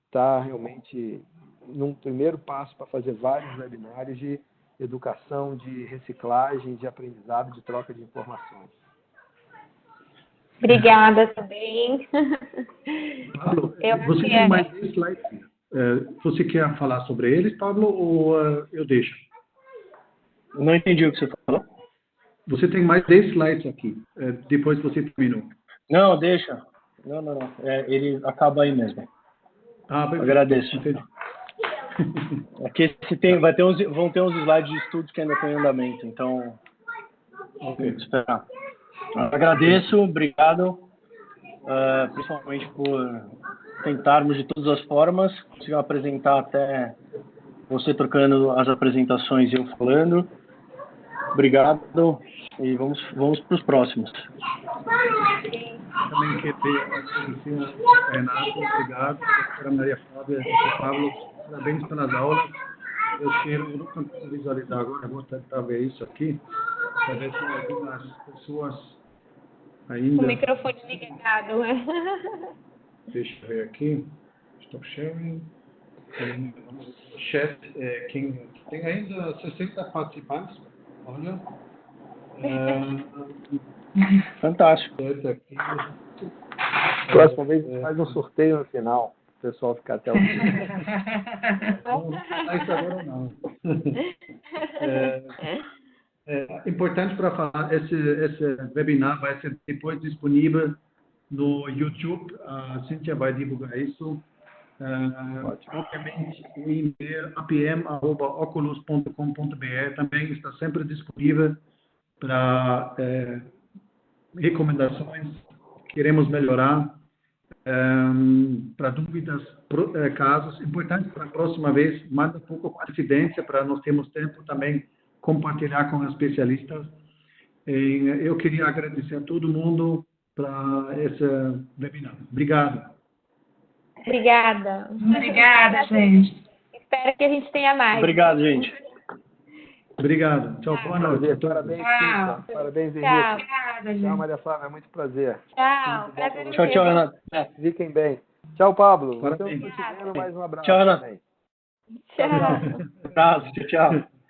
está realmente num primeiro passo para fazer vários webinários de educação, de reciclagem, de aprendizado, de troca de informações. Obrigada também. Pablo, você tem mais 10 slides? Você quer falar sobre eles, Pablo, ou eu deixo? Não entendi o que você falou. Você tem mais 10 slides aqui, depois você terminou. Não, deixa. Não. Ele acaba aí mesmo. Agradeço. Entendi. Aqui vão ter uns slides de estudos que ainda estão em andamento, então tem que esperar. Agradeço, obrigado, principalmente por tentarmos de todas as formas, conseguir apresentar até você trocando as apresentações e eu falando. Obrigado e vamos para os próximos. Também queria agradecer a Renato, obrigado, a doutora Maria Flávia, Pablo, parabéns pelas aulas. Eu não consigo visualizar agora, vou tentar ver isso aqui, para ver se algumas pessoas ainda... O microfone ligado. Deixa eu ver aqui. Stop sharing. Chat, tem ainda 60 participantes. Olha. Fantástico. Próxima vez a gente faz um sorteio no final, o pessoal ficar até o fim. Não, isso agora não. É importante para falar, esse webinar vai ser depois disponível no YouTube. A Cíntia vai divulgar isso. Obviamente, o e-mail apm@oculus.com.br também está sempre disponível para recomendações. Queremos melhorar. Para dúvidas, casos importantes para a próxima vez, manda um pouco com antecedência para nós termos tempo também compartilhar com os especialistas. Eu queria agradecer a todo mundo para esse webinar. Obrigado. Obrigada. Obrigada, gente. Espero que a gente tenha mais. Obrigado, gente. Obrigado. Tchau, boa noite. Parabéns, Tchau. Cissa. Parabéns, Tchau. Henrique. Obrigada, Tchau, gente. Maria Flávia. Muito prazer. Tchau. Prazer em Tchau, ver. tchau, Renato. Fiquem bem. Tchau, Pablo. Parabéns. Então, mais um abraço. Tchau, Renato. também. Tchau. Abraço, tchau, tchau.